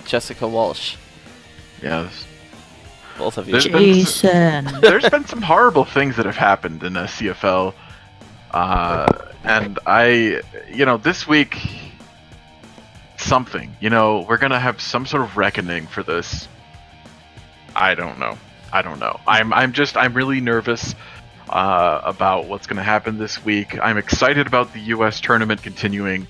Jessica Walsh. Yes. Both of you. Jason. There's been some horrible things that have happened in SCFL. And this week, we're gonna have some sort of reckoning for this. I don't know. I'm really nervous about what's gonna happen this week. I'm excited about the U.S. tournament continuing.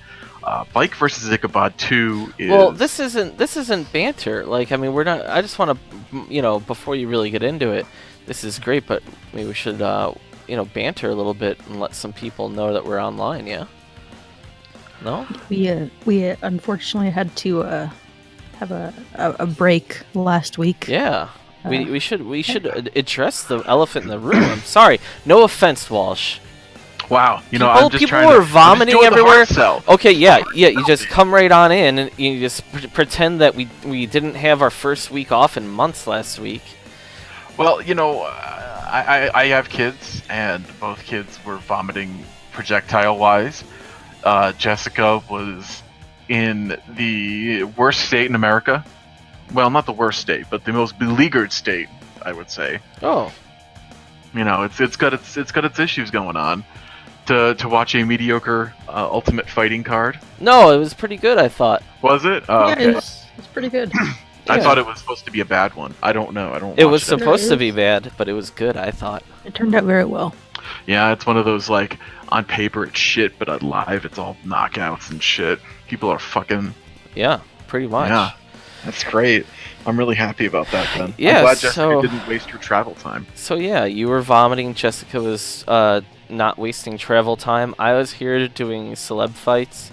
Bike versus Ichabod 2 is... Well, this isn't banter. We're not. I just want to, before you really get into it, this is great, but maybe we should, banter a little bit and let some people know that we're online. Yeah. No. We unfortunately had to have a break last week. Yeah. We should address the elephant in the room. I'm sorry. No offense, Walsh. Wow, I'm just people trying were to vomiting everywhere. Okay, yeah. You just Okay. come right on in and you just pretend that we didn't have our first week off in months last week. Well, I have kids, and both kids were vomiting projectile-wise. Jessica was in the worst state in America. Well, not the worst state, but the most beleaguered state, I would say. Oh. It's got its issues going on. To watch a mediocre Ultimate Fighting card. No, it was pretty good, I thought. Was it? Oh, Yeah, okay. it's pretty good. I thought it was supposed to be a bad one. I don't know. It was supposed to be bad, but it was good, I thought. It turned out very well. Yeah, it's one of those, on paper it's shit, but on live it's all knockouts and shit. People are fucking... Yeah, pretty much. Yeah, that's great. I'm really happy about that, then. Yeah, I'm glad Jessica didn't waste her travel time. So yeah, you were vomiting. Jessica was not wasting travel time. I was here doing celeb fights.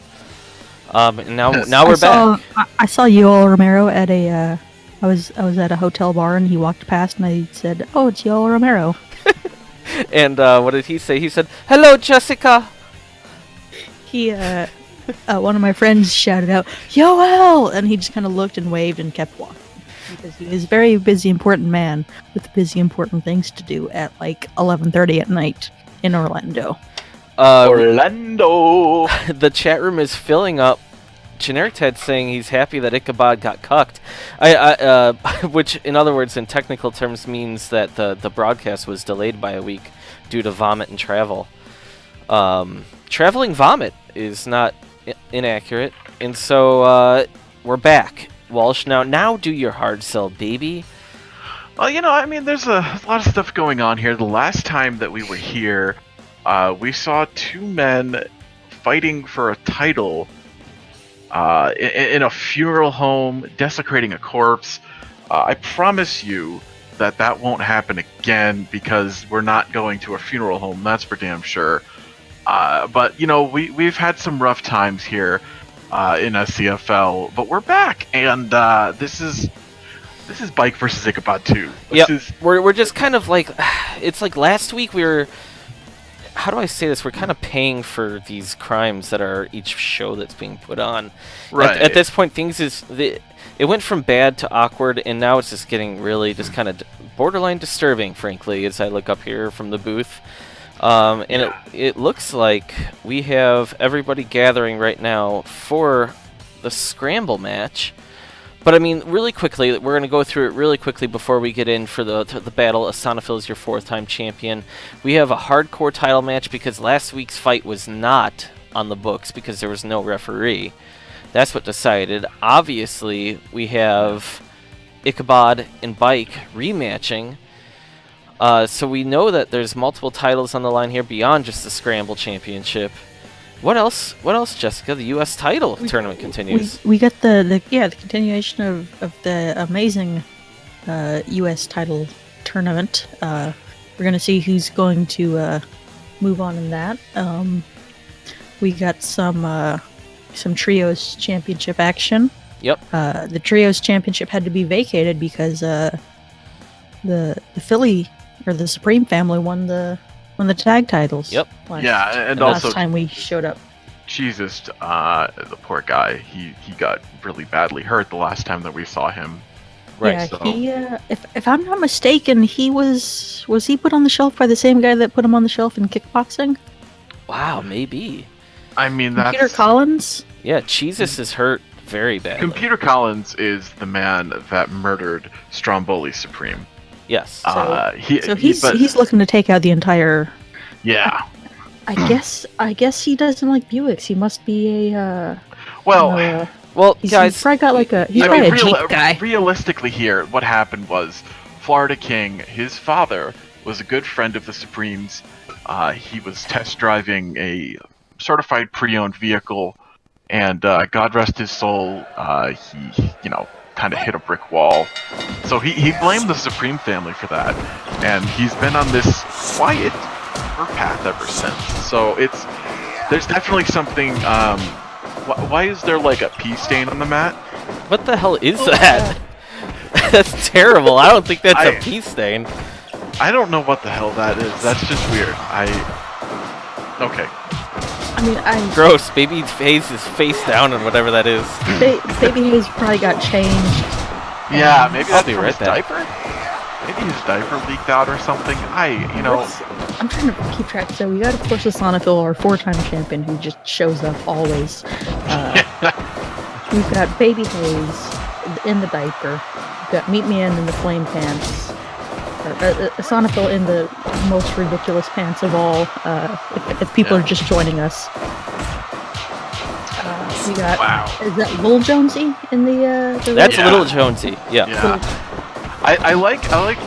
And now we're back. I saw Yoel Romero at a. I was at a hotel bar and he walked past and I said, "Oh, it's Yoel Romero." And what did he say? He said, "Hello, Jessica." He one of my friends shouted out, "Yoel!" and he just kind of looked and waved and kept walking. Because he is a very busy, important man with busy, important things to do at 11:30 at night in Orlando. Orlando! The chat room is filling up. Generic Ted saying he's happy that Ichabod got cucked. Which, in other words, in technical terms, means that the broadcast was delayed by a week due to vomit and travel. Traveling vomit is not inaccurate, and so we're back. Walsh, now do your hard sell, baby. Well, there's a lot of stuff going on here. The last time that we were here, we saw two men fighting for a title in a funeral home, desecrating a corpse. I promise you that won't happen again because we're not going to a funeral home, that's for damn sure. But, we've had some rough times here. In SCFL, but we're back, and this is Bike versus Ichabod 2. Yeah, we're just kind of it's like last week we were. How do I say this? We're kind of paying for these crimes that are each show that's being put on. Right. At this point, it went from bad to awkward, and now it's just getting really just kind of borderline disturbing, frankly, as I look up here from the booth. And it looks like we have everybody gathering right now for the scramble match. But really quickly, we're going to go through it really quickly before we get in for the battle. Asana is your fourth-time champion. We have a hardcore title match because last week's fight was not on the books because there was no referee. That's what decided. Obviously, we have Ichabod and Bike rematching. So we know that there's multiple titles on the line here beyond just the Scramble Championship. What else, Jessica? The U.S. title tournament continues. We got the continuation of the amazing U.S. title tournament. We're going to see who's going to move on in that. We got some Trios Championship action. Yep. The Trios Championship had to be vacated because the Philly or the Supreme family won the tag titles. Yep. Last time we showed up. Jesus, the poor guy. He got really badly hurt the last time that we saw him. Right. Yeah, so. he if I'm not mistaken, he was he put on the shelf by the same guy that put him on the shelf in kickboxing? Wow, maybe. That's Peter Collins? Yeah, Jesus is hurt very badly. Computer Collins is the man that murdered Stromboli Supreme. Yes. He's looking to take out the entire. Yeah. I guess he doesn't like Buicks. He must be a. Well, he's guys, probably got like a. He's probably a Jeep guy. Realistically, here, what happened was Florida King, his father, was a good friend of the Supremes. He was test driving a certified pre-owned vehicle, and God rest his soul, he kind of hit a brick wall. So he blamed the Supreme family for that, and he's been on this quiet path ever since. So there's definitely something. Why is there like a pee stain on the mat? What the hell is that? That's terrible. I don't think that's a pee stain. I don't know what the hell that is. That's just weird. Okay. Gross. Baby Hayes is face down and whatever that is. Baby Hayes probably got changed. Yeah, maybe that's be from right his back. diaper? Maybe his diaper leaked out or something. I'm trying to keep track. So we got, of course, Asanophil, our 4-time champion, who just shows up always. We've got Baby Hayes in the diaper. We've got Meet Me in the flame pants. Asanophil in the most ridiculous pants of all, if people are just joining us. We got, is that Lil Jonesy in the That's Little Jonesy, yeah. I like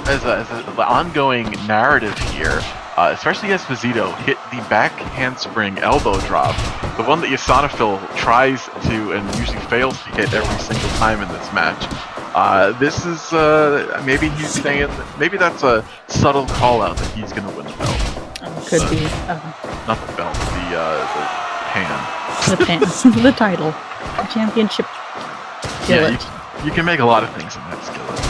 as an ongoing narrative here, especially Esposito hit the back handspring elbow drop, the one that Asanophil tries to and usually fails to hit every single time in this match. This is maybe he's saying maybe that's a subtle call out that he's gonna win the belt. Could be. Not the belt, the pan. The pan, the title, the championship skillet. Yeah, you can make a lot of things in that skillet.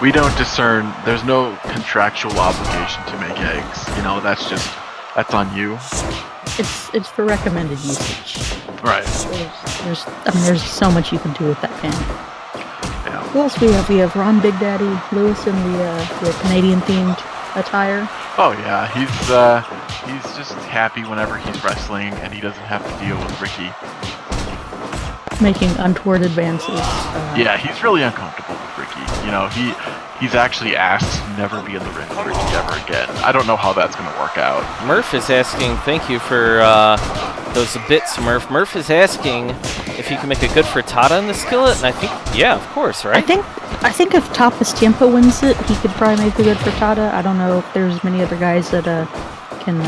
We don't discern. There's no contractual obligation to make eggs. That's on you. It's for recommended usage. Right. There's so much you can do with that pan. Yeah. Who else we have? We have Ron Big Daddy Lewis in the Canadian themed attire. Oh yeah, he's just happy whenever he's wrestling and he doesn't have to deal with Ricky. Making untoward advances. Yeah, he's really uncomfortable with Ricky. He's actually asked to never be in the ring with Ricky ever again. I don't know how that's going to work out. Murph is asking, thank you for those bits, Murph. Murph is asking if you can make a good frittata in the skillet, and I think, yeah, of course, right? I think if Tapas Tiempo wins it, he could probably make a good frittata. I don't know if there's many other guys that can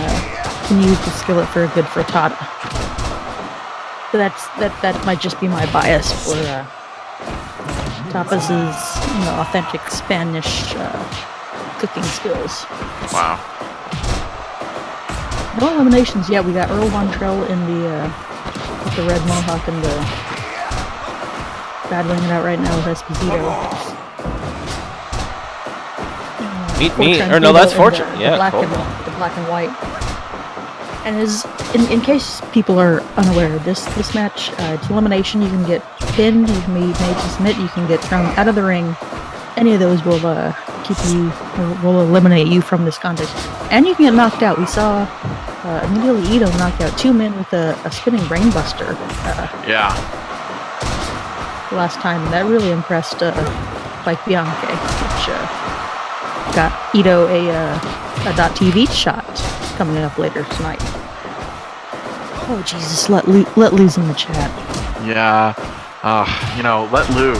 use the skillet for a good frittata. So that might just be my bias for Tapas's authentic Spanish cooking skills. Wow. No eliminations yet. We got Earl Montrell in with the red mohawk and the battling it out right now with Esposito. Meet me, or no, that's Fortune. Yeah, cool. The black and white. And in case people are unaware, this match, it's elimination. You can get pinned, you can be made to submit, you can get thrown out of the ring. Any of those will will eliminate you from this contest. And you can get knocked out. We saw Emilio Ito knock out 2 men with a spinning brainbuster. Last time, and that really impressed like Bianchi, which got Ito a .TV shot coming up later tonight. Oh Jesus, let Lou's in the chat. Yeah, let Lou,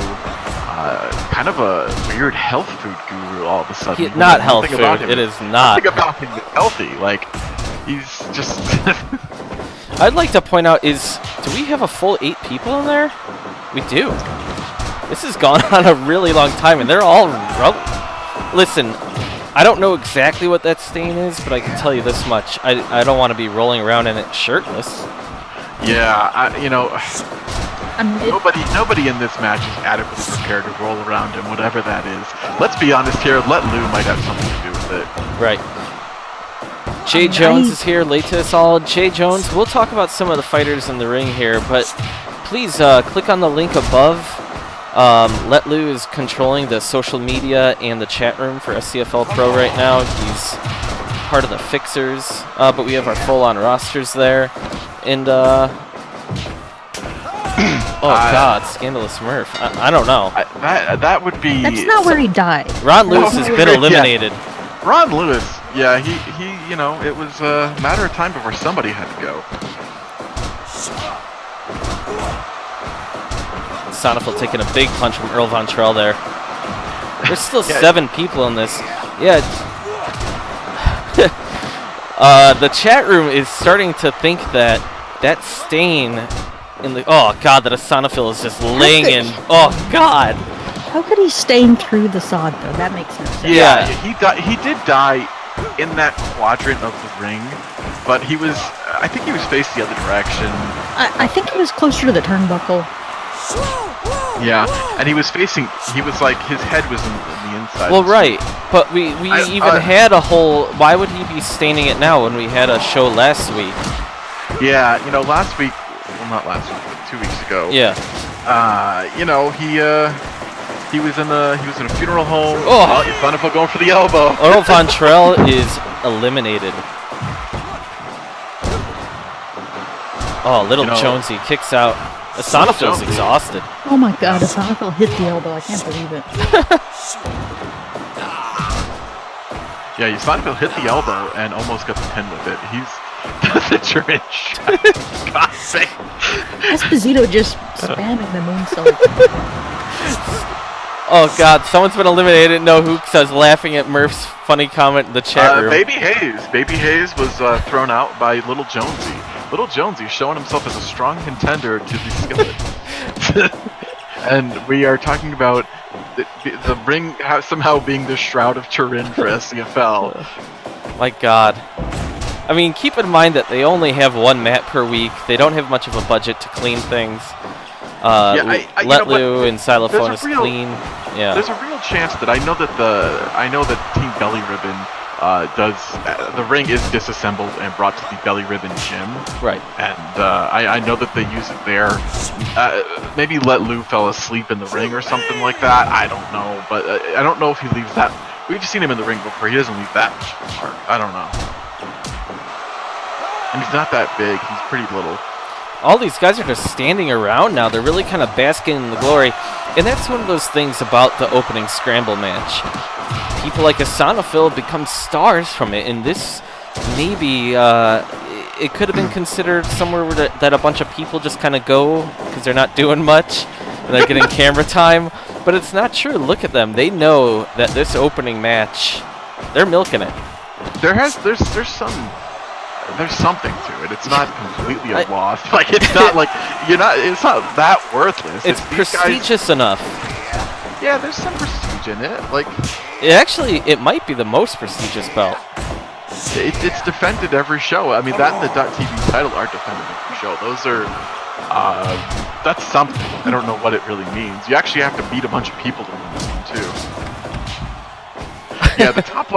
kind of a weird health food guru all of a sudden. Not health food. It is not. Think about him healthy. Like he's just. I'd like to point out do we have a full 8 people in there? We do. This has gone on a really long time, and they're all Listen, I don't know exactly what that stain is, but I can tell you this much. I don't want to be rolling around in it shirtless. Yeah, nobody in this match is adequately prepared to roll around in whatever that is. Let's be honest here, Let Lou might have something to do with it. Right. Jay Jones is here, late to us all. Jay Jones, we'll talk about some of the fighters in the ring here, but please click on the link above. Let Lou is controlling the social media and the chat room for SCFL Pro right now. He's part of the fixers, but we have our full-on rosters there. And Oh God, Scandalous Murph. I don't know. That would be. That's not where he died. Ron Lewis has been eliminated. Yeah. Ron Lewis, yeah, he, you know, it was a matter of time before somebody had to go. Sonnefeld taking a big punch from Earl Von Trell there. There's still 7 people in this. Yeah. The chat room is starting to think that stain in the... Oh, God, that Sonnefeld is just laying in... Oh, God. How could he stain through the sod, though? That makes no sense. Yeah, he did die in that quadrant of the ring, but he was... I think he was faced the other direction. I think he was closer to the turnbuckle. Yeah, and he was facing... He was like... His head was in the inside. Well, right. But we even had a whole... Why would he be staining it now when we had a show last week? Yeah, you know, last week... Well, not last week, but 2 weeks ago. Yeah. You know, he was in a funeral home. Oh, Sonnefeld going for the elbow. Earl Von Trell is eliminated. Oh, little Jonesy kicks out. Sonnefeld's exhausted. Oh my God, Sonnefeld hit the elbow. I can't believe it. Yeah, Sonnefeld hit the elbow and almost got the pin with it. He's the German shot. God's sake. Esposito just spamming the moonsault. Oh God, someone's been eliminated. No, Hooks was laughing at Murph's funny comment in the chat room. Baby Hayes was thrown out by Little Jonesy. Little Jonesy showing himself as a strong contender to the skillet. And we are talking about the ring somehow being the Shroud of Turin for SCFL. My God. I mean, keep in mind that they only have 1 mat per week. They don't have much of a budget to clean things. Letlu and Xylophone is clean. Yeah. There's a real chance that I know that Team Belly Ribbon does the ring is disassembled and brought to the Belly Ribbon gym. Right. And I know that they use it there. Maybe Letlu fell asleep in the ring or something like that. I don't know, but I don't know if he leaves that. We've seen him in the ring before. He doesn't leave that part. I don't know. And he's not that big. He's pretty little. All these guys are just standing around now. They're really kind of basking in the glory. And that's one of those things about the opening scramble match. People like Sonnefeld become stars from it. And this maybe it could have been considered somewhere where that a bunch of people just kind of go because they're not doing much. And they're getting camera time. But it's not true. Look at them. They know that this opening match, they're milking it. There's something to it. It's not completely a loss. Like it's not like it's not that worthless. It's prestigious enough. Yeah, there's some prestige in it. Like it might be the most prestigious belt. It's defended every show. I mean, that and the .TV title are defended every show. Those are that's something. I don't know what it really means. You actually have to beat a bunch of people to win this one too. Yeah, the top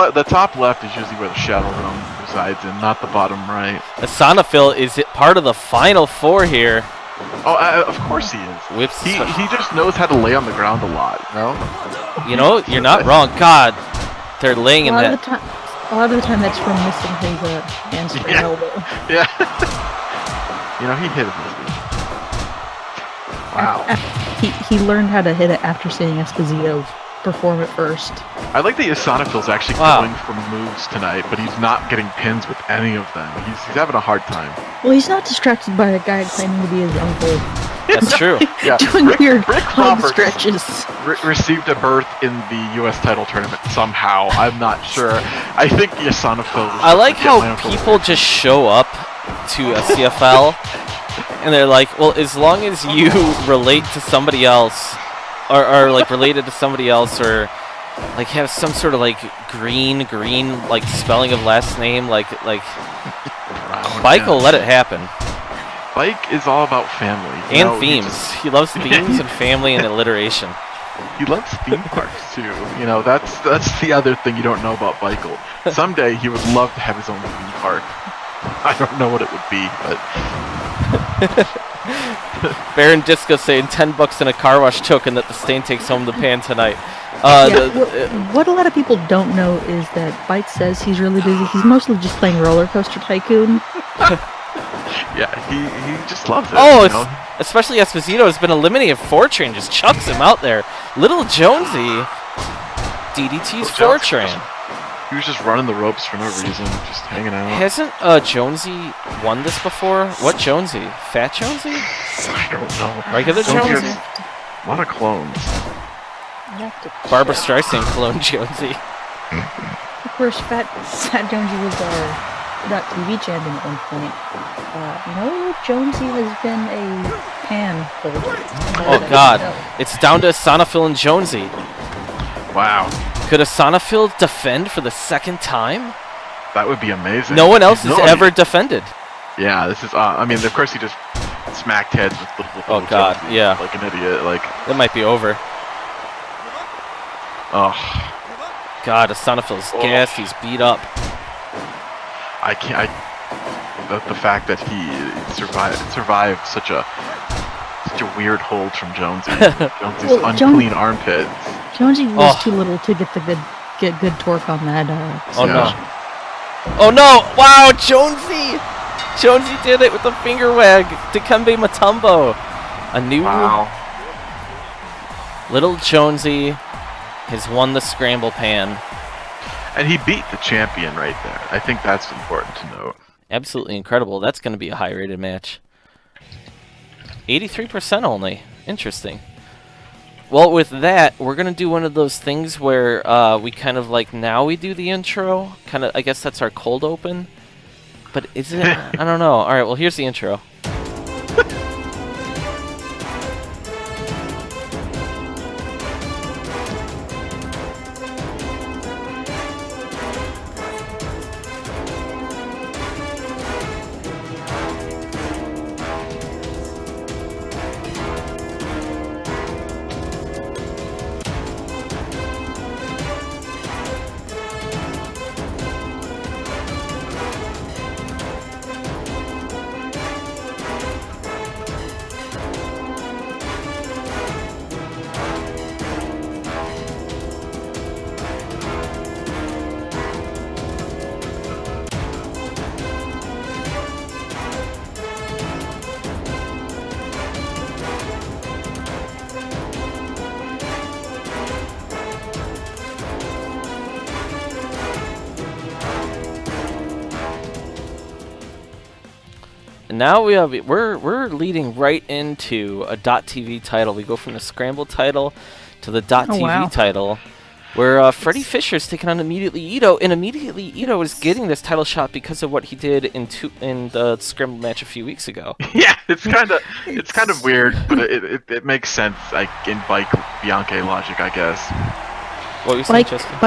left is usually where the Shadow Realm resides in, not the bottom right. Sonnefeld is part of the Final 4 here. Oh, of course he is. Whips. He just knows how to lay on the ground a lot, You know, you're not wrong. God, they're laying in that. A lot of the time that's from missing his hamstring elbow. Yeah. You know, he hit it this week. Wow. He learned how to hit it after seeing Esposito perform it first. I like that Sonnefeld's actually going for moves tonight, but he's not getting pins with any of them. He's having a hard time. Well, he's not distracted by a guy claiming to be his uncle. That's true. Yeah. Doing weird leg stretches. Received a berth in the U.S. title tournament somehow. I'm not sure. I think Sonnefeld. I like how people just show up to a CFL and they're like, well, as long as you relate to somebody else, or like related to somebody else, or like have some sort of like green like spelling of last name, like Mike will let it happen. Mike is all about family and themes. He loves themes and family and alliteration. He loves theme parks too. You know, that's the other thing you don't know about Michael. Someday he would love to have his own theme park. I don't know what it would be, but. Baron Disco saying $10 in a car wash token that the Stain takes home the pan tonight. What a lot of people don't know is that Bite says he's really busy. He's mostly just playing Roller Coaster Tycoon. Yeah, he just loves it. Oh, you know? especially Esposito has been eliminated. Fortran just chucks him out there. Little Jonesy DDT's Fortran. He was just running the ropes for no reason, just hanging out. Hasn't Jonesy won this before? What Jonesy? Fat Jonesy? I don't know. Regular Jonesy? A lot of clones. Barbara Streisand clone Jonesy. Of course, Fat Jonesy was our .TV champion at one point. No, Jonesy has been a pan holder. Oh God, it's down to Asanophil and Jonesy. Wow. Could Asanophil defend for the second time? That would be amazing. No one else has ever defended. Yeah, this is. I mean, of course, he just smacked heads with little. Oh God, Jonesy, yeah. Like an idiot. Like. It might be over. Oh. God, Asanophil's gassed. He's beat up. I can't. The fact that he survived such a weird hold from Jonesy. Jonesy's unclean armpits. Jonesy was too little to get good torque on that. No! Oh no! Wow, Jonesy! Jonesy did it with the finger wag. Dikembe Mutombo. A new little Jonesy has won the scramble pan. And he beat the champion right there. I think that's important to note. Absolutely incredible. That's going to be a high-rated match. 83% only. Interesting. Well, with that, we're going to do one of those things where we kind of like now we do the intro. Kind of, I guess that's our cold open. But is it? I don't know. All right, well, here's the intro. And now we're leading right into a .TV title. We go from the Scramble title to the .TV title, where Freddie Fisher's taking on Immediately Ito, and Immediately Ito is getting this title shot because of what he did in the Scramble match a few weeks ago. Yeah, it's kind of weird, but it makes sense, like in bike Bianchi logic, I guess. What were you saying, Jessica?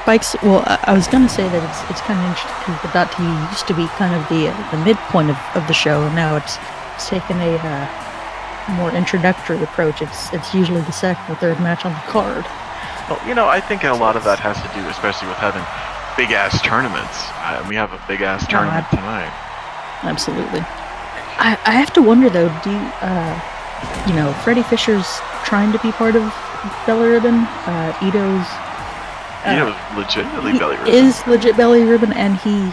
Bikes. Well, I was gonna say that it's kind of interesting because the .TV used to be kind of the midpoint of the show, and now it's taken a more introductory approach. It's usually the second or third match on the card. Well, you know, I think a lot of that has to do, especially with having big-ass tournaments. We have a big-ass tournament tonight. Absolutely. I have to wonder, though, Freddie Fisher's trying to be part of Belly Ribbon. Ito's legitimately Belly Ribbon. Is legit Belly Ribbon, and he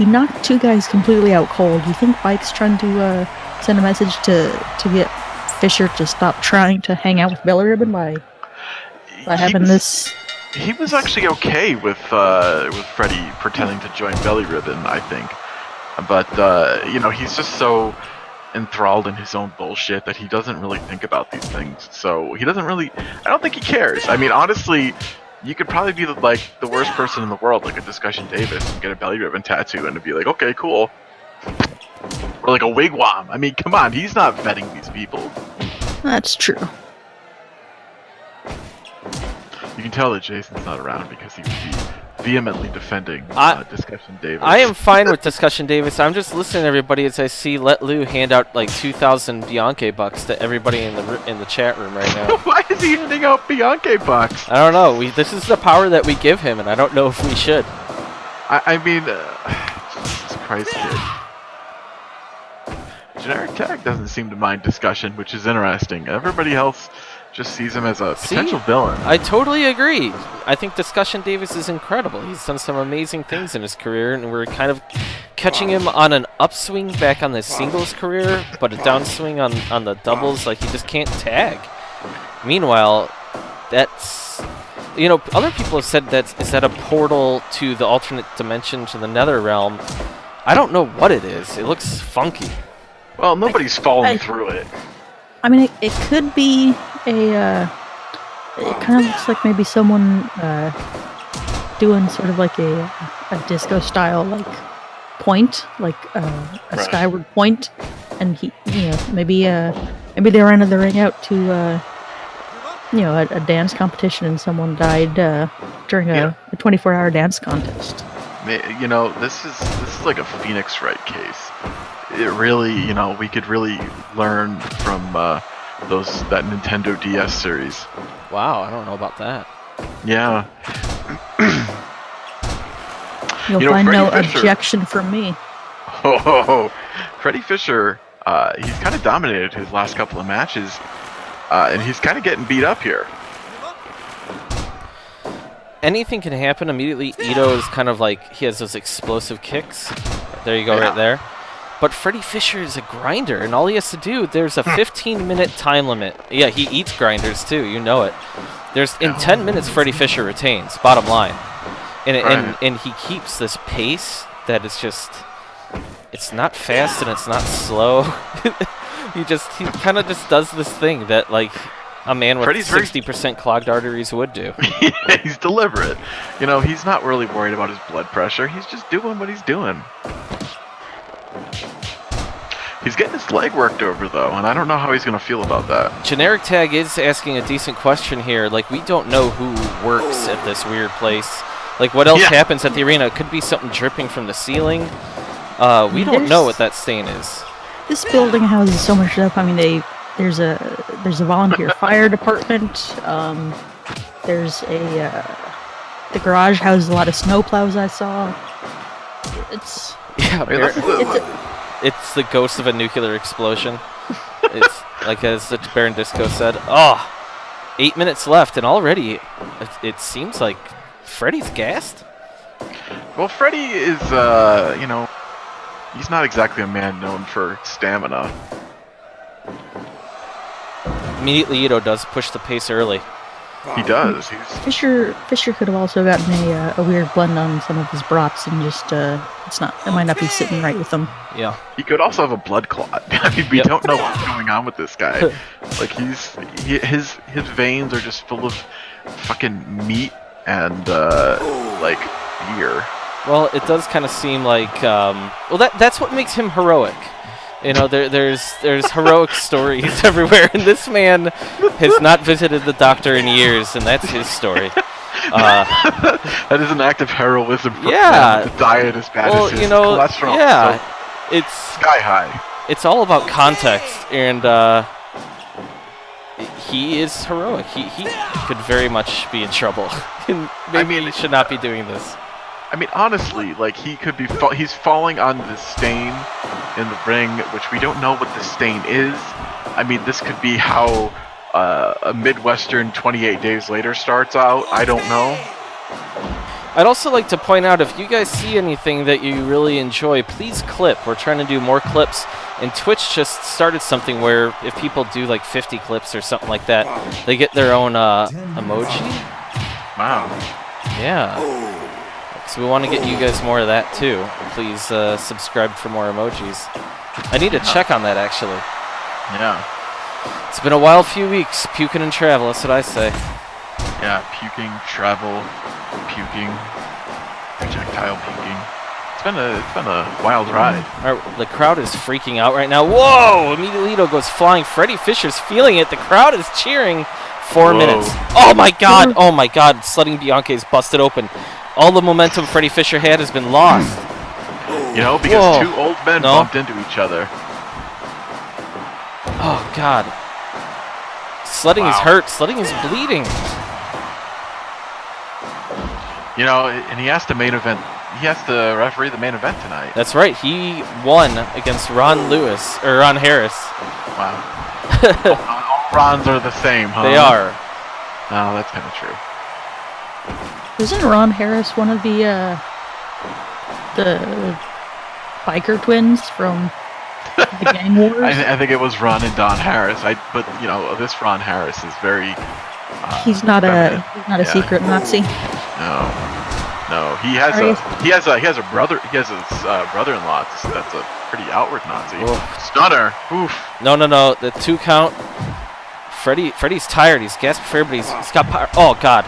knocked two guys completely out cold. You think Bike's trying to send a message to get Fisher to stop trying to hang out with Belly Ribbon by having this? He was actually okay with Freddie pretending to join Belly Ribbon, I think. But he's just so enthralled in his own bullshit that he doesn't really think about these things. So he doesn't really. I don't think he cares. I mean, honestly, you could probably be the worst person in the world, like a Discussion Davis, and get a Belly Ribbon tattoo, and it'd be like, okay, cool. Or like a wigwam. I mean, come on, he's not vetting these people. That's true. You can tell that Jason's not around because he would be vehemently defending Discussion Davis. I am fine with Discussion Davis. I'm just listening to everybody as I see Let Lou hand out like 2,000 Bianchi bucks to everybody in the chat room right now. Why is he handing out Bianchi bucks? I don't know. This is the power that we give him, and I don't know if we should. I mean, Jesus Christ, kid. Generic Tag doesn't seem to mind Discussion, which is interesting. Everybody else just sees him as a potential villain. I totally agree. I think Discussion Davis is incredible. He's done some amazing things in his career, and we're kind of catching him on an upswing back on the singles career, but a downswing on the doubles, like he just can't tag. Meanwhile, that's, you know, other people have said is that a portal to the alternate dimension, to the nether realm. I don't know what it is. It looks funky. Well, nobody's falling through it. I mean, it could be a. It kind of looks like maybe someone doing sort of like a disco style like point, like a skyward point, and he, you know, maybe they ran the ring out to you know, a dance competition and someone died during a 24-hour dance contest. You know, this is like a Phoenix Wright case. It really, you know, we could really learn from that Nintendo DS series. Wow, I don't know about that. Yeah. You'll You know, find Freddie no Fisher- objection from me. Oh, Freddie Fisher, he's kind of dominated his last couple of matches, and he's kind of getting beat up here. Anything can happen immediately. Ito is kind of like, he has those explosive kicks. There you go, right there. But Freddie Fisher is a grinder, and all he has to do, there's a 15-minute time limit. Yeah, he eats grinders too, you know it. In 10 minutes, Freddie Fisher retains, bottom line. And he keeps this pace that is just, it's not fast and it's not slow. he kind of just does this thing that, like, a man with Freddie's 60% clogged arteries would do. He's deliberate. You know, he's not really worried about his blood pressure. He's just doing what he's doing. He's getting his leg worked over, though, and I don't know how he's going to feel about that. Generic Tag is asking a decent question here. Like, we don't know who works at this weird place. Like, what else happens at the arena? It could be something dripping from the ceiling. We don't know what that stain is. This building houses so much stuff. I mean, there's a volunteer fire department. There's the garage houses a lot of snowplows. I saw. It's It's the ghost of a nuclear explosion. It's like, as the Baron Disco said. Oh, 8 minutes left, and already it seems like Freddy's gassed. Well, Freddy is, you know, he's not exactly a man known for stamina. Immediately, Ito does push the pace early. He does. Fisher could have also gotten a weird blend on some of his brats and just it might not be sitting right with him. Yeah. He could also have a blood clot. I mean, we don't know what's going on with this guy. Like, his veins are just full of fucking meat and like beer. Well, it does kind of seem like that's what makes him heroic. You know, there's heroic stories everywhere, and this man has not visited the doctor in years, and that's his story. That is an act of heroism for yeah. the diet as bad as his you know, cholesterol. yeah, So it's sky high. It's all about context, and he is heroic. He could very much be in trouble. Maybe he should not be doing this. I mean, honestly, like, he could be he's falling on this stain in the ring, which we don't know what the stain is. I mean, this could be how a Midwestern 28 Days Later starts out. I don't know. I'd also like to point out, if you guys see anything that you really enjoy, please clip. We're trying to do more clips, and Twitch just started something where if people do like 50 clips or something like that, they get their own emoji. Wow. Yeah. So we want to get you guys more of that too. Please subscribe for more emojis. I need to check on that, actually. Yeah. It's been a wild few weeks, puking and travel, that's what I say. Yeah, puking, travel, puking, projectile puking. It's been a wild ride. The crowd is freaking out right now. Whoa! Immediately Ito goes flying. Freddie Fisher's feeling it. The crowd is cheering. 4 minutes. Oh my god! Oh my god! Sledding Bianchi is busted open. All the momentum Freddie Fisher had has been lost. You know, because two old men bumped into each other. Oh god. Sledding is hurt. Sledding is bleeding. You know, and he has to referee the main event tonight. That's right. He won against Ron Harris. Wow. All Rons are the same, huh? They are. Oh, that's kind of true. Isn't Ron Harris one of the biker twins from the Gang Wars. I think it was Ron and Don Harris. But this Ron Harris is very. He's not feminine. a secret Nazi. No. He has a brother. He has his brother-in-law. That's a pretty outward Nazi. Oof. Stunner. Oof. No. The 2 count. Freddy's tired. He's gasping for air, but he's got power. Oh God!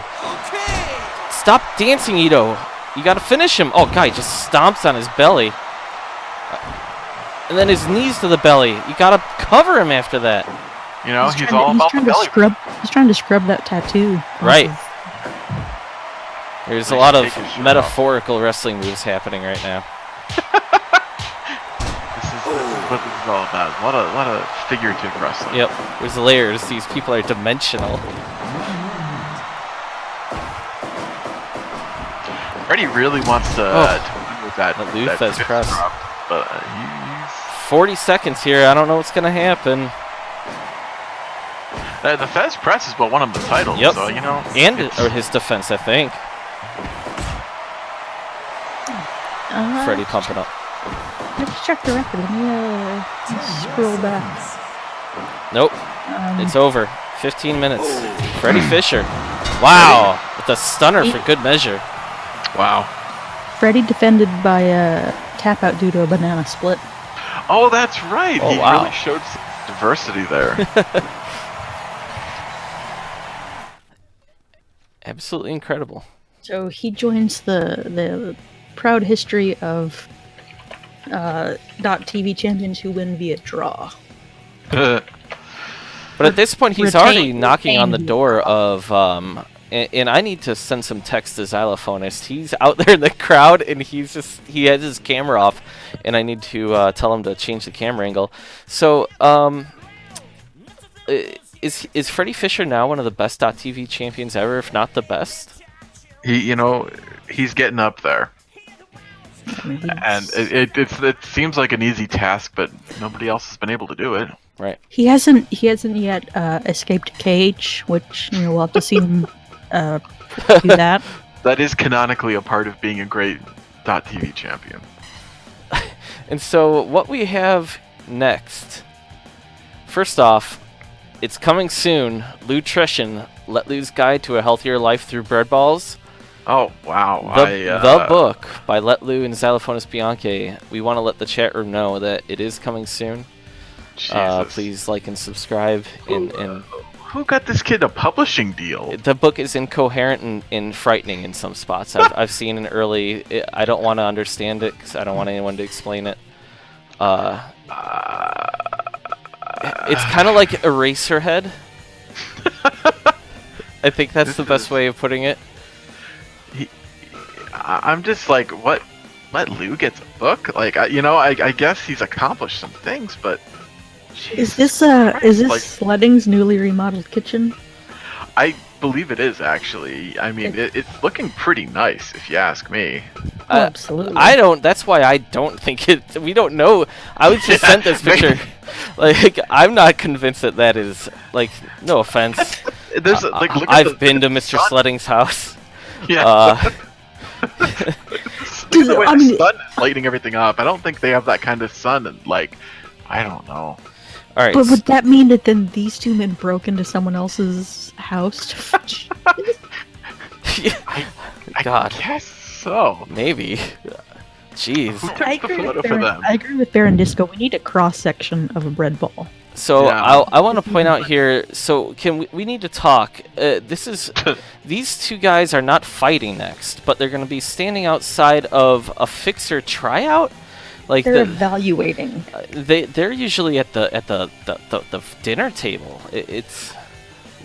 Stop dancing, Ito. You got to finish him. Oh God! He just stomps on his belly, and then his knees to the belly. You got to cover him after that. He's all about the belly. He's trying to scrub that tattoo. Right. There's a lot of metaphorical wrestling moves happening right now. This is what this is all about. A lot of figurative wrestling. Yep. There's layers. These people are dimensional. Freddie really wants to win with that Luthez press. Drop, but he's 40 seconds here. I don't know what's gonna happen. The Fez press is what won him the title. Yep. So or his defense, I think. Freddie pumping up. Let's check the record. Let me scroll back. Nope. It's over. 15 minutes. Freddie Fisher. Wow. With a stunner for good measure. Wow. Freddie defended by a tap out due to a banana split. Oh, that's right. Oh, he wow. really showed some diversity there. Absolutely incredible. So he joins the proud history of .TV champions who win via draw. But at this point, he's already knocking on the door of, and I need to send some text to Xylophonist. He's out there in the crowd, and he has his camera off, and I need to tell him to change the camera angle. So, is Freddie Fisher now one of the best .TV champions ever, if not the best? He's getting up there. And it seems like an easy task, but nobody else has been able to do it. Right. He hasn't yet escaped KH, which we'll have to see him do that. That is canonically a part of being a great .TV champion. And so what we have next, first off, it's coming soon. Lutrition, Let Lou's Guide to a Healthier Life Through Bread Balls. Oh, wow. The book by Let Lou and Xylophonist Bianchi. We want to let the chat room know that it is coming soon. Please like and subscribe. Who got this kid a publishing deal? The book is incoherent and frightening in some spots. I've seen an early... I don't want to understand it because I don't want anyone to explain it. It's kind of like Eraserhead. I think that's the best way of putting it. I'm just like, what? Let Lou gets a book? Like, I guess he's accomplished some things, but... Is this Sledding's newly remodeled kitchen? I believe it is, actually. I mean, it's looking pretty nice, if you ask me. Absolutely. That's why I don't think it... We don't know. I was just sent this picture. Like, I'm not convinced that is... Like, no offense. There's look at I've been to Mr. Sledding's house. Yeah. Look at the way the sun is lighting everything up. I don't think they have that kind of sun, and I don't know. All right. But would that mean that then these two men broke into someone else's house? God. I guess so. Maybe. Jeez. Who took the photo for them? I agree with Baron Disco. We need a cross section of a bread ball. So Yeah. I want to point out here. So we need to talk. These two guys are not fighting next, but they're going to be standing outside of a fixer tryout. Like they're evaluating. They're usually at the dinner table.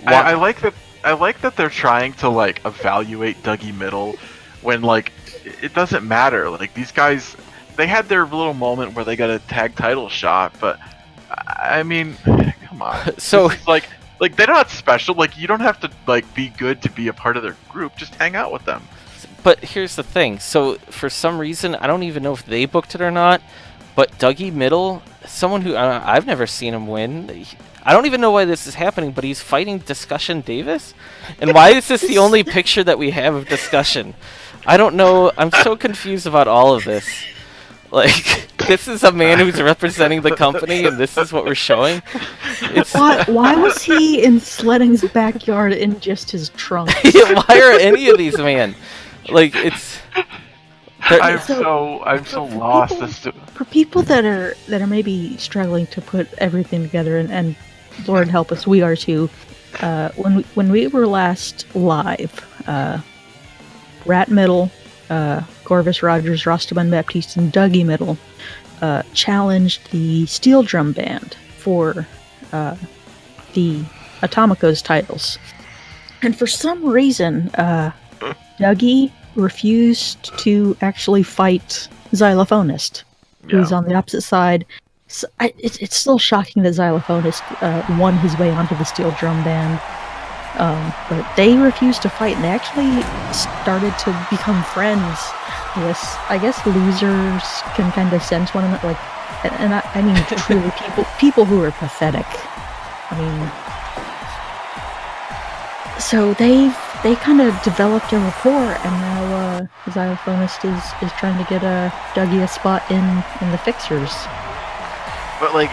I like that. I like that they're trying to evaluate Dougie Middle when it doesn't matter. Like these guys, they had their little moment where they got a tag title shot, but I mean, come on. So they're not special. Like you don't have to be good to be a part of their group. Just hang out with them. But here's the thing. So for some reason, I don't even know if they booked it or not, but Dougie Middle, someone who I've never seen him win. I don't even know why this is happening, but he's fighting Discussion Davis? And why is this the only picture that we have of Discussion? I don't know. I'm so confused about all of this. this is a man who's representing the company, and this is what we're showing. It's Why was he in Sledding's backyard in just his trunk? why are any of these men like it's? I'm so lost. For people that are maybe struggling to put everything together, and Lord help us, we are too. When we were last live, Rat Middle, Corvus Rogers, Rostaman Baptiste, and Dougie Middle challenged the Steel Drum Band for the Atomicos titles. And for some reason, Dougie refused to actually fight Xylophonist, who's on the opposite side. So it's still shocking that Xylophonist won his way onto the Steel Drum Band. But they refused to fight, and they actually started to become friends. I guess losers can kind of sense one another, like, and I mean truly people who are pathetic. I mean, so they kind of developed a rapport, and now Xylophonist is trying to get Dougie a spot in the Fixers. But like,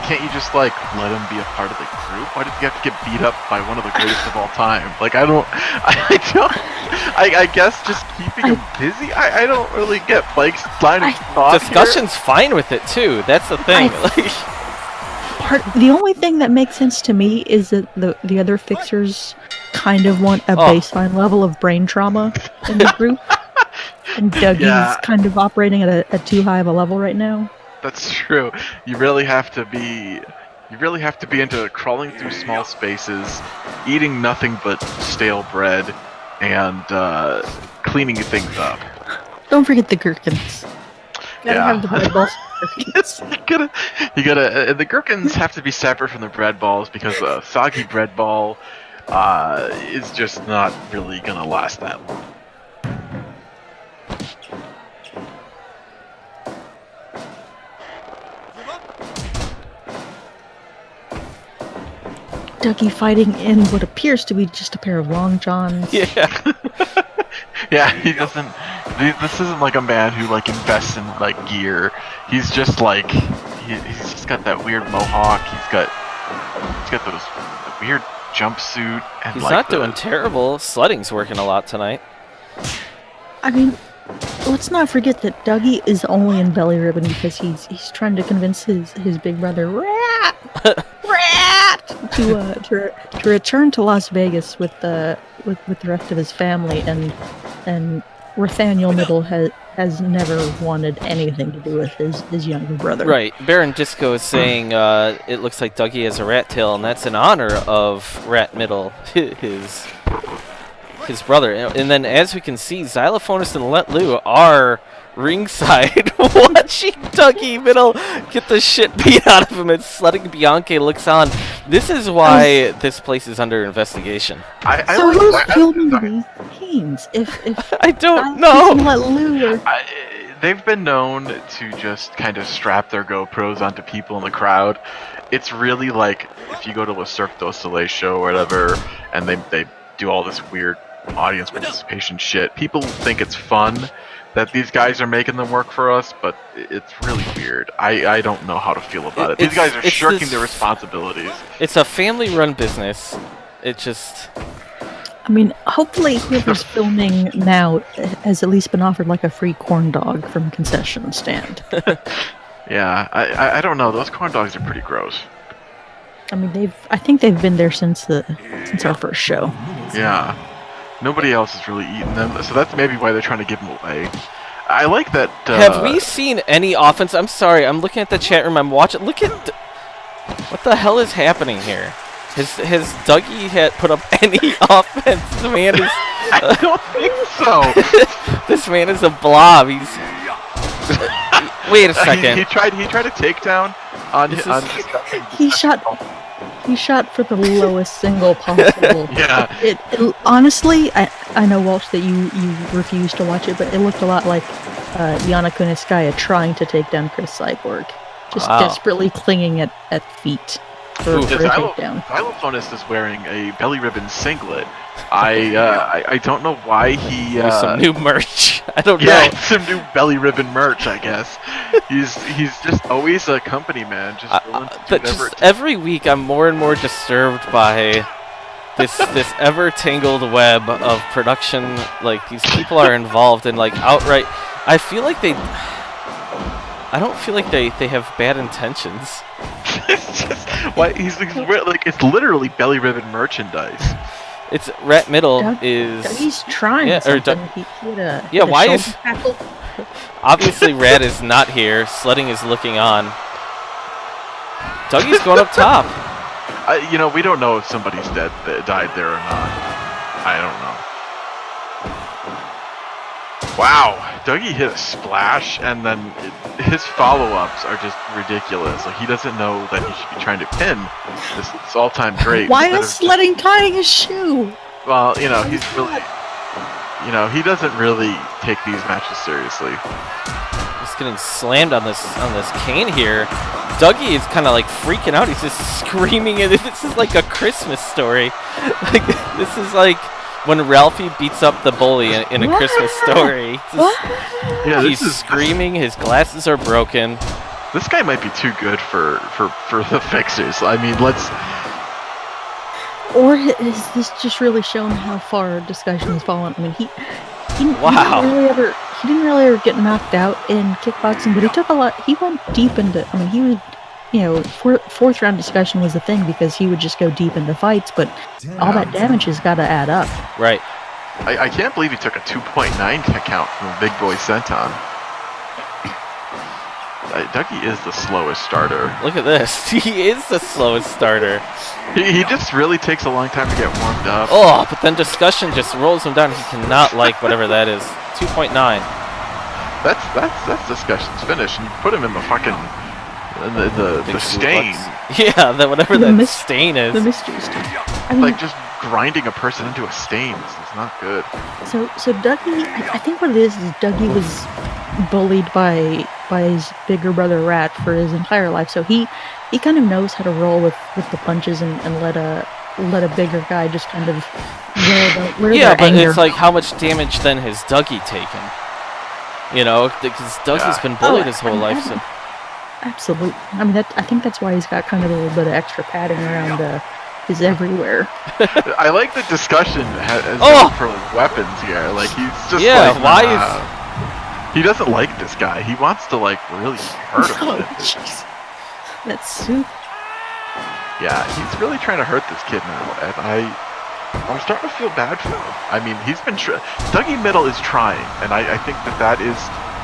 can't you just like let him be a part of the group? Why did you have to get beat up by one of the greatest of all time? Like, I guess just keeping him busy. I don't really get Blake's line of thought. Discussion's fine with it too. That's the thing. The only thing that makes sense to me is that the other Fixers kind of want a baseline level of brain trauma in the group, and Dougie's kind of operating at a too high of a level right now. That's true. You really have to be into crawling through small spaces, eating nothing but stale bread, and cleaning things up. Don't forget the gherkins. Gotta have the bread balls. You gotta. The gherkins have to be separate from the bread balls, because a soggy bread ball is just not really gonna last that long. Dougie fighting in what appears to be just a pair of long johns. Yeah. Yeah, he doesn't. This isn't like a man who like invests in like gear. He's just like he's just got that weird mohawk. He's got those weird jumpsuit, and he's like not doing terrible. Sledding's working a lot tonight. I mean, let's not forget that Dougie is only in belly ribbon because he's trying to convince his big brother Rat to return to Las Vegas with the rest of his family, and Nathaniel Middle has never wanted anything to do with his younger brother. Right. Baron Disco is saying it looks like Dougie has a rat tail, and that's in honor of Rat Middle, his brother. And then, as we can see, Xylophonist and Let Lou are ringside watching Dougie Middle get the shit beat out of him as Sledding Bianchi looks on. This is why this place is under investigation. So who's filming these games? If I don't know. Let Lou they've been known to just kind of strap their GoPros onto people in the crowd. It's really like if you go to a Cirque du Soleil show or whatever, and they do all this weird audience participation shit. People think it's fun that these guys are making them work for us, but it's really weird. I don't know how to feel about it. These guys are shirking their responsibilities. It's a family-run business. It just... I mean, hopefully whoever's filming now has at least been offered like a free corn dog from a concession stand. Yeah, I don't know. Those corn dogs are pretty gross. I mean, I think they've been there since our first show. Yeah. Nobody else has really eaten them, so that's maybe why they're trying to give them away. I like that... Have we seen any offense? I'm sorry, I'm looking at the chat room, I'm watching... Look at... What the hell is happening here? Has Dougie had put up any offense? This man is... I don't think so! This man is a blob, he's... Wait a second. He tried a takedown on... He shot for the lowest single possible. Yeah. It honestly, I know, Walsh, that you refuse to watch it, but it looked a lot like Yana Kuniskaya trying to take down Chris Cyborg. Just desperately clinging at feet for a takedown. Xylophonist is wearing a belly ribbon singlet. I don't know why he... There's some new merch. I don't know. Yeah, some new belly ribbon merch, I guess. He's just always a company man, just willing to do whatever. Every week, I'm more and more disturbed by this ever tangled web of production. Like, these people are involved in, like, outright. I feel like I don't feel like they have bad intentions. It's just why he's like it's literally belly ribbon merchandise. It's Rat Middle is. He's trying. Yeah, something. or he had a, yeah. had a Why shoulder is tackle. obviously Rat is not here. Sledding is looking on. Dougie's going up top. We don't know if somebody's died there or not. I don't know. Wow, Dougie hit a splash, and then his follow-ups are just ridiculous. Like, he doesn't know that he should be trying to pin this all-time great. Why is Sledding tying his shoe? Well, he's really, he doesn't really take these matches seriously. Just getting slammed on this cane here. Dougie is kind of like freaking out. He's just screaming, and this is like a Christmas story. Like, this is like when Ralphie beats up the bully in a Christmas story. Yeah, he's screaming. His glasses are broken. This guy might be too good for the Fixers. I mean, Or is this just really showing how far discussion has fallen? I mean, he didn't really ever get knocked out in kickboxing, but he took a lot. He went deep into. I mean, he would. Fourth round discussion was the thing because he would just go deep into fights, but all that damage has got to add up. Right. I can't believe he took a 2.9 count from a big boy senton. Dougie is the slowest starter. Look at this. He is the slowest starter. He just really takes a long time to get warmed up. Oh, but then discussion just rolls him down. He cannot like whatever that is. 2.9. That's discussion's finish. And you put him in the fucking the stain. Yeah, whatever that stain is. The mystery stain. I mean, like just grinding a person into a stain. It's not good. So Dougie, I think what it is Dougie was bullied by his bigger brother Rat for his entire life. So he kind of knows how to roll with the punches and let a bigger guy just kind of wear yeah, but anger. It's like how much damage then has Dougie taken? Because Dougie's been bullied his whole life. So. Absolutely. I mean, I think that's why he's got kind of a little bit of extra padding around his everywhere. I like the discussion for weapons here. Like he's just he doesn't like this guy. He wants to really hurt him. Oh, jeez. That's soup. Yeah, he's really trying to hurt this kid now, and I'm starting to feel bad for him. I mean, he's been Dougie Middle is trying, and I think that is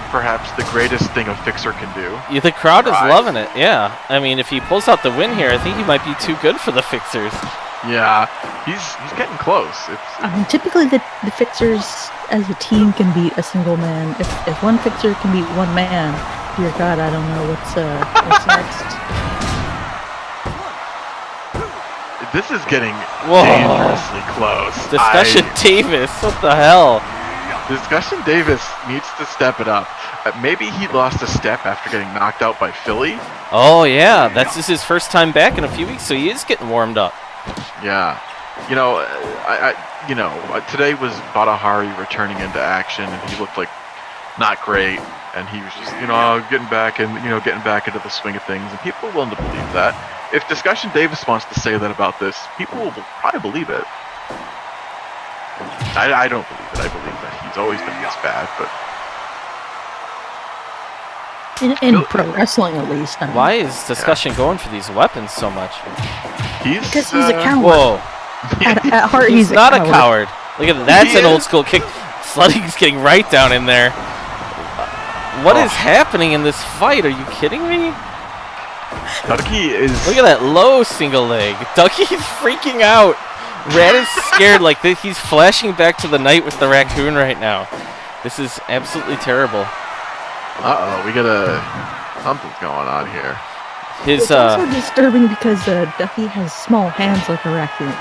perhaps the greatest thing a fixer can do. Yeah, the crowd is loving it. Yeah, I mean, if he pulls out the win here, I think he might be too good for the Fixers. Yeah, he's getting close. I mean, typically the Fixers as a team can beat a single man. If one Fixer can beat one man, dear God, I don't know what's next. This is getting dangerously close. Discussion Davis, what the hell? Discussion Davis needs to step it up. Maybe he lost a step after getting knocked out by Philly. Oh yeah, that's just his first time back in a few weeks, so he is getting warmed up. Yeah, today was Badahari returning into action, and he looked like not great, and he was just getting back into the swing of things, and people are willing to believe that. If Discussion Davis wants to say that about this, people will probably believe it. I don't believe it. I believe that he's always been this bad, but in pro wrestling at least. Why is Discussion going for these weapons so much? Because he's a coward. Whoa! At heart, he's not a coward. Look at that. That's an old school kick. Sledding's getting right down in there. What is happening in this fight? Are you kidding me? Dougie is. Look at that low single leg. Dougie's freaking out. Rat is scared like this. He's flashing back to the night with the raccoon right now. This is absolutely terrible. We got something's going on here. It's also disturbing because Dougie has small hands like a raccoon.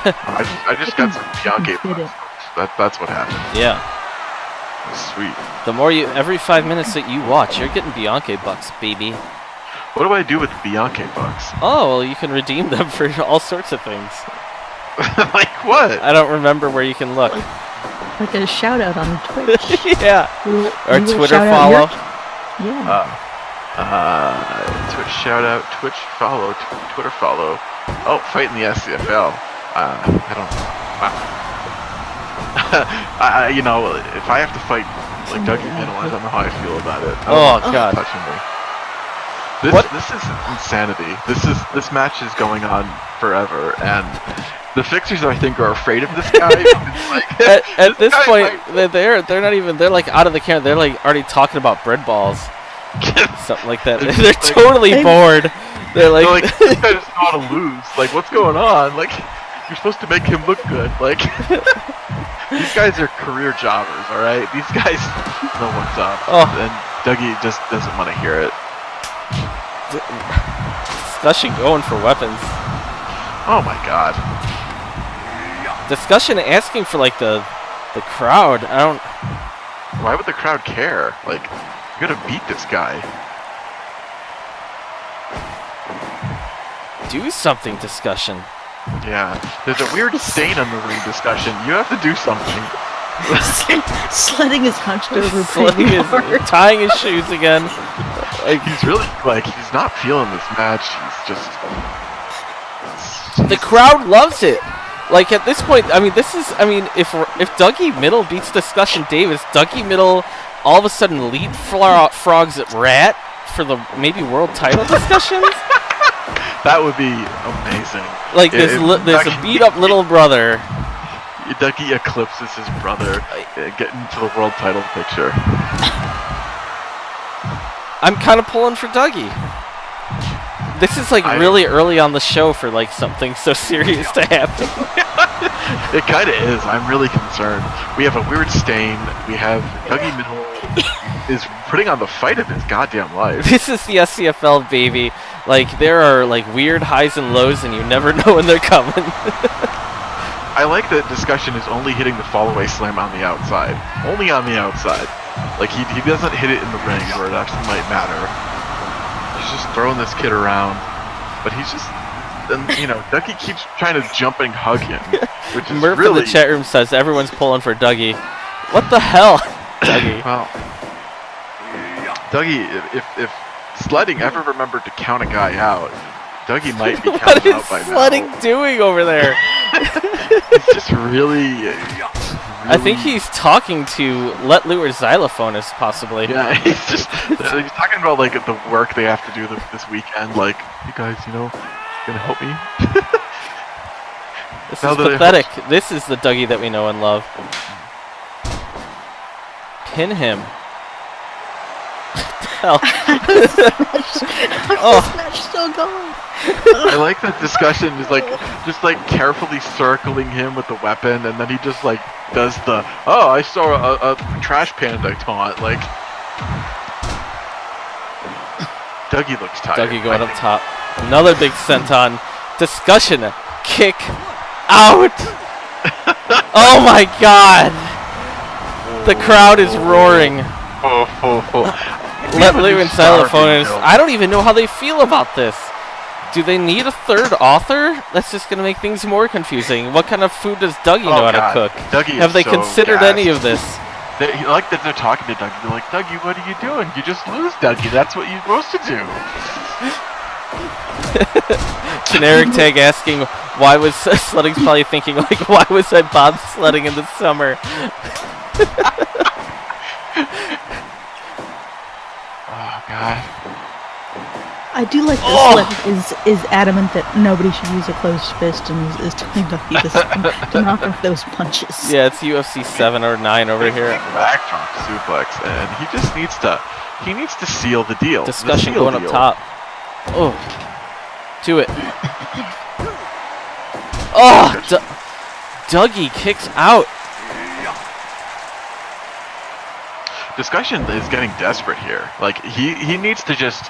I just got some Bianchi bucks. That's what happened. Yeah. Sweet. The more every 5 minutes that you watch, you're getting Bianchi bucks, baby. What do I do with the Bianchi bucks? Oh, well, you can redeem them for all sorts of things. Like what? I don't remember where you can look. like a shout out on Twitch. Yeah. Or We will Twitter shout out follow. Yeah. Twitch shout out, Twitch follow, Twitter follow. Oh, fighting the SCFL. I don't know. You know, if I have to fight like Dougie Middle, I don't know how I feel about it. Oh, God. Touching me. This is insanity. This match is going on forever, and the fixers I think are afraid of this guy. Like, at this point, they're not even. They're like out of the camera. They're like already talking about bread balls, something like that. They're totally bored. They're like this guy doesn't know how to lose. Like, what's going on? Like, you're supposed to make him look good. Like, these guys are career jobbers. All right, these guys know what's up. Oh. And Dougie just doesn't want to hear it. Discussion going for weapons. Oh my God. Discussion asking for like the crowd. I don't. Why would the crowd care? Like, you gotta beat this guy. Do something, Discussion. Yeah. There's a weird stain on the ring, Discussion. You have to do something. Sledding is hunched over. Sledding pretty is hard. tying his shoes again. Like, He's really, like, he's not feeling this match. He's just... the crowd loves it. Like at this point, I mean, this is. I mean, if Dougie Middle beats Discussion Davis, Dougie Middle all of a sudden leapfrogs at Rat for the maybe world title discussions. That would be amazing. Like this a beat up little brother. Dougie eclipses his brother, getting to the world title picture. I'm kind of pulling for Dougie. This is like really early on the show for like something so serious to happen. It kind of is. I'm really concerned. We have a weird stain. We have Dougie Middle is putting on the fight of his goddamn life. This is the SCFL, baby. Like there are like weird highs and lows, and you never know when they're coming. I like that Discussion is only hitting the fall-away slam on the outside. Only on the outside. Like he doesn't hit it in the ring where it actually might matter. He's just throwing this kid around, but he's just, and you know, Dougie keeps trying to jump and hug him, which is Murph really... in the chat room says everyone's pulling for Dougie. What the hell, Dougie? Well, Dougie, if Sledding ever remembered to count a guy out, Dougie might be What counted is out by Sledding now. doing over there? He's just really... I think he's talking to Let Lure Xylophonist, possibly. Yeah, he's talking about like the work they have to do this weekend. Like, you guys, you know, gonna help me? This is pathetic. This is the Dougie that we know and love. Pin him. Hell. How's this match still going? I like that Discussion is like just like carefully circling him with the weapon, and then he just like does the I saw a trash panda taunt. Like Dougie looks tired. Dougie going up top. Another big senton. Discussion. Kick out. Oh my God. The crowd is roaring. Let Lou and Xylophonist. I don't even know how they feel about this. Do they need a third author? That's just going to make things more confusing. What kind of food does Dougie know how to cook? Have they considered any of this? They like that they're talking to Dougie. They're like, Dougie, what are you doing? You just lose, Dougie. That's what you're supposed to do. Generic tag asking, why was Sledding's probably thinking, like, why was I bobsledding in the summer? Oh, God. I do like that Sledding is adamant that nobody should use a closed fist and is telling Dougie to knock off those punches. Yeah, it's UFC 7 or 9 over here. Backdrop suplex, and he just needs to seal the deal. Discussion going up top. Oh, to it. Oh, Dougie kicks out. Discussion is getting desperate here. Like he needs to just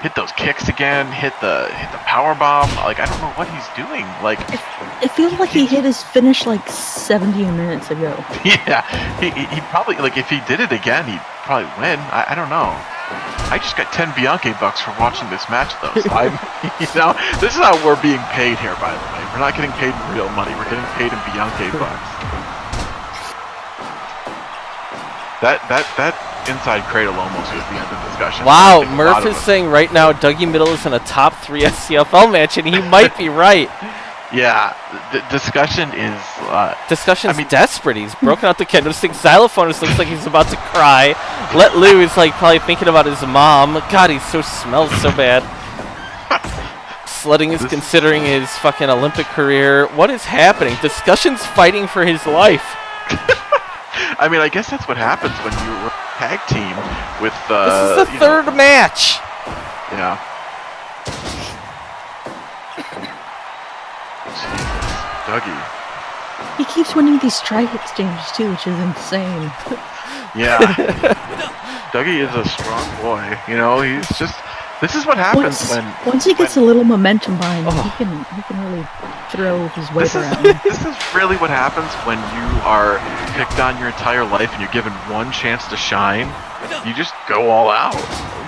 hit those kicks again, hit the power bomb. Like I don't know what he's doing. Like it feels like he hit his finish like 17 minutes ago. Yeah, he probably, like, if he did it again, he'd probably win. I don't know. I just got 10 Bianchi bucks for watching this match, though. So you know, this is how we're being paid here, by the way. We're not getting paid in real money. We're getting paid in Bianchi bucks. That inside cradle almost was the end of discussion. Wow, Murph is saying right now Dougie Middle is in a top 3 SCFL match, and he might be right. Yeah, discussion is... Discussion's desperate. He's broken out the kendo stick. Xylophonist looks like he's about to cry. Let Loose like probably thinking about his mom. God, he smells so bad. Sledding is considering his fucking Olympic career. What is happening? Discussion's fighting for his life. I mean, I guess that's what happens when you were a tag team with... this is the third match. Yeah. Jesus, Dougie. He keeps winning these strike exchanges too, which is insane. Yeah. Dougie is a strong boy. You know, he's just... This is what happens once he gets a little momentum behind him, he can really throw his weight around. This is really what happens when you are picked on your entire life and you're given one chance to shine. You just go all out.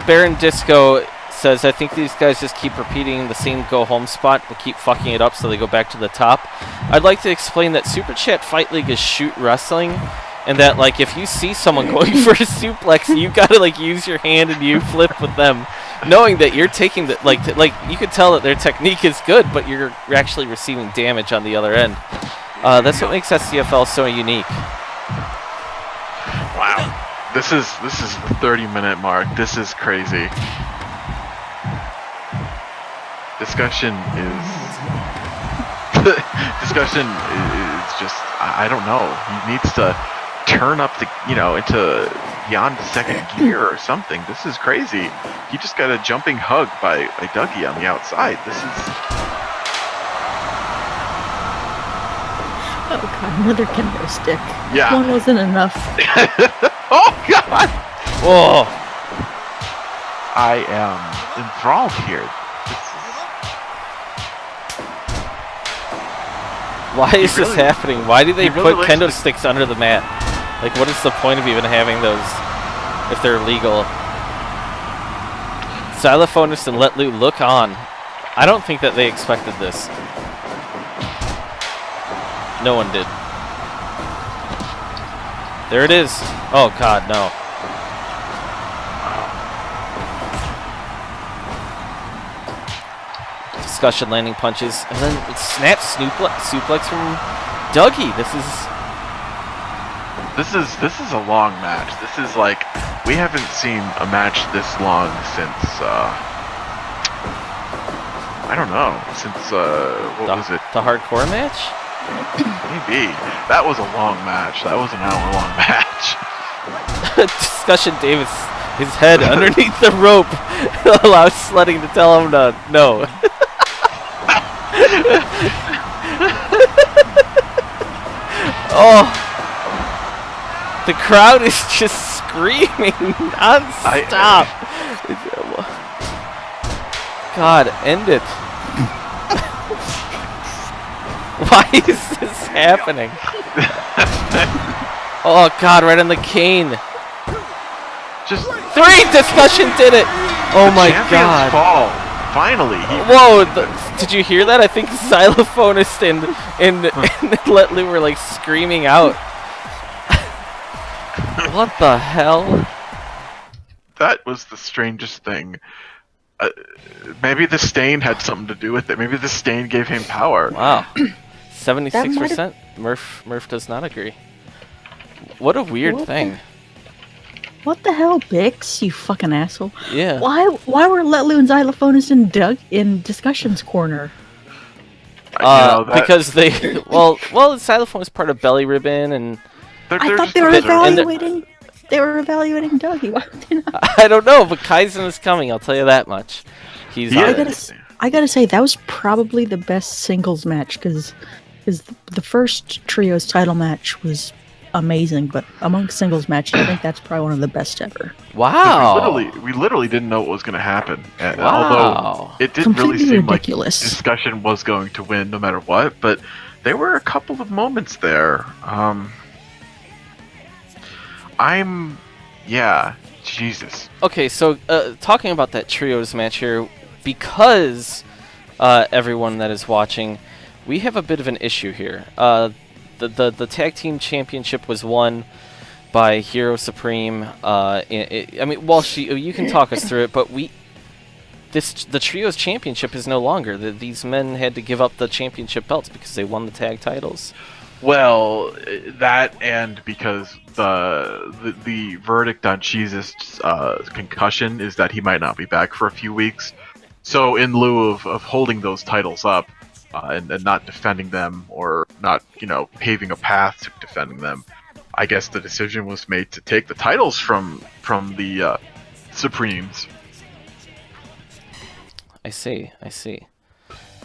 Baron Disco says, I think these guys just keep repeating the same go-home spot but keep fucking it up so they go back to the top. I'd like to explain that Super Chat Fight League is shoot wrestling, and that like if you see someone going for a suplex, you gotta like use your hand and you flip with them, knowing that you're taking the like you could tell that their technique is good, but you're actually receiving damage on the other end. That's what makes SCFL so unique. Wow, this is the 30-minute mark. This is crazy. Discussion is just, I don't know. He needs to turn up the, into beyond the second gear or something. This is crazy. He just got a jumping hug by Dougie on the outside. This is... Oh god, another kendo stick. Yeah. One wasn't enough. Oh god! Whoa! I am enthralled here. Why is this happening? Why do they put really kendo sticks under the mat? Like, what is the point of even having those if they're legal? Xylophonist and Let Lou look on. I don't think that they expected this. No one did. There it is. Oh god, no. Discussion landing punches, and then it snaps suplex from Dougie. This is a long match. This is like, we haven't seen a match this long since I don't know, since what was it? The hardcore match? Maybe. That was a long match. That was an hour-long match. Discussion Davis, his head underneath the rope allows Sledding to tell him to no. Oh, the crowd is just screaming non-stop. God, end it. Why is this happening? Oh God, right on the cane. Just 3! Discussion did it. Oh my God. Fall. Finally. Whoa, did you hear that? I think Xylophonist and Let Lou were like screaming out. What the hell? That was the strangest thing. Maybe the stain had something to do with it. Maybe the stain gave him power. Wow. 76%? Murph does not agree. What a weird thing. What the hell, Bix? You fucking asshole. Yeah. Why were Let Lou and Xylophonist in Discussion's corner? Because they well, Xylophone was part of Belly Ribbon, and I thought they were evaluating. They were evaluating Dougie. Why would they not? I don't know, but Kaizen is coming. I'll tell you that much. I gotta say that was probably the best singles match because the first trios title match was amazing, but among singles matches, I think that's probably one of the best ever. Wow. We literally didn't know what was going to happen. Wow. Although it didn't Completely really seem ridiculous. like Discussion was going to win no matter what, but there were a couple of moments there. Jesus. Okay, so talking about that trios match here, because everyone that is watching, we have a bit of an issue here. The tag team championship was won by Gyro Supreme. I mean, well, you can talk us through it, but the Trios Championship is no longer. These men had to give up the championship belts because they won the tag titles. Well, that and because the verdict on Cheez's concussion is that he might not be back for a few weeks. So in lieu of holding those titles up and not defending them or not, paving a path to defending them, I guess the decision was made to take the titles from the Supremes. I see.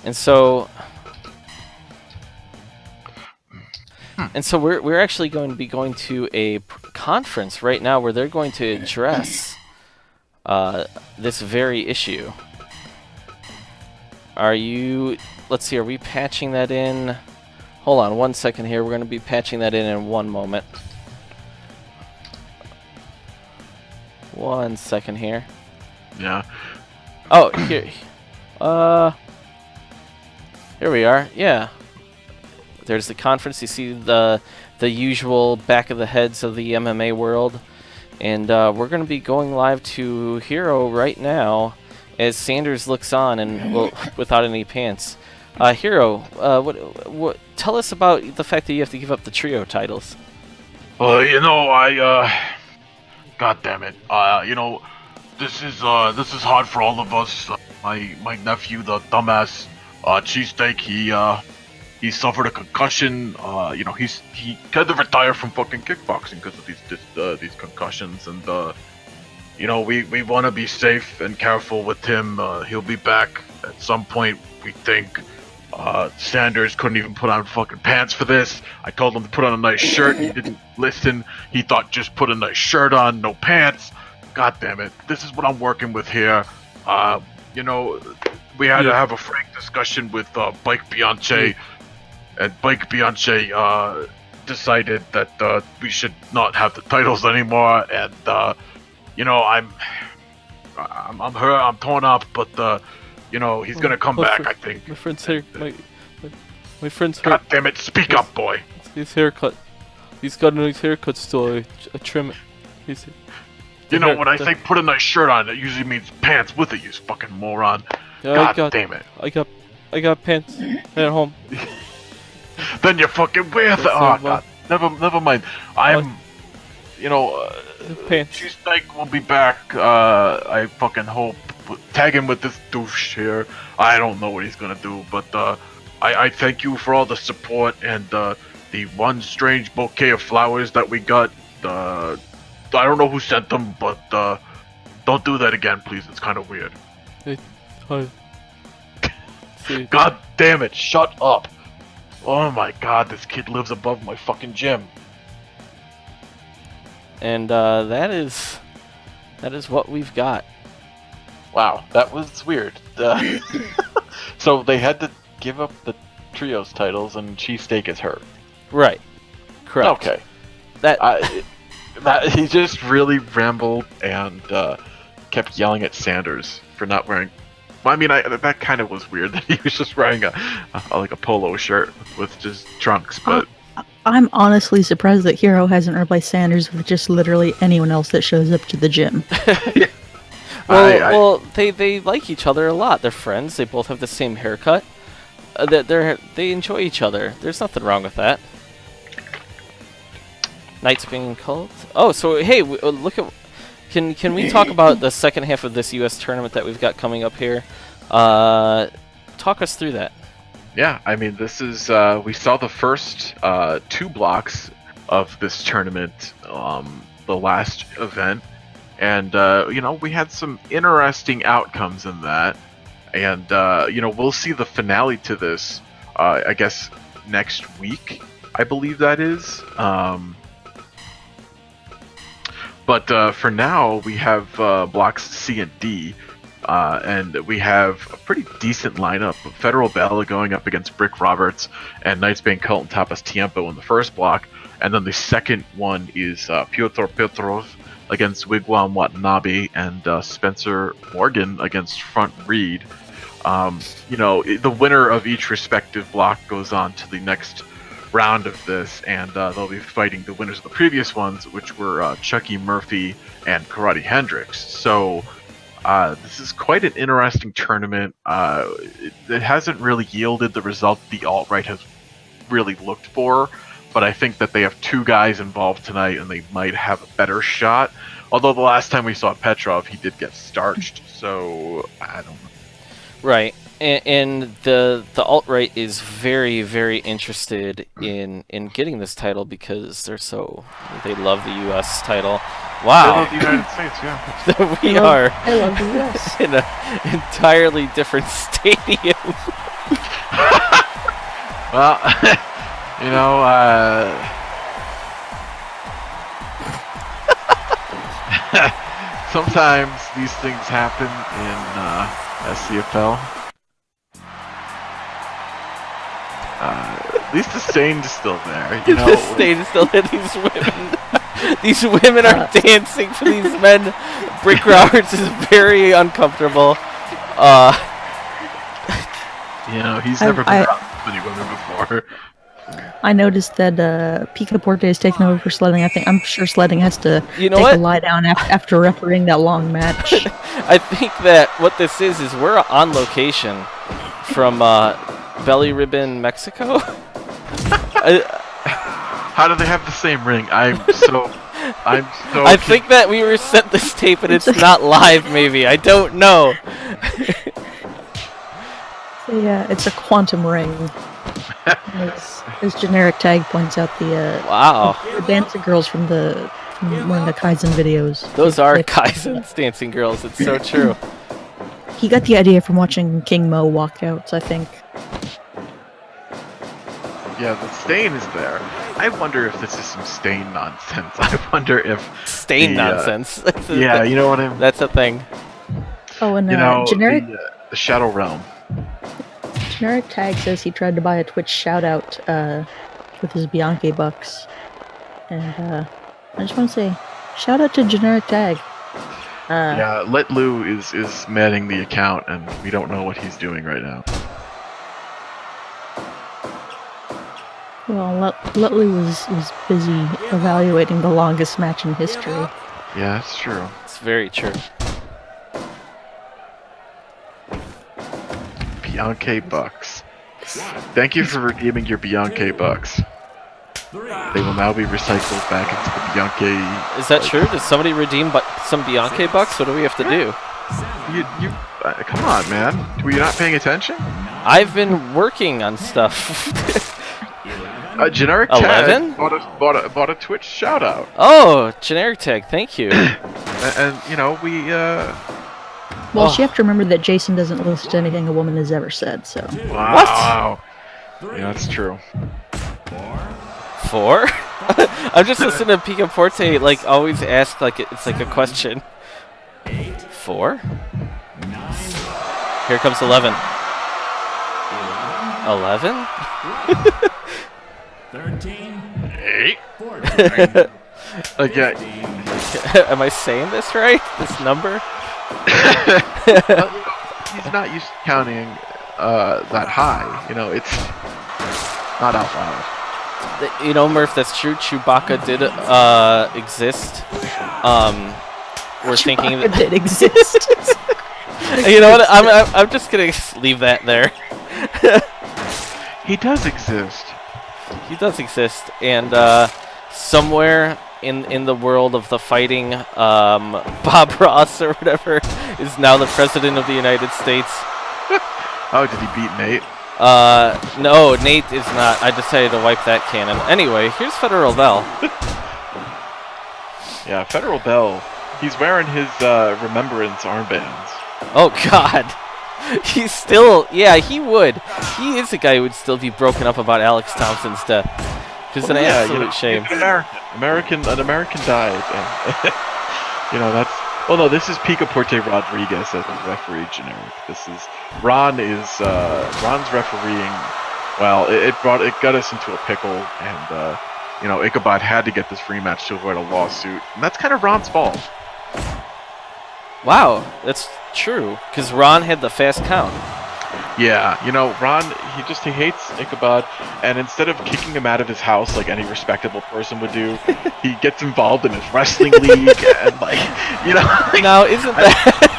And so we're actually going to be going to a conference right now where they're going to address this very issue. Let's see, are we patching that in? Hold on 1 second here. We're going to be patching that in 1 moment. 1 second here. Yeah. Oh, here. Here we are. Yeah. There's the conference. You see the usual back of the heads of the MMA world. And we're going to be going live to Hero right now as Sanders looks on and without any pants. Hero, what? Tell us about the fact that you have to give up the trio titles. God damn it. This is hard for all of us. My nephew, the dumbass cheesesteak, he suffered a concussion. He had to retire from fucking kickboxing because of these concussions, and we want to be safe and careful with him. He'll be back at some point, we think. Sanders couldn't even put on fucking pants for this. I told him to put on a nice shirt. He didn't listen. He thought just put a nice shirt on, no pants. God damn it. This is what I'm working with here. We had to have a frank discussion with Bike Bianchi. And Bike Bianchi decided that we should not have the titles anymore. And, I'm torn up, but he's gonna come back, I think. My friend's hair, my friend's hair. God damn it! Speak up, boy. His haircut. He's got a nice haircut still. I trim it. When I say put a nice shirt on, it usually means pants with it. You fucking moron. Yeah, God damn it! I got pants at home. Then you fucking wear the. Oh God. Never mind. Pants. Cheesesteak will be back. I fucking hope. Tag him with this douche here. I don't know what he's gonna do, but I thank you for all the support and the one strange bouquet of flowers that we got. I don't know who sent them, but don't do that again, please. It's kind of weird. God damn it! Shut up! Oh my God, this kid lives above my fucking gym. And that is what we've got. Wow, that was weird. So they had to give up the trios titles, and Cheesesteak is hurt. Right. Correct. Okay. That he just really rambled and kept yelling at Sanders for not wearing. Well, I mean, that kind of was weird that he was just wearing a polo shirt with just trunks, but. I'm honestly surprised that Hero hasn't replaced Sanders with just literally anyone else that shows up to the gym. Well, they like each other a lot. They're friends. They both have the same haircut. They enjoy each other. There's nothing wrong with that. Knights being called. Oh, so hey, look at. Can we talk about the second half of this U.S. tournament that we've got coming up here? Talk us through that. Yeah, I mean, this is we saw the first 2 blocks of this tournament, the last event. And, we had some interesting outcomes in that. And, we'll see the finale to this, I guess, next week, I believe that is. But for now, we have blocks C and D. And we have a pretty decent lineup. Federal Bella going up against Brick Roberts and Knights Bane Cult and Tapas Tiempo in the first block. And then the second one is Piotr Petrov against Wigwam Watanabe and Spencer Morgan against Front Reed. The winner of each respective block goes on to the next round of this, and they'll be fighting the winners of the previous ones, which were Chucky Murphy and Karate Hendrix. So this is quite an interesting tournament. It hasn't really yielded the result the alt-right has really looked for, but I think that they have two guys involved tonight, and they might have a better shot. Although the last time we saw Petrov, he did get starched, so I don't know. Right. And the alt-right is very, very interested in getting this title because they love the U.S. title. Wow. They love the United States, yeah. We are I love the US. in an entirely different stadium. Well, you know, sometimes these things happen in SCFL. At least the stain is still there, you know. The state is still in these women. These women are dancing for these men. Brick Roberts is very uncomfortable. You know, he's never been around many women before. I noticed that Picaporte is taking over for Sledding. I'm sure Sledding has to take what? a lie down after refereeing that long match. I think that what this is we're on location from Belly Ribbon, Mexico. How do they have the same ring? I'm so. I think that we were sent this tape and it's not live. Maybe I don't know. Yeah, it's a quantum ring. As generic tag points out, Wow. the dancing girls from one of the Kaizen videos. Those are Kaizen's dancing girls. It's so true. He got the idea from watching King Mo walkouts, I think. Yeah, the stain is there. I wonder if this is some stain nonsense. I wonder if Stain nonsense. Yeah, you know what I mean. That's a thing. Oh, and You know, generic the Shadow Realm. generic tag says he tried to buy a Twitch shoutout with his Bianchi bucks, and I just want to say, shout out to generic tag. Yeah, Let Lou is manning the account, and we don't know what he's doing right now. Well, Lutley was busy evaluating the longest match in history. Yeah, that's true. It's very true. Bianchi bucks. Thank you for redeeming your Bianchi bucks. They will now be recycled back into the Bianchi. Is that true? Did somebody redeem some Bianchi bucks? What do we have to do? You come on, man. Were you not paying attention? I've been working on stuff. Generic 11? Tag bought a Twitch shout out. Oh, generic tag. Thank you. And you know, we Well, you have to remember that Jason doesn't listen to anything a woman has ever said, so. Wow. Yeah, that's true. 4? I'm just listening to Picaporte like always ask like it's like a question. 4? Here comes 11. 11? 13. 8. Again. Am I saying this right? This number? He's not used to counting that high. You know, it's not out loud. You know, Murph, that's true. Chewbacca did exist. We're thinking It did exist. You know what? I'm just gonna leave that there. He does exist. He does exist, and somewhere in the world of the fighting, Bob Ross or whatever is now the president of the United States. Oh, did he beat Nate? No, Nate is not. I decided to wipe that cannon. Anyway, here's Federal Bell. Yeah, Federal Bell. He's wearing his remembrance armbands. Oh God. He's still, yeah, he would. He is a guy who would still be broken up about Alex Thompson's death. Which is an absolute shame. An American died. And you know, that's. Oh no, this is Picaporte Rodriguez as the referee generic. This is Ron's refereeing. Well, it got us into a pickle, and you know, Ichabod had to get this rematch to avoid a lawsuit, and that's kind of Ron's fault. Wow, that's true, because Ron had the fast count. Yeah, you know, Ron, he hates Ichabod, and instead of kicking him out of his house like any respectable person would do, he gets involved in his wrestling league, and like, you know. Like, Now, isn't that...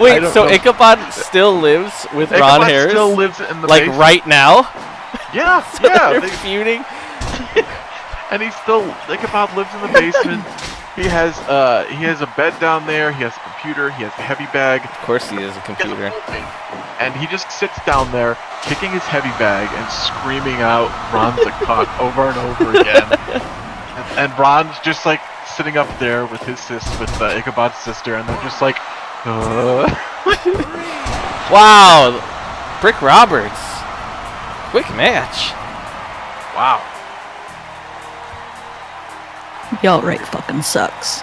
Wait, don't so know. Ichabod still lives with Ron Ichabod Harris? still lives in the like basement. right now? Yeah, So yeah. they're feuding? And Ichabod lives in the basement. He has a bed down there. He has a computer. He has a heavy bag. Of course he is a He has a computer. whole thing. And he just sits down there, kicking his heavy bag and screaming out "Ron's a cunt" over and over again. and Ron's just like sitting up there with Ichabod's sister, and they're just like, Wow! Brick Roberts. Quick match. wow. The alt-right fucking sucks.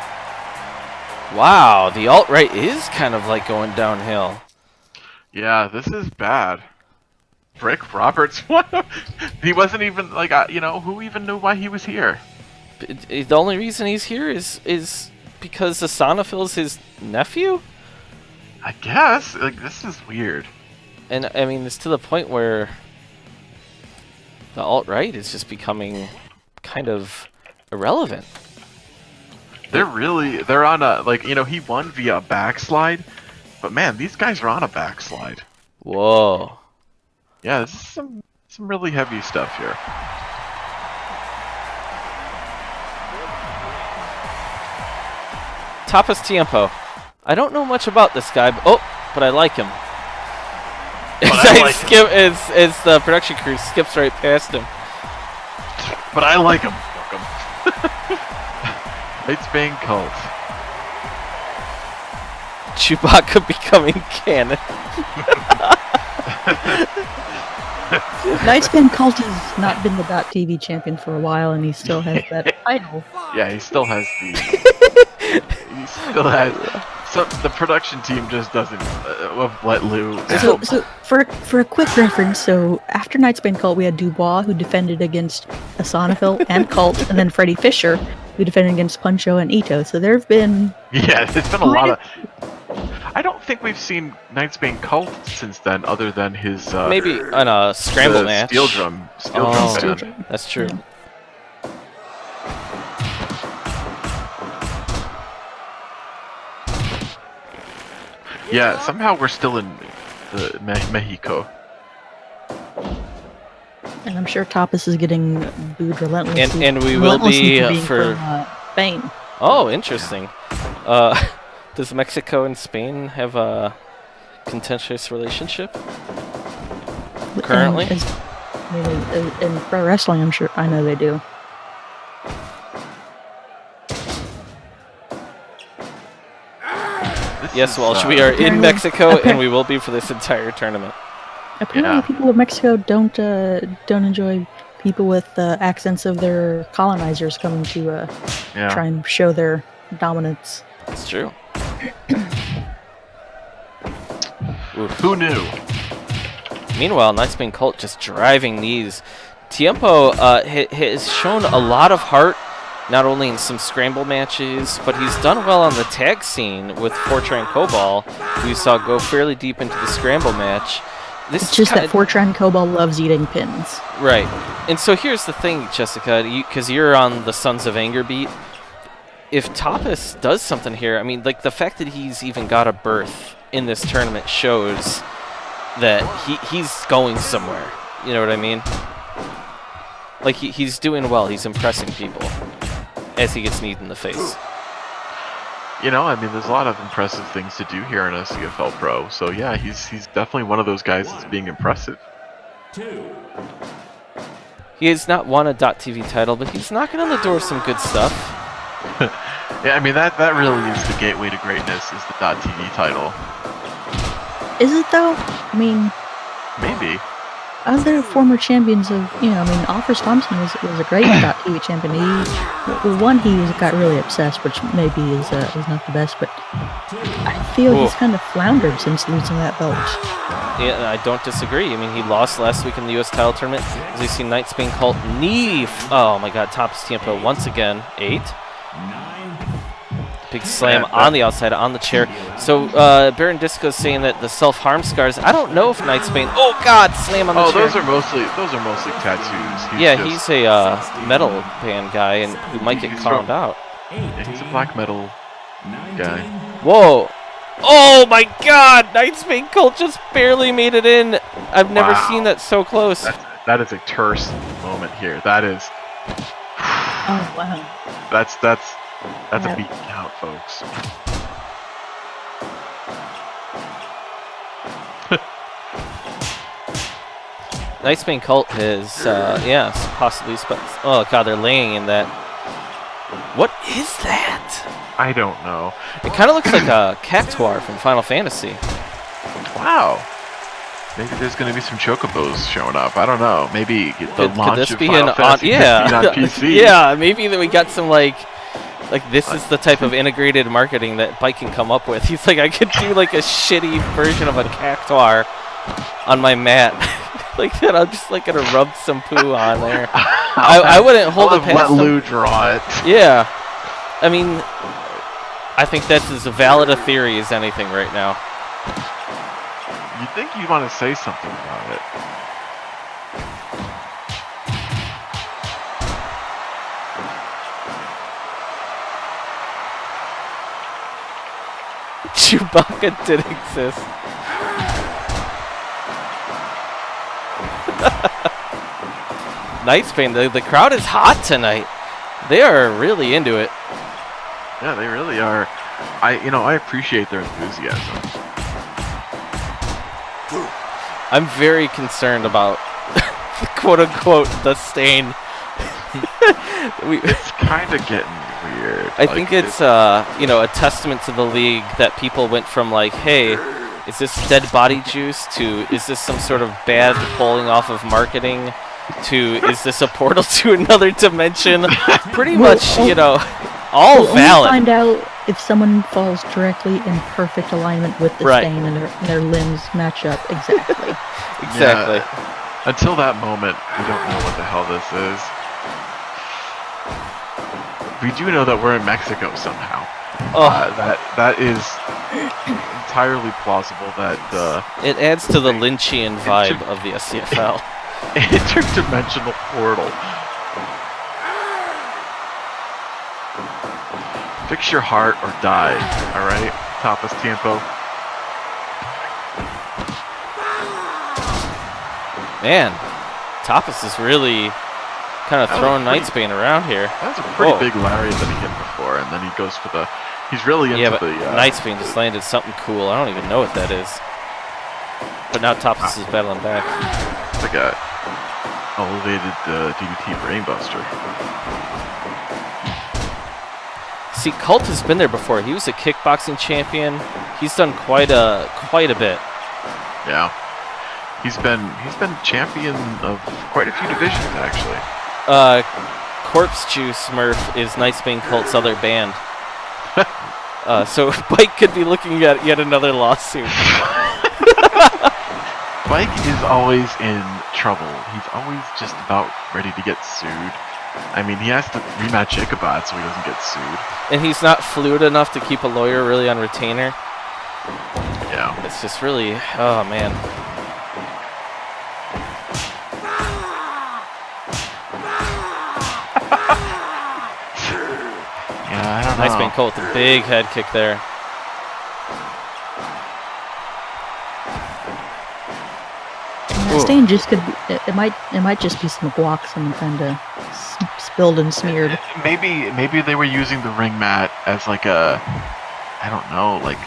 Wow, the alt-right is kind of like going downhill. Yeah, this is bad. Rick Roberts, what? He wasn't even like, who even knew why he was here? The only reason he's here is because Asanafil's his nephew? I guess. Like, this is weird. And I mean, it's to the point where the alt-right is just becoming kind of irrelevant. They're on a, he won via a backslide, but man, these guys are on a backslide. Whoa. Yeah, this is some really heavy stuff here. Tapas Tiempo. I don't know much about this guy, but I like him. As the production crew skips right past him. But I like him. Fuck him. It's being cult. Chewbacca becoming canon. Nightspan Cult has not been the .TV champion for a while, and he still has that title. Yeah, he still has So the production team just doesn't let Lou. So for a quick reference, so after Nightspan Cult, we had Dubois, who defended against Asanafil and Cult, and then Freddie Fisher, who defended against Puncho and Ito. So there have been... Yeah, there's been a lot of... I don't think we've seen Nightsbane Cult since then, other than his... Maybe on a scramble match. Steel drum band. That's true. Yeah. Yeah, somehow we're still in Mexico. And I'm sure Tapas is getting booed relentlessly. And we will be being for... from, Spain. Oh, interesting. Does Mexico and Spain have a contentious relationship currently? In pro wrestling, I know they do. Yes, Walsh, we are in Mexico, and we will be for this entire tournament. Apparently, people of Mexico don't enjoy people with accents of their colonizers coming to try and show their dominance. It's true. Who knew? Meanwhile, Nightsbane Cult just driving these. Tiempo has shown a lot of heart, not only in some scramble matches, but he's done well on the tag scene with Fortran Cobalt, who you saw go fairly deep into the scramble match. It's just that Fortran Cobalt loves eating pins. Right. And so here's the thing, Jessica, because you're on the Sons of Anger beat. If Tapas does something here, I mean, like, the fact that he's even got a berth in this tournament shows that he's going somewhere. You know what I mean? Like, he's doing well. He's impressing people as he gets kneed in the face. You know, I mean, there's a lot of impressive things to do here in SCFL Pro. So yeah, he's definitely one of those guys that's being impressive. He has not won a .TV title, but he's knocking on the door of some good stuff. Yeah, I mean, that really is the gateway to greatness, is the .TV title. Is it though? I mean, Maybe. other former champions of, Offers Thompson was a great .TV champion. He got really obsessed, which maybe is not the best, but I feel he's kind of floundered since losing that belt. Yeah, I don't disagree. I mean, he lost last week in the U.S. title tournament. As you see, Nightsbane Cult knee. Oh my God, Tapas Tiempo once again. 8. Big slam Yeah, on the outside, on the chair. So Baron Disco is saying that the self-harm scars. I don't know if Knight's Bane. Oh God! Slam on the chair. those are mostly tattoos. He's a metal band guy and who might get called out. Yeah, he's a black metal guy. Whoa! Oh my God! Knight's Bane Cult just barely made it in. I've never seen that so close. That is a terse moment here. That is. Oh wow. That's a beat count, folks. Knight's Bane Cult is, possibly. Oh God, they're laying in that. What is that? I don't know. It kind of looks like a cactuar from Final Fantasy. Wow. Maybe there's going to be some chocobos showing up. I don't know. Maybe the launch could this of be Final Fantasy 15 on PC. Yeah, maybe that we got some like this is the type of integrated marketing that Bike can come up with. He's like, I could do like a shitty version of a cactuar on my mat. Like that, I'm just like gonna rub some poo on there. I wouldn't hold it past let him. Lou draw it. Yeah, I mean, I think that's as valid a theory as anything right now. You'd think you'd want to say something about it. Chewbacca did exist. Knight's Bane, the crowd is hot tonight. They are really into it. Yeah, they really are. I appreciate their enthusiasm. I'm very concerned about quote unquote the stain. It's kind of getting weird. I think it's a testament to the league that people went from like, hey, is this dead body juice to is this some sort of bad pulling off of marketing to is this a portal to another dimension? Pretty much, all we'll valid. Only find out if someone falls directly in perfect alignment with the stain and their limbs match up exactly. Exactly. Yeah, until that moment, we don't know what the hell this is. We do know that we're in Mexico somehow. That is entirely plausible. That it adds to the Lynchian vibe of the SCFL. Interdimensional portal. Fix your heart or die. All right, Tapas Tiempo. Man, Tapas is really kind of throwing Knight's Bane around here. That's a pretty big lariat that he hit before, and then he goes for the. He's really into but Knight's Bane just landed something cool. I don't even know what that is. But now Tapas is battling back. It's like a elevated DDT brainbuster. See, Cult has been there before. He was a kickboxing champion. He's done quite a bit. Yeah. He's been champion of quite a few divisions, actually. Corpse Juice Smurf is Knight's Bane Cult's other band. So Bike could be looking at yet another lawsuit. Mike is always in trouble. He's always just about ready to get sued. I mean, he has to rematch Ichabod so he doesn't get sued. And he's not fluid enough to keep a lawyer really on retainer. Yeah. It's just really, oh man. Yeah, I don't know. Nice Bane Colt with a big head kick there. The stain just could be, it might just be some guac someone kind of spilled and smeared. Maybe they were using the ring mat as like a, I don't know, like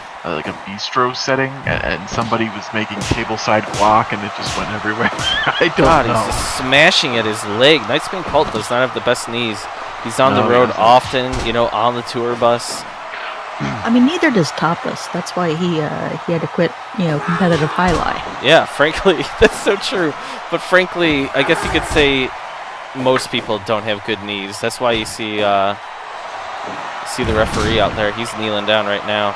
a bistro setting, and somebody was making tableside guac and it just went everywhere. I don't know. He's just smashing at his leg. Knight's Bane Colt does not have the best knees. He's on the road often, on the tour bus. I mean, neither does Tapas. That's why he had to quit, competitive highlight. Yeah, frankly, that's so true. But frankly, I guess you could say most people don't have good knees. That's why you see the referee out there. He's kneeling down right now.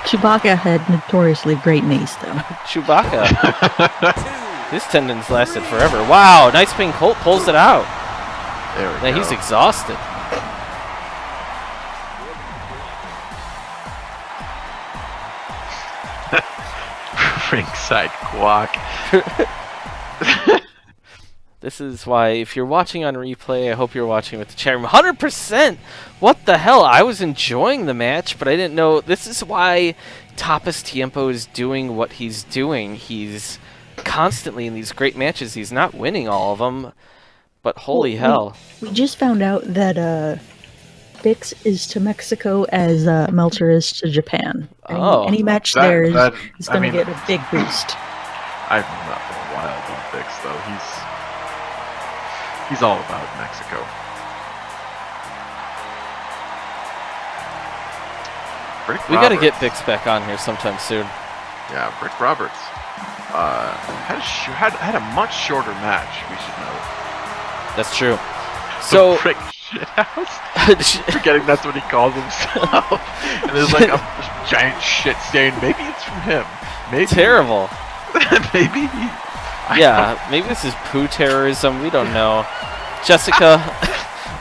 Chewbacca had notoriously great knees, though. Chewbacca. His tendons lasted forever. Wow, Knight's Bane Colt pulls it out. There we go. He's exhausted. Ringside Quack. This is why, if you're watching on replay, I hope you're watching with the chat room. 100%! What the hell? I was enjoying the match, but I didn't know. This is why Tapas Tiempo is doing what he's doing. He's constantly in these great matches. He's not winning all of them, but holy hell. We just found out that Bix is to Mexico as Meltzer is to Japan. Any match there is going to get a big boost. I'm not going wild on Bix, though. He's all about Mexico. We got to get Bix back on here sometime soon. Yeah, Brick Roberts had a much shorter match, we should know. That's true. So Brick Shithouse? Forgetting that's what he calls himself. And there's like a giant shit stain. Maybe it's from him. Maybe. Terrible. Maybe. Maybe this is poo terrorism. We don't know. Jessica,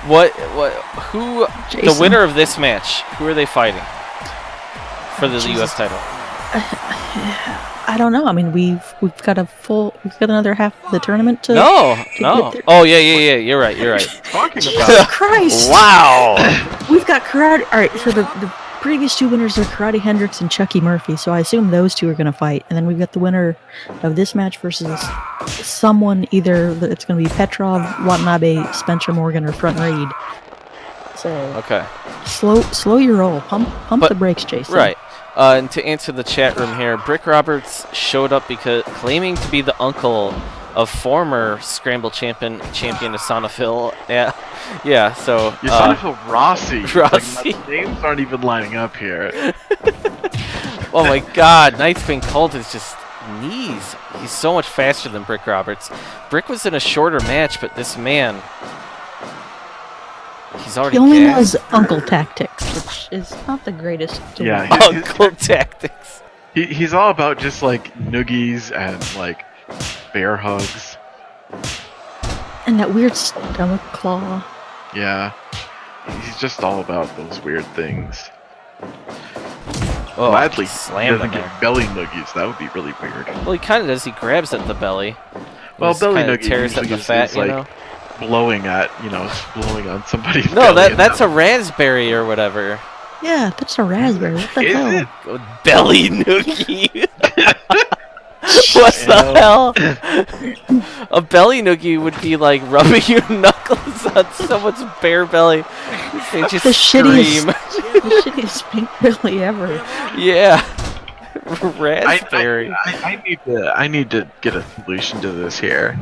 who, Jason. the winner of this match, who are they fighting for the U.S. title? I don't know. I mean, we've got another half of the tournament to. No. get there. Oh yeah. You're right. Talking Jesus about Christ! Wow. We've got karate. All right, so the previous two winners are Karate Hendricks and Chucky Murphy. So I assume those two are going to fight, and then we've got the winner of this match versus someone. Either it's going to be Petrov, Watanabe, Spencer Morgan, or Front Reed. So Okay. slow your roll. Pump the brakes, Jason. Right. And to answer the chat room here, Brick Roberts showed up because claiming to be the uncle of former Scramble champion Isanafil. Yeah. So Isanafil Rossi. Rossi. Like, names aren't even lining up here. Oh my God, Knight's Been Cold is just knees. He's so much faster than Brick Roberts. Brick was in a shorter match, but this man, he's already. He only gassed. knows Uncle Tactics, which is not the greatest. To Yeah, learn. Uncle Tactics. He's all about just like noogies and like bear hugs. And that weird stomach claw. Yeah, he's just all about those weird things. Oh, Gladly, he slammed doesn't him get there. belly noogies. That would be really weird. Well, he kind of does. He grabs at the belly. Well, Just belly kinda noogie tears at usually the fat, is like you know. blowing on somebody's No, belly. and that's a raspberry or whatever. Yeah, that's a raspberry. What the Is hell? it? Oh, belly noogie. What the hell? A belly noogie would be like rubbing your knuckles on someone's bare belly. They just The scream. the shittiest pink belly ever. Yeah. Raspberry. I need to get a solution to this here.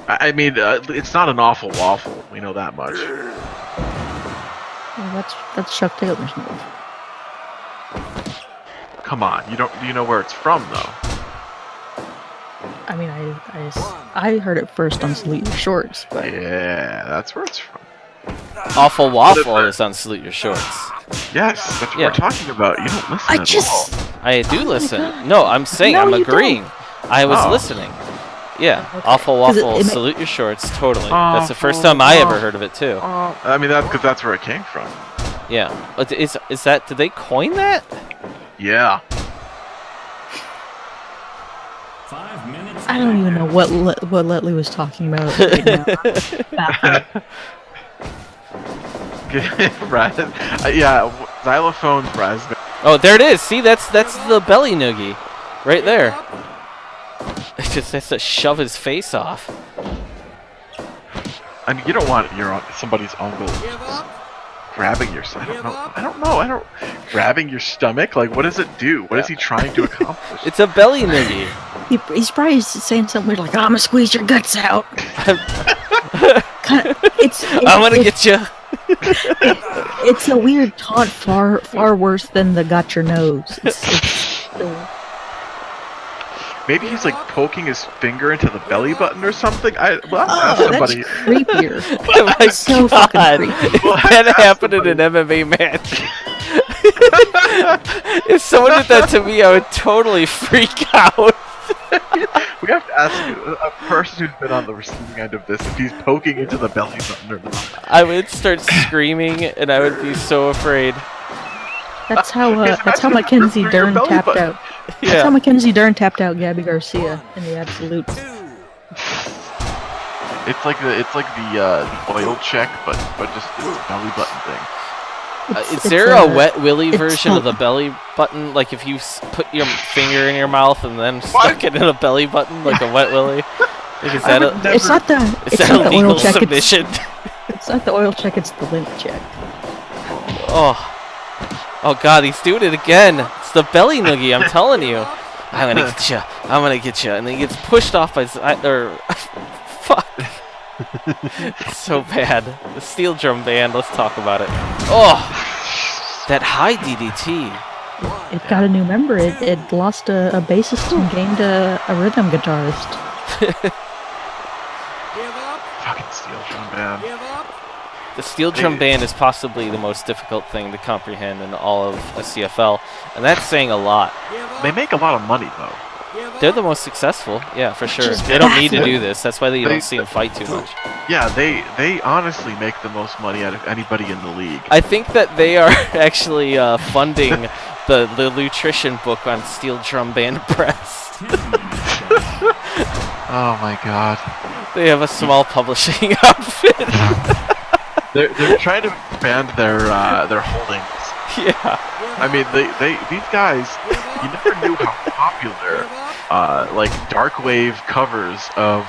I mean, it's not an awful waffle. We know that much. Well, that's Chuck Taylor's move. Come on, you know where it's from though. I mean, I heard it first on Salute Your Shorts, but Yeah, that's where it's from. Awful waffle is on Salute Your Shorts. Yes, that's what Yeah. we're talking about. You don't listen at all. I do listen. No, I'm saying No, I'm you agreeing. I was Oh. listening. Yeah, Okay. Awful 'Cause waffle. it Salute Your Shorts. Totally. That's the first time I ever heard of it too. I mean, that's because that's where it came from. Yeah. But is that? Did they coin that? Yeah. 5 minutes. I don't even know what Letley was talking about right now. Yeah, xylophone raspberry. Oh, there it is. See, that's the belly noogie, right there. It just has to shove his face off. I mean, you don't want somebody's uncle grabbing your. I don't know. Grabbing your stomach. Like, what does it do? What is he trying to accomplish? It's a belly noogie. He's probably saying something weird like, "I'm gonna squeeze your guts out." I'm gonna get you. It's a weird taunt, far worse than the got your nose. Maybe he's like poking his finger into the belly button or something. Ask That's somebody. creepier. Oh my So God. fucking creepy. If that happened in an MMA match. If someone did that to me, I would totally freak out. We have to ask a person who's been on the receiving end of this if he's poking into the belly button or not. I would start screaming, and I would be so afraid. That's how Mackenzie Dern tapped out. That's how Mackenzie Dern tapped out Gabby Garcia in the absolutes. It's like the oil check, but just the belly button thing. Is there a wet willy version of the belly button? Like if you put your finger in your mouth and then stuck it in a belly button, like a wet willy? Like, is that it's not the legal oil check. submission? It's not the oil check. It's the lint check. Oh God, he's doing it again. It's the belly noogie. I'm telling you. I'm gonna get you. I'm gonna get you. And then he gets pushed off by fuck. It's so bad. The steel drum band. Let's talk about it. Oh, that high DDT. It got a new member. It lost a bassist and gained a rhythm guitarist. Fucking steel drum band. The steel drum band is possibly the most difficult thing to comprehend in all of SCFL, and that's saying a lot. They make a lot of money though. They're the most successful, yeah, for sure. Just They don't need to do this. That's why you don't see them fight too much. Yeah, they honestly make the most money out of anybody in the league. I think that they are actually funding the nutrition book on steel drum band press. Oh my God. They have a small publishing outfit. They're trying to expand their holdings. Yeah. I mean, these guys, you never knew how popular like dark wave covers of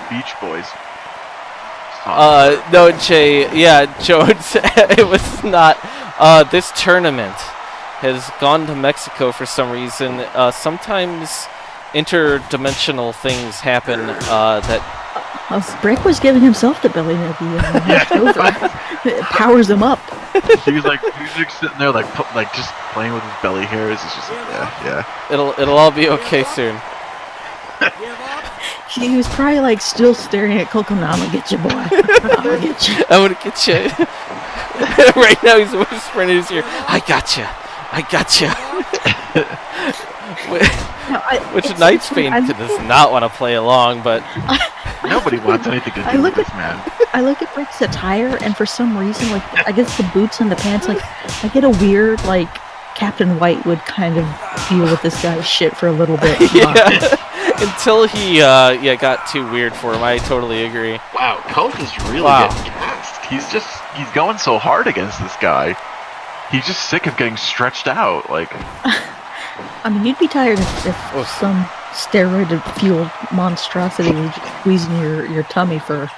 Beach Boys. No, Jay. Yeah, Jones. It was not. This tournament has gone to Mexico for some reason. Sometimes interdimensional things happen that. Break was giving himself the belly noogie over. It powers him up. He's like sitting there like just playing with his belly hairs. It's just like, yeah. It'll all be okay soon. He was probably like still staring at Coco. I'm gonna get you, boy. I'm gonna get you. I'm gonna get you. Right now he's whispering in his ear, I got you. I got you. Which Nightsbane does not want to play along, but nobody wants anything to do with this man. I look at Brick's attire, and for some reason, like I guess the boots and the pants, like I get a weird like Captain White would kind of deal with this guy's shit for a little bit. Yeah. Until he got too weird for him. I totally agree. Wow, Colt is really getting gassed. He's going so hard against this guy. He's just sick of getting stretched out. Like, I mean, you'd be tired if some steroid-fueled monstrosity was just squeezing your tummy for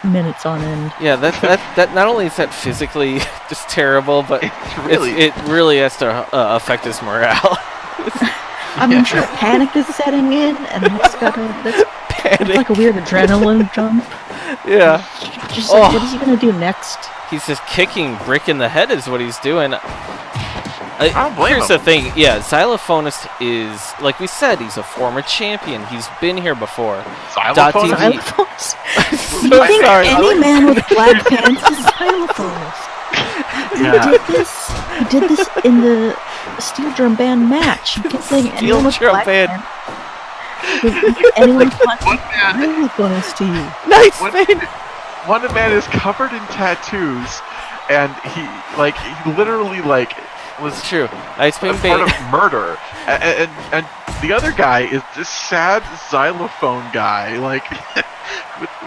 minutes on end. Yeah, that not only is that physically just terrible, but it really has to affect his morale. I mean, sure, panic is setting in, and that's like a weird adrenaline jump. Yeah. Just like, what is he gonna do next? He's just kicking Brick in the head is what he's doing. I don't blame Here's him. the thing, yeah, Xylophonist is, like we said, he's a former champion. He's been here before. Xylophonist? Do you think any man with black pants is Xylophonist? He did this in the steel drum band match. You kept saying anyone with black pants. Anyone with black pants Xylophonist to you. Nice, man! One man is covered in tattoos, and he literally was true. Nice part of murder, and the other guy is this sad xylophone guy, like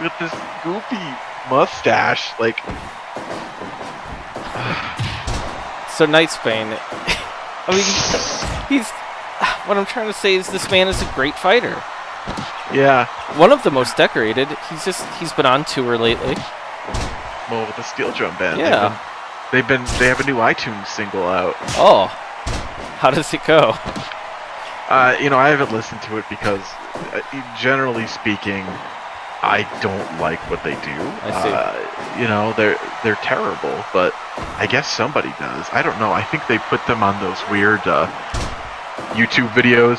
with this goofy mustache, like. So Nightsbane, I mean, he's. What I'm trying to say is this man is a great fighter. Yeah. One of the most decorated. He's been on tour lately. Well, with the steel drum band. Yeah. They have a new iTunes single out. Oh. How does it go? I haven't listened to it because, generally speaking, I don't like what they do. I see. They're terrible, but I guess somebody does. I don't know. I think they put them on those weird YouTube videos.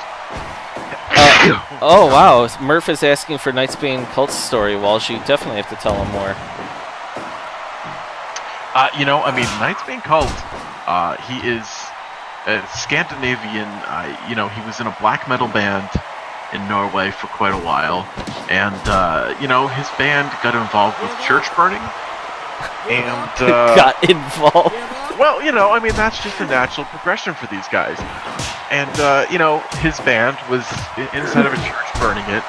Oh wow, Murph is asking for Nightsbane Cult's story. Walsh, you definitely have to tell him more. Nightsbane Cult, he is a Scandinavian. He was in a black metal band in Norway for quite a while, and his band got involved with church burning, and got involved. well, I mean, that's just a natural progression for these guys. And his band was inside of a church burning it.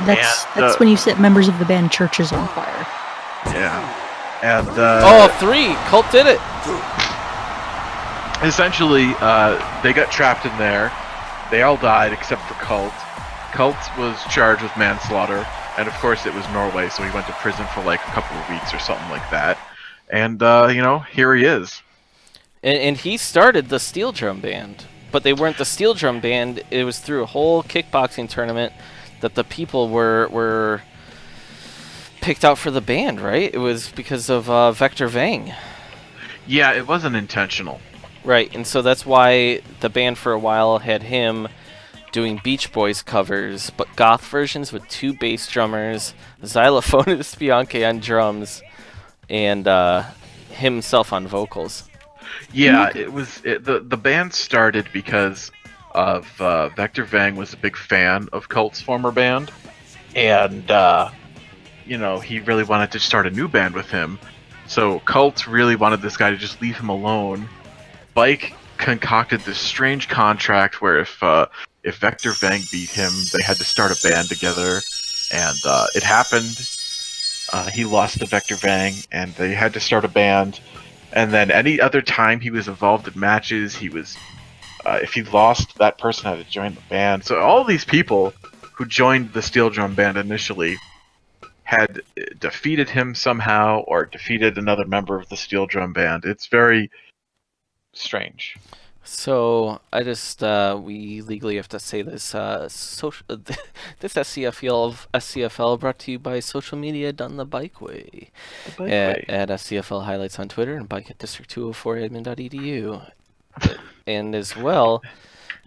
That's when you set members of the band churches on fire. Yeah. And Oh, 3! Colt did it! essentially, they got trapped in there. They all died except for Colt. Colt was charged with manslaughter, and of course it was Norway, so he went to prison for like a couple of weeks or something like that. And here he is. And he started the steel drum band, but they weren't the steel drum band. It was through a whole kickboxing tournament that the people were picked out for the band, right? It was because of Vector Vang. Yeah, it wasn't intentional. Right, and so that's why the band for a while had him doing Beach Boys covers, but goth versions with 2 bass drummers, xylophonist Bianchi on drums, and himself on vocals. Yeah, the band started because of Vector Vang was a big fan of Colt's former band, and he really wanted to start a new band with him. So Colt really wanted this guy to just leave him alone. Bike concocted this strange contract where if Vector Vang beat him, they had to start a band together, and it happened. He lost to Vector Vang, and they had to start a band. And then any other time he was involved in matches, he was if he lost, that person had to join the band. So all these people who joined the steel drum band initially had defeated him somehow or defeated another member of the steel drum band. It's very strange. So I just we legally have to say this. This SCFL brought to you by social media done the bike way. At SCFL highlights on Twitter and bike at district204admin.edu. And as well,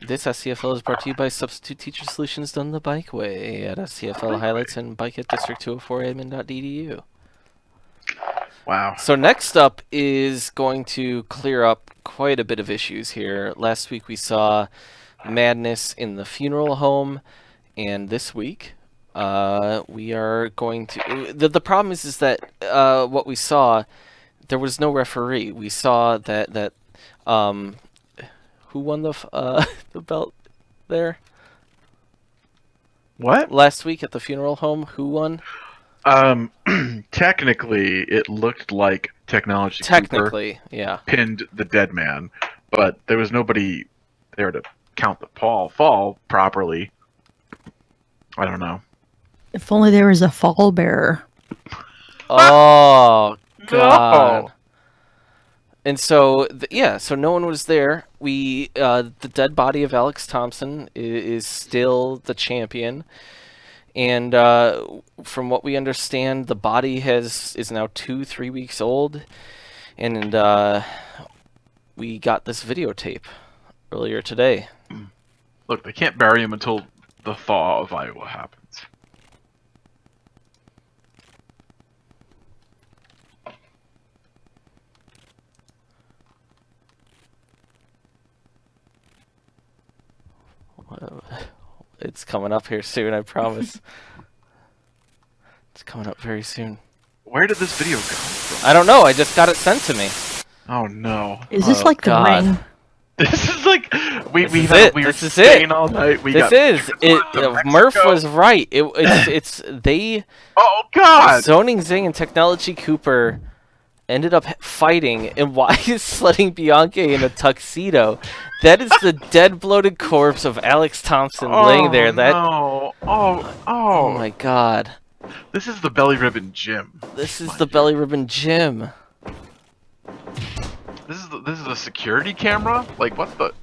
this SCFL is brought to you by Substitute Teacher Solutions done the bike way at SCFL highlights and bike at district204admin.edu. Wow. So next up is going to clear up quite a bit of issues here. Last week we saw madness in the funeral home, and this week we are going to... The problem is that what we saw, there was no referee. We saw that who won the belt there? What? Last week at the funeral home, who won? Technically, it looked like Technology Technically, Cooper yeah. pinned the dead man, but there was nobody there to count the fall properly. I don't know. If only there was a fall bearer. Oh, God. No. And so, so no one was there. The dead body of Alex Thompson is still the champion. And from what we understand, the body is now 2-3 weeks old. And we got this videotape earlier today. Look, they can't bury him until the thaw of Iowa happens. It's coming up here soon, I promise. It's coming up very soon. Where did this video come from? I don't know. I just got it sent to me. Oh no! Is this like the God. ring? This is like we This is were it. This is staying it. all night. This is it. Murph was right. It's they. Oh God! Zoning Zing and Technology Cooper ended up fighting, and why is Sledding Bianchi in a tuxedo? That is the dead, bloated corpse of Alex Thompson laying there. That. No. Oh my God. This is the belly ribbon gym. This is the belly ribbon gym. This is a security camera? Like what the?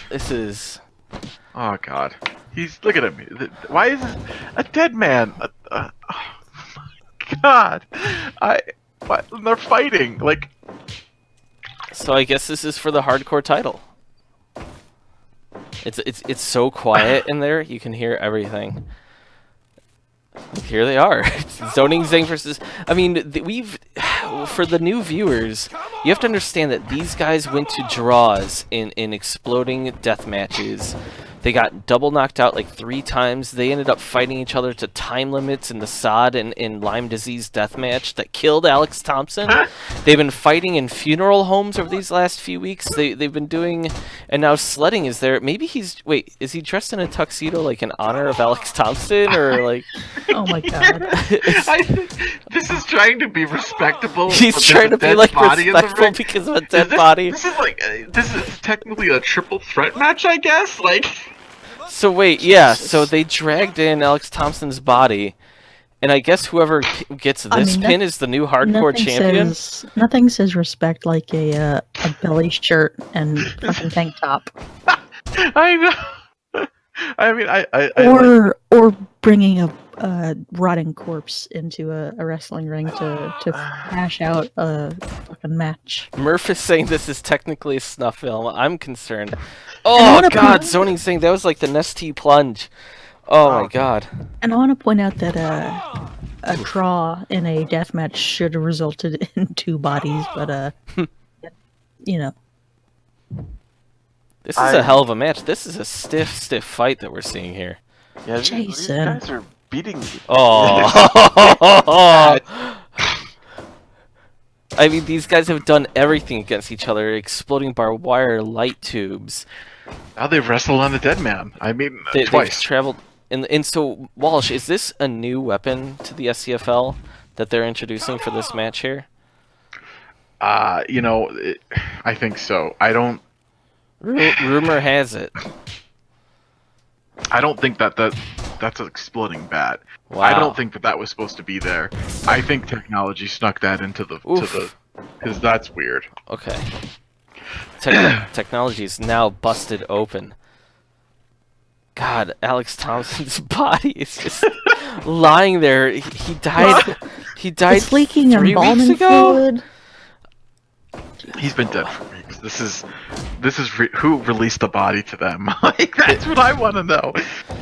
This is. Oh God. Look at him. Why is this a dead man? Oh my God. What? They're fighting. Like. So I guess this is for the hardcore title. It's so quiet in there, you can hear everything. Here they are. It's Zoning Zing versus... I mean, for the new viewers, you have to understand that these guys went to draws in exploding death matches They got double knocked out like 3 times. They ended up fighting each other to time limits in the sod and in Lyme disease deathmatch that killed Alex Thompson. They've been fighting in funeral homes over these last few weeks. They've been doing, and now Sledding is there. Maybe is he dressed in a tuxedo like in honor of Alex Thompson or like? Oh my god. I think this is trying to be respectable. He's but trying to there's be a dead like body in the respectful ring. because of a dead body. This is like this is technically a triple threat match, I guess. Like. So wait, yeah. So they dragged in Alex Thompson's body, and I guess whoever gets this pin is the new hardcore champion. Nothing says respect like a belly shirt and fucking tank top. I know. I mean, or bringing a rotting corpse into a wrestling ring to hash out a fucking match. Murph is saying this is technically a snuff film. I'm concerned. Oh god, Zoning's saying that was like the Nestea plunge. Oh my god. And I want to point out that a draw in a death match should have resulted in 2 bodies, but you know. This is a hell of a match. This is a stiff fight that we're seeing here. Yeah, these guys are beating. Oh. I mean, these guys have done everything against each other, exploding barbed wire, light tubes. Now they've wrestled on the dead man. I mean, twice. They've traveled, and so Walsh, is this a new weapon to the SCFL that they're introducing for this match here? You know, I think so. I don't. Rumor has it. I don't think that's an exploding bat. Wow. I don't think that was supposed to be there. I think technology snuck that into the because that's weird. Okay. Technology is now busted open. God, Alex Thompson's body is just lying there. He died. He died It's leaking 3 weeks embalming ago. fluid. He's been dead for weeks. This is who released the body to them. Like that's what I want to know.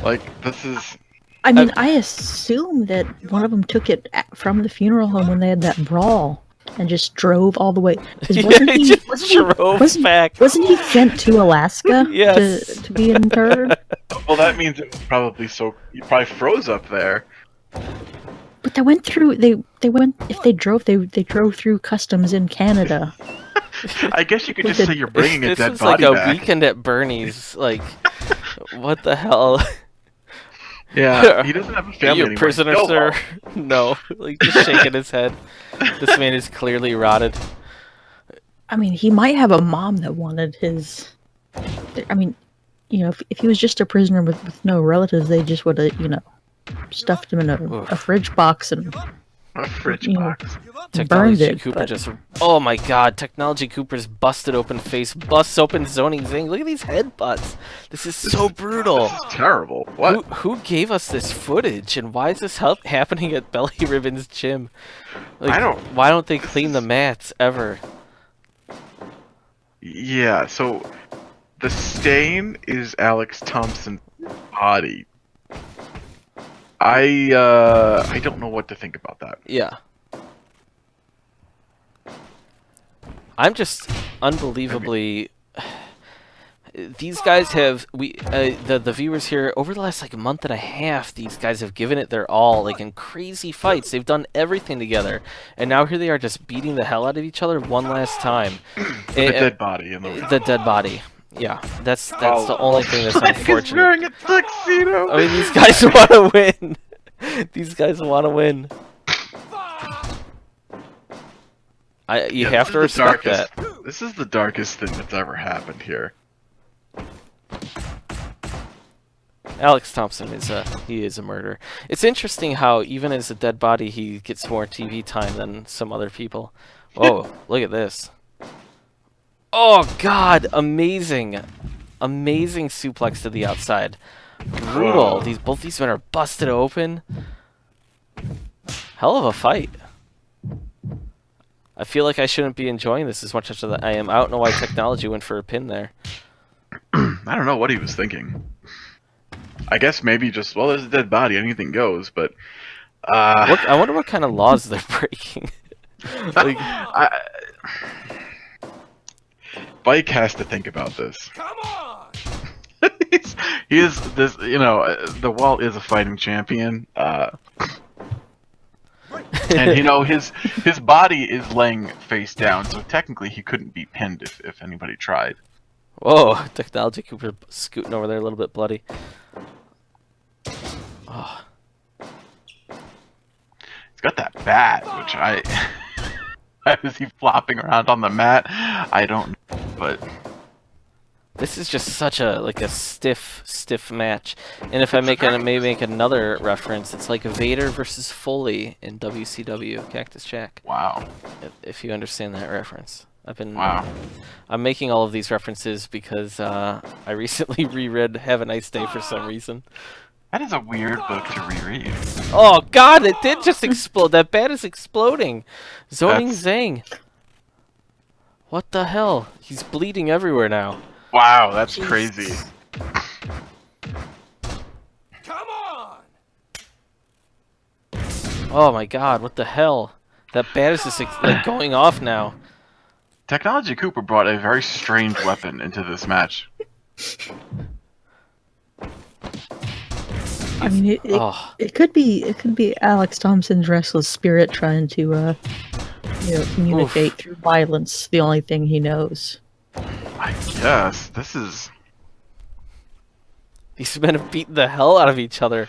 Like this is. I mean, I assume that one of them took it from the funeral home when they had that brawl and just drove all the way. Wasn't he sent to Alaska Yes. to be interred? Well, that means it was probably he probably froze up there. But they went through. They went. If they drove, they drove through customs in Canada. I guess you could just say you're bringing a This dead was body like a back. weekend at Bernie's. Like, what the hell? Yeah, he doesn't have a family Are you a anymore. prisoner, Go sir? home. No. Like, just shaking his head. This man is clearly rotted. I mean, he might have a mom that wanted his. I mean, you know, if he was just a prisoner with no relatives, they just would have, you know, stuffed him in a fridge box and A fridge you know, box. burned Technology it. Cooper But just. Oh my god, Technology Cooper's busted open face, busts open Zoning Zing. Look at these headbutts. This is so brutal. This is terrible. What? Who gave us this footage, and why is this happening at Belly Ribbon's gym? Like, why don't they clean the mats ever? Yeah, so the stain is Alex Thompson's body. I don't know what to think about that. Yeah. I'm just unbelievably. These guys have the viewers here over the last like month and a half. These guys have given it their all, like in crazy fights. They've done everything together, and now here they are just beating the hell out of each other one last time. The dead body in the dead body. Yeah, that's the only thing that's unfortunate. He's wearing a tuxedo. I mean, these guys want to win. These guys want to win. You have to respect that. This is the darkest thing that's ever happened here. Alex Thompson is a murderer. It's interesting how even as a dead body, he gets more TV time than some other people. Whoa, look at this. Oh God, amazing, amazing suplex to the outside. Brutal. Both these men are busted open. Hell of a fight. I feel like I shouldn't be enjoying this as much as I am. I don't know why Technology went for a pin there. I don't know what he was thinking. I guess maybe just, well, there's a dead body, anything goes, but... I wonder what kind of laws they're breaking. Like, Bike has to think about this. Come on! he is this. The Walt is a fighting champion. And his body is laying face down, so technically he couldn't be pinned if anybody tried. Whoa, Technology Cooper scooting over there a little bit bloody. Oh. He's got that bat, which why is he flopping around on the mat? I don't know, but This is just such a stiff match. And if I may make another reference, it's like Vader versus Foley in WCW, Cactus Jack. wow. If you understand that reference. Wow. I'm making all of these references because I recently reread Have a Nice Day for some reason. That is a weird book to reread. Oh god, it did just explode. That bat is exploding. Zoning Zang. What the hell? He's bleeding everywhere now. Wow, that's crazy. Oh my god, what the hell? That bat is just like going off now. Technology Cooper brought a very strange weapon into this match. I mean, it could be Alex Thompson's restless spirit trying to communicate through violence. The only thing he knows. I guess this is These men have beaten the hell out of each other.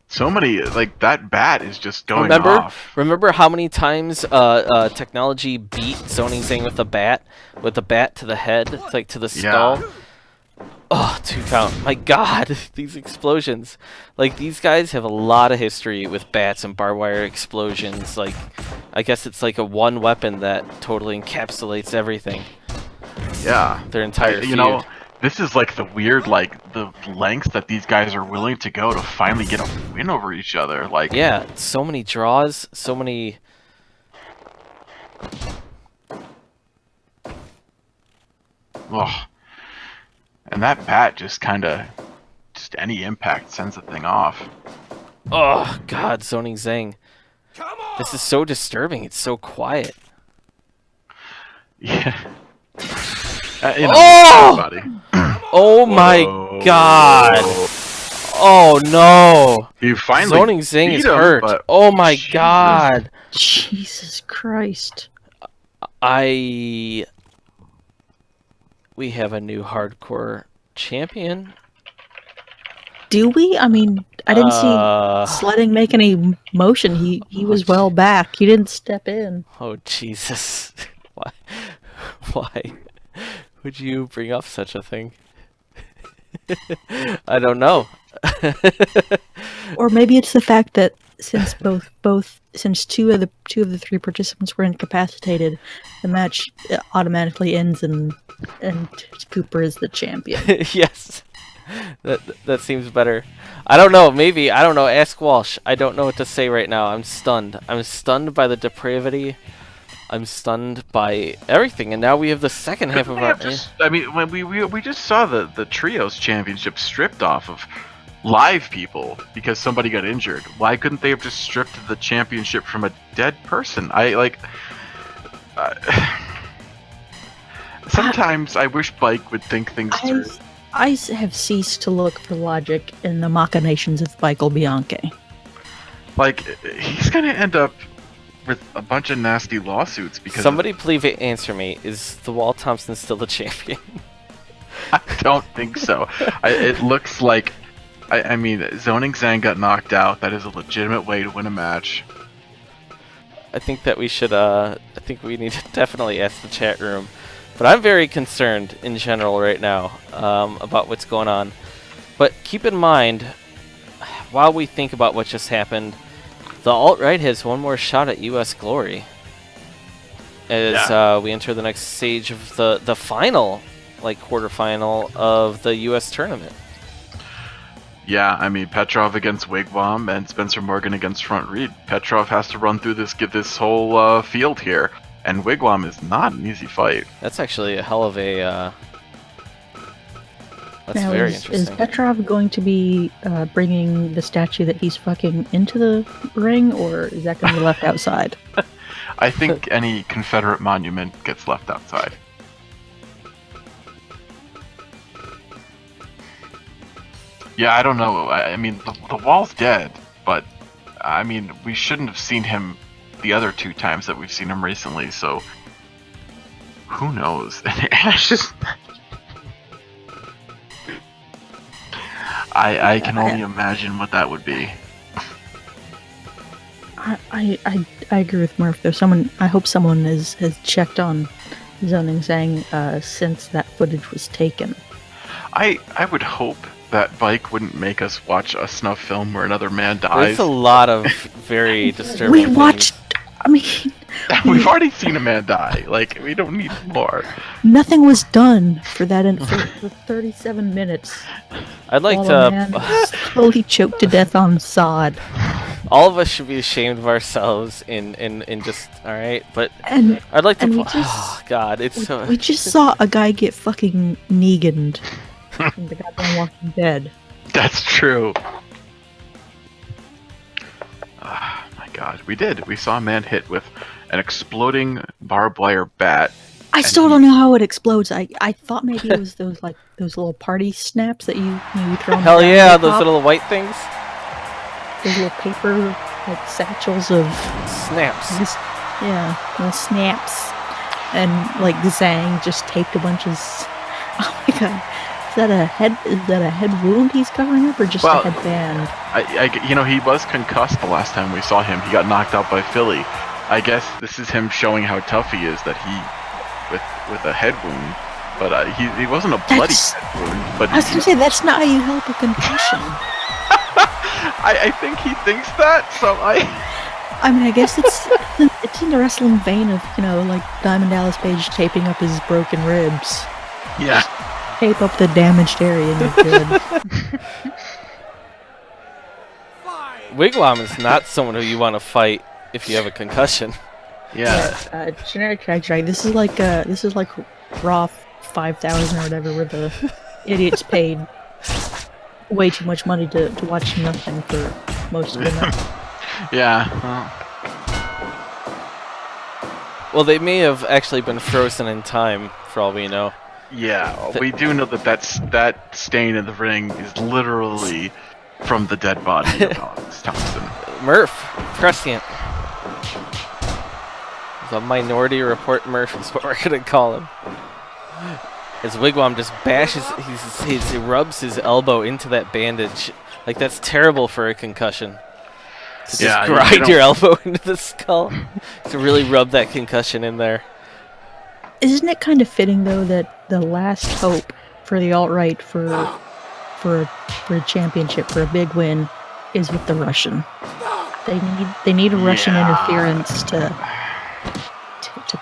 so many. Like that bat is just going off. Remember how many times Technology beat Zoning Zang with the bat to the head, like to the skull? Oh, 2 count. My god, these explosions. Like, these guys have a lot of history with bats and barbed wire explosions. Like, I guess it's like a one weapon that totally encapsulates everything. Yeah. Their entire feud. This is like the weird, like, the lengths that these guys are willing to go to finally get a win over each other. Like, yeah, so many draws, so many... ugh. And that bat just any impact sends the thing off. Oh, God, Zoning Zang. This is so disturbing. It's so quiet. Yeah. Oh! Oh my god! Oh no! He finally Zoning Zang is beat him, hurt. but- Oh my Jesus. god! Jesus Christ! We have a new hardcore champion. Do we? I mean, I didn't see Sledding make any motion. He was well back. He didn't step in. Oh Jesus! Why would you bring up such a thing? I don't know. Or maybe it's the fact that since since two of the 3 participants were incapacitated, the match automatically ends and Cooper is the champion. Yes. That seems better. I don't know, maybe. I don't know. Ask Walsh. I don't know what to say right now. I'm stunned. I'm stunned by the depravity. I'm stunned by everything, and now we have the second half of our... when we just saw the Trios Championship stripped off of live people because somebody got injured. Why couldn't they have just stripped the championship from a dead person? Sometimes I wish Bike would think things through. I have ceased to look for logic in the machinations of Michael Bianchi. Like, he's gonna end up with a bunch of nasty lawsuits because Somebody please answer me. Is the Walt Thompson still the champion? I don't think so. It looks like... I mean, Zoning Zang got knocked out. That is a legitimate way to win a match. I think that we should, I think we need to definitely ask the chat room. But I'm very concerned in general right now about what's going on. But keep in mind, while we think about what just happened, the alt-right has one more shot at US glory. As we enter the next stage of the final, like, quarterfinal of the US tournament. Yeah, I mean, Petrov against Wigwam and Spencer Morgan against Front Reed. Petrov has to run through this whole field here, and Wigwam is not an easy fight. That's actually a hell of a... that's now, very is interesting. Petrov going to be bringing the statue that he's fucking into the ring, or is that going to be left outside? I think any Confederate monument gets left outside. Yeah, I don't know. I mean, the wall's dead, but I mean, we shouldn't have seen him the other 2 times that we've seen him recently. So who knows? It's just I can only imagine what that would be. I agree with Murph. There's someone. I hope someone has checked on zoning saying since that footage was taken. I would hope that Bike wouldn't make us watch a snuff film where another man dies. There's a lot of very disturbing We things. watched. I mean, We've already seen a man die. Like, we don't need more. nothing was done for that for 37 minutes. I'd like while a man to. slowly choked to death on sod. All of us should be ashamed of ourselves in just all right. But And I'd like to. and we Oh just- God, it's so. we just saw a guy get fucking Negan'd from the goddamn Walking Dead. That's true. Oh my god, we did. We saw a man hit with an exploding barbed wire bat. I still don't know how it explodes. I thought maybe it was those little party snaps that you throw. on the Hell ground yeah, and those pop. little white things. Those little paper like satchels of Snaps. little snaps, and like Zhang just taped a bunch of. Oh my god, is that a head wound he's covering up, or just Well, a headband? He was concussed the last time we saw him. He got knocked out by Philly. I guess this is him showing how tough he is, that he, with a head wound, but he wasn't a bloody That's- head wound. But I was gonna say that's not how you help a concussion. I think he thinks that. So I mean, I guess it's in the wrestling vein of like Diamond Dallas Page taping up his broken ribs. yeah. Tape up the damaged area and you're good. Wigwam is not someone who you want to fight if you have a concussion. Yeah. Generic drag. This is like Raw 5000 or whatever, where the idiots paid way too much money to watch nothing for most of the night. Yeah. Well, they may have actually been frozen in time, for all we know. Yeah, we do know that stain in the ring is literally from the dead body of Alex Thompson. Murph, prescient. The Minority Report Murph is what we're gonna call him. As Wigwam just bashes, he rubs his elbow into that bandage. Like, that's terrible for a concussion. To just Yeah, you grind don't- your elbow into the skull. To really rub that concussion in there. Isn't it kind of fitting though that the last hope for the alt-right for a championship, for a big win, is with the Russian? They need a Russian interference to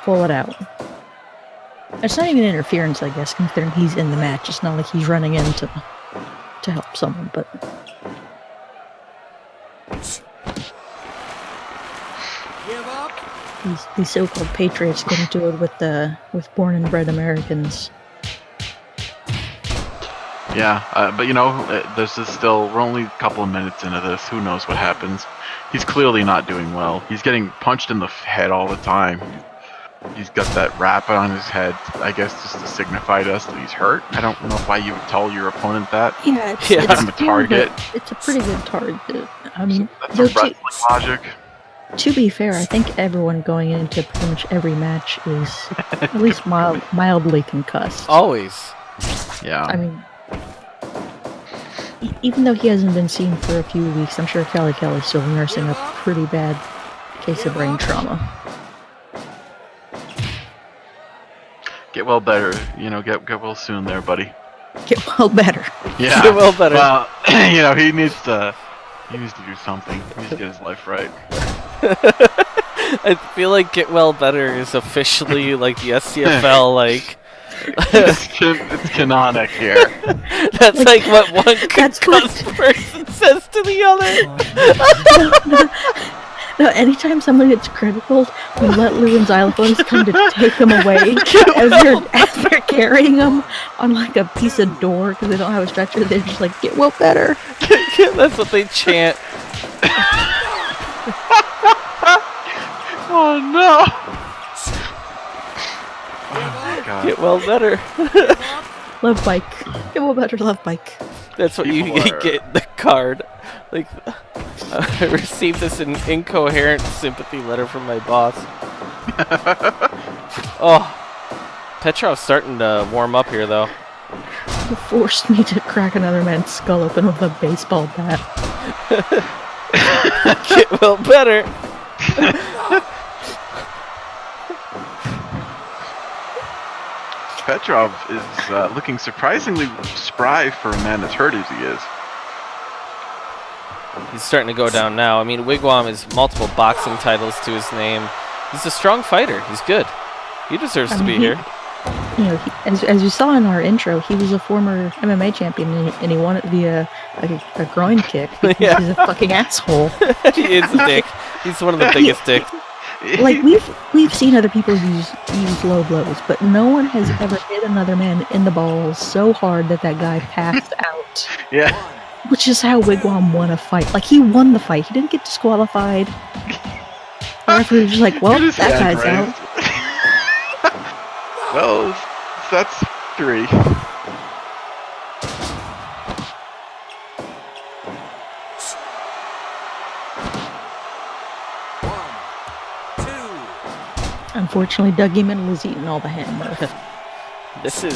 pull it out. It's not even interference, I guess, considering he's in the match. It's not like he's running in to help someone, but these so-called patriots couldn't do it with born and bred Americans. Yeah, but this is still, we're only a couple of minutes into this. Who knows what happens? He's clearly not doing well. He's getting punched in the head all the time. He's got that wrap on his head, I guess, just to signify to us that he's hurt. I don't know why you would tell your opponent that. Yeah, it's Yeah. Give him a target. It's a pretty good target. I mean, That's a though, wrestling logic. to be fair, I think everyone going into pretty much every match is at least mildly concussed. Always. Yeah. I mean, even though he hasn't been seen for a few weeks, I'm sure Kelly's still nursing a pretty bad case of brain trauma. Get well better. Get well soon there, buddy. Get well better. Yeah. Get well better. Well, he needs to do something. He needs to get his life right. I feel like Get Well Better is officially like the SCFL, like... It's canonic here. That's like what one That's concussed person says to the other. No, anytime someone gets critical, we let Lou and Xylophones come to take them away as they're carrying them on like a piece of door because they don't have a stretcher. They're just like, get well better. That's what they chant. Oh no! Oh my god. Get well better. Love bike. Get well better, love bike. That's what you People are- get in the card. Like, I received this incoherent sympathy letter from my boss. Oh, Petrov's starting to warm up here, though. You forced me to crack another man's skull open with a baseball bat. Get well better. Petrov is looking surprisingly spry for a man as hurt as he is. He's starting to go down now. I mean, Wigwam has multiple boxing titles to his name. He's a strong fighter. He's good. He deserves to be here. You know, as you saw in our intro, he was a former MMA champion, and he won it via a groin kick because Yeah. he's a fucking asshole. He is a dick. He's one of the biggest dicks. Like we've seen other people use low blows, but no one has ever hit another man in the balls so hard that guy passed out. Yeah. Which is how Wigwam won a fight. Like, he won the fight. He didn't get disqualified. The referee was just like, well, Good as that hand guy's raised. out. Well, that's 3. Unfortunately, Doug Eamon was eating all the hammer. This is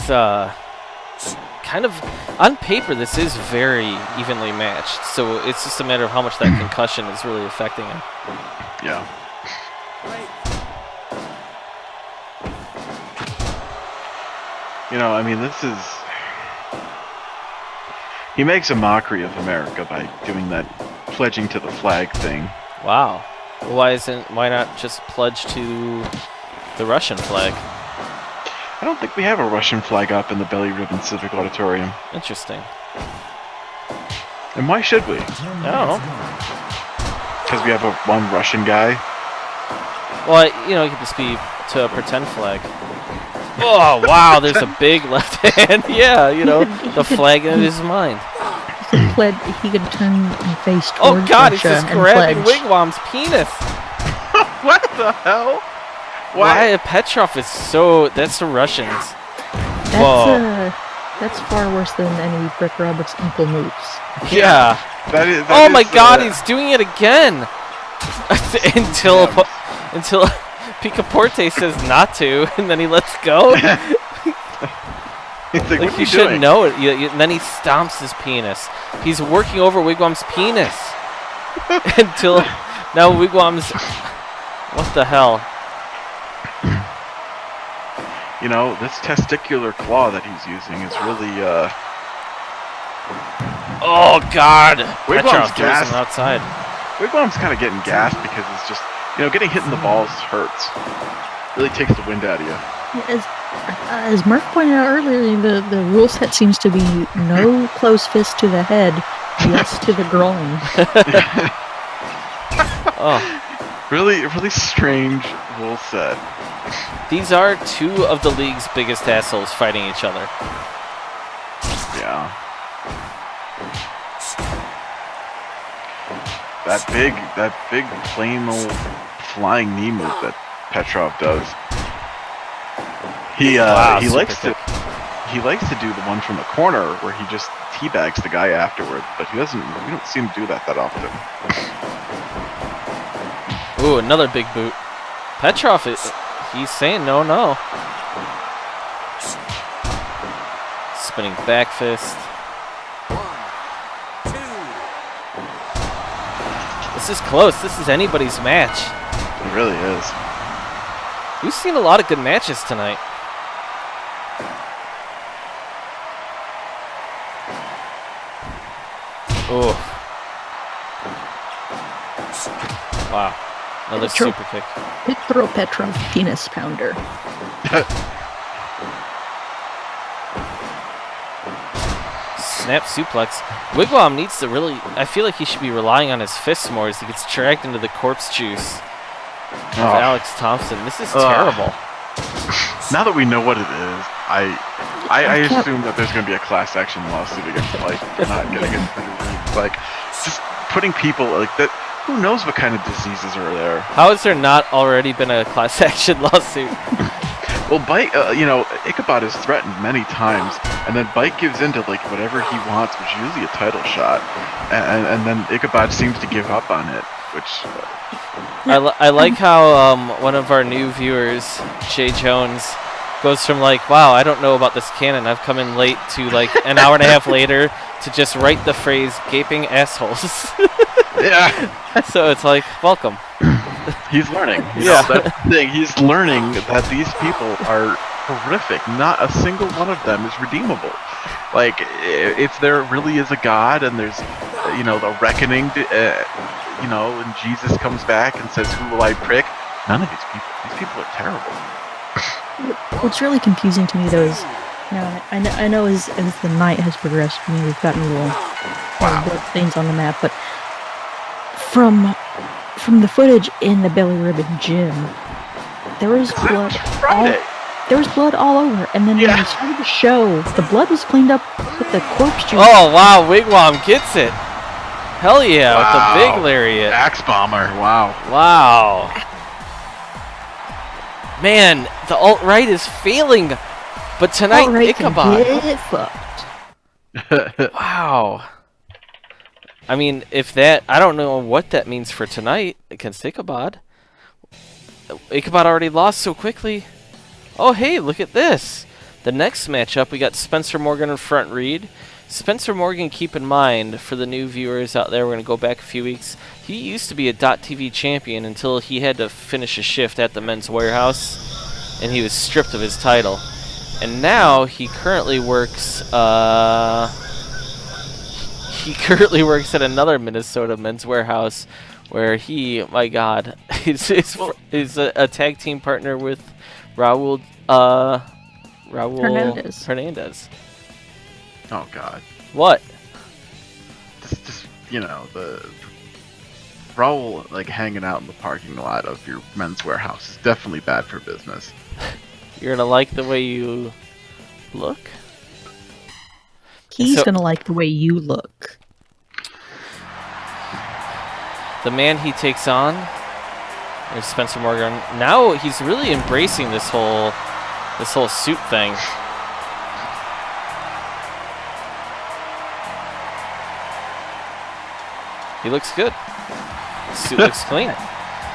kind of, on paper, this is very evenly matched. So it's just a matter of how much that concussion is really affecting him. Yeah. You know, I mean, this is... He makes a mockery of America by doing that pledging to the flag thing. Wow. Why not just pledge to the Russian flag? I don't think we have a Russian flag up in the Belly Ribbon Civic Auditorium. Interesting. And why should we? I don't know. Because we have one Russian guy? Well, you know, it could just be to a pretend flag. Oh, wow, there's a big left hand. Yeah, you know, the flag in his mind. He could turn and face towards Oh, God, he's Russia just and grabbing pledge. Wigwam's penis. What the hell? Why Petrov is so... That's the Russians. Whoa. That's far worse than any Brick Roberts uncle moves. Yeah. That Oh my is, God, he's doing it again. until Picaporte says not to, and then he lets go. He's like, Like, what you are should doing? know it. And then he stomps his penis. He's working over Wigwam's penis. Until now Wigwam's... What the hell? You know, this testicular claw that he's using is really, Oh, God! Wigwam's Petrov throws gassed. him outside. Wigwam's kind of getting gassed because it's just, you know, getting hit in the balls hurts. Really takes the wind out of you. As Murph pointed out earlier, the rule set seems to be no close fist to the head, yes to the groin. Oh. Really strange rule set. These are two of the league's biggest assholes fighting each other. Yeah. That big plain old flying knee move that Petrov does. He super likes to do the one from the corner where he just teabags the guy afterward, but we don't see him do that often. Ooh, another big boot. Petrov he's saying no. Spinning back fist. This is close. This is anybody's match. It really is. We've seen a lot of good matches tonight. Oh. Wow. Another super kick. Petro Petrov penis pounder. Snap suplex. Wigwam needs to really... I feel like he should be relying on his fists more as he gets dragged into the corpse juice of Alex Thompson. This is terrible. Now that we know what it is, I assume that there's going to be a class action lawsuit against Mike for not getting it through. Like, just putting people like that. Who knows what kind of diseases are there? How has there not already been a class action lawsuit? Well, Ichabod has threatened many times And then Bike gives into like whatever he wants, which is usually a title shot. And then Ichabod seems to give up on it, which... I like how one of our new viewers, Jay Jones, goes from like, wow, I don't know about this canon, I've come in late, to like an hour and a half later to just write the phrase gaping assholes. Yeah. So it's like, welcome. He's learning. Yeah. That's the thing. He's learning that these people are horrific. Not a single one of them is redeemable. Like, if there really is a God and there's, the reckoning, and Jesus comes back and says, "Who will I prick?" None of these people are terrible. What's really confusing to me, though, is I know as the night has progressed, we've gotten little blood stains on the map, but from the footage in the Belly Ribbon gym, there was blood. There was blood all over, and then when we started the show, the blood was cleaned up with the corpse juice. Oh wow, Wigwam gets it. Hell yeah, with the big lariat. Axe bomber. Wow. Wow. Man, the alt-right is failing, but tonight Ichabod. Get fucked. Wow. I mean, I don't know what that means for tonight against Ichabod. Ichabod already lost so quickly. Oh, hey, look at this. The next matchup, we got Spencer Morgan and Front Reed. Spencer Morgan, keep in mind, for the new viewers out there, we're going to go back a few weeks. He used to be a .TV champion until he had to finish a shift at the Men's Warehouse, and he was stripped of his title. And now he currently works at another Minnesota Men's Warehouse, where he, my God, is a tag team partner with Raul Hernandez. Oh God. What? Just the Raul like hanging out in the parking lot of your Men's Warehouse is definitely bad for business. You're gonna like the way you look? He's gonna like the way you look. The man he takes on is Spencer Morgan. Now he's really embracing this whole suit thing. He looks good. Suit looks clean.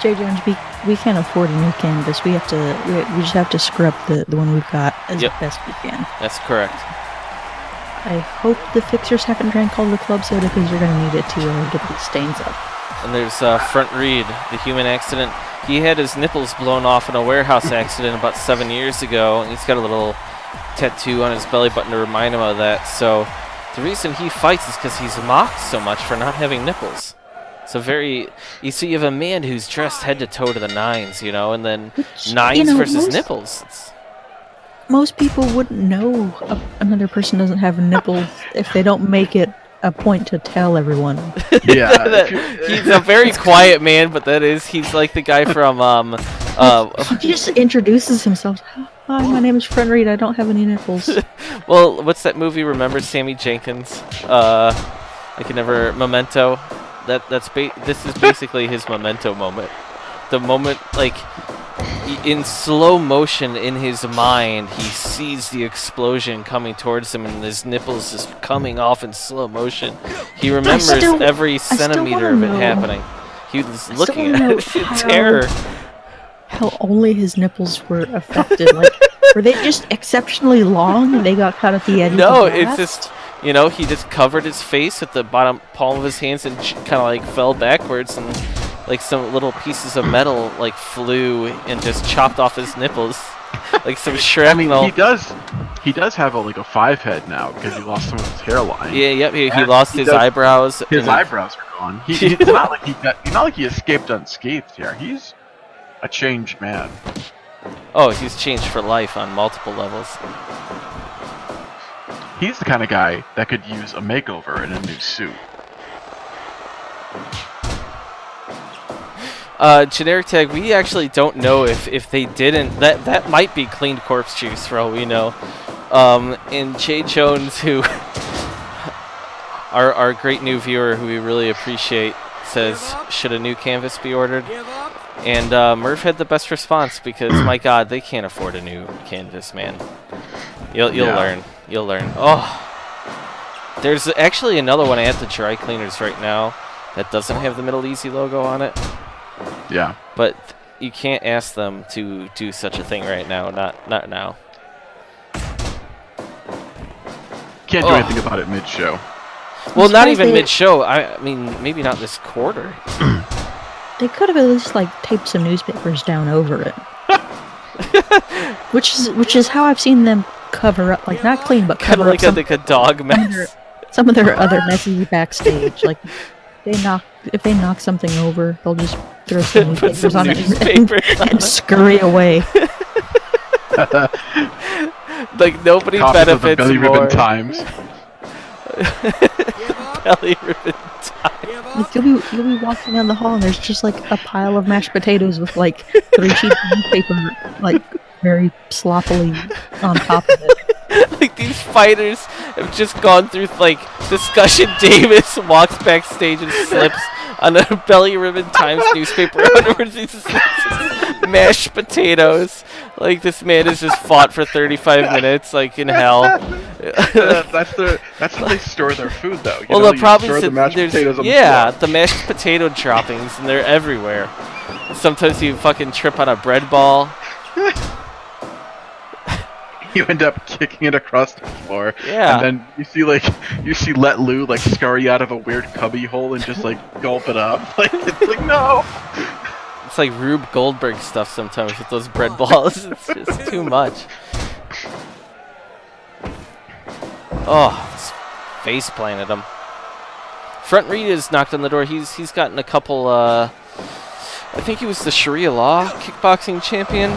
Jay Jones, we can't afford a new canvas. We just have to scrub the one we've got as best we can. That's correct. I hope the fixers haven't drank all the club soda, because you're gonna need it to get these stains up. And there's Front Reed, the human accident. He had his nipples blown off in a warehouse accident about 7 years ago, and he's got a little tattoo on his belly button to remind him of that. So the reason he fights is because he's mocked so much for not having nipples. So you see, you have a man who's dressed head to toe to the nines, and then nines versus nipples. Most people wouldn't know another person doesn't have nipples if they don't make it a point to tell everyone. Yeah. He's a very quiet man, but he's like the guy from he just introduces himself. Hi, my name is Front Reed. I don't have any nipples. Well, what's that movie? Remember Sammy Jenkins? I can never Memento. This is basically his Memento moment. The moment, like, in slow motion in his mind, he sees the explosion coming towards him, and his nipples just coming off in slow motion. He remembers every centimeter of it happening. He was looking at it in terror. How only his nipples were affected. Like, were they just exceptionally long and they got caught at the edge of the No, glass? it's just, he just covered his face with the bottom palm of his hands and kind of like fell backwards, and like some little pieces of metal like flew and just chopped off his nipples, like some shrapnel. I mean, he does have a 5 head now because he lost some of his hairline. Yeah, yep. He lost his eyebrows. His eyebrows are gone. It's not like he escaped unscathed here. He's a changed man. Oh, he's changed for life on multiple levels. He's the kind of guy that could use a makeover in a new suit. Generic tag, we actually don't know if they didn't. That might be cleaned corpse juice for all we know. And Jay Jones, who our great new viewer, who we really appreciate, says, should a new canvas be ordered? And Murph had the best response, because my God, they can't afford a new canvas, man. You'll learn. You'll learn. Oh, there's actually another one at the dry cleaners right now that doesn't have the Middle Easy logo on it. Yeah. But you can't ask them to do such a thing right now. Not now. Can't do anything about it mid-show. Well, not even mid-show. I mean, maybe not this quarter. They could have at least like taped some newspapers down over it. which is how I've seen them cover up, like not clean, but Kind cover of up like a dog mess. some of their other messes backstage. Like if they knock something over, they'll just throw some Put newspapers some on it newspapers on and it. scurry away. Like nobody Copies of the benefits Belly more. Ribbon Times. Belly Ribbon Times. Like you'll be walking down the hall and there's just like a pile of mashed potatoes with like 3 sheets of newspaper like very sloppily on top of it. Like these fighters have just gone through like discussion. Davis walks backstage and slips on a Belly Ribbon Times newspaper under these mashed potatoes. Like this man has just fought for 35 minutes, like in hell. That's how they store their food, though. Well, the problem is the mashed potatoes on the mashed potato droppings, and they're everywhere. Sometimes you fucking trip on a bread ball. You end up kicking it across the floor. Yeah. And then you see Let Lou like scurry out of a weird cubby hole and just like gulp it up. Like it's like no. It's like Rube Goldberg stuff sometimes with those bread balls. It's just too much. Oh, this face planted him. Front Reed has knocked on the door. He's gotten a couple. I think he was the Sharia Law kickboxing champion.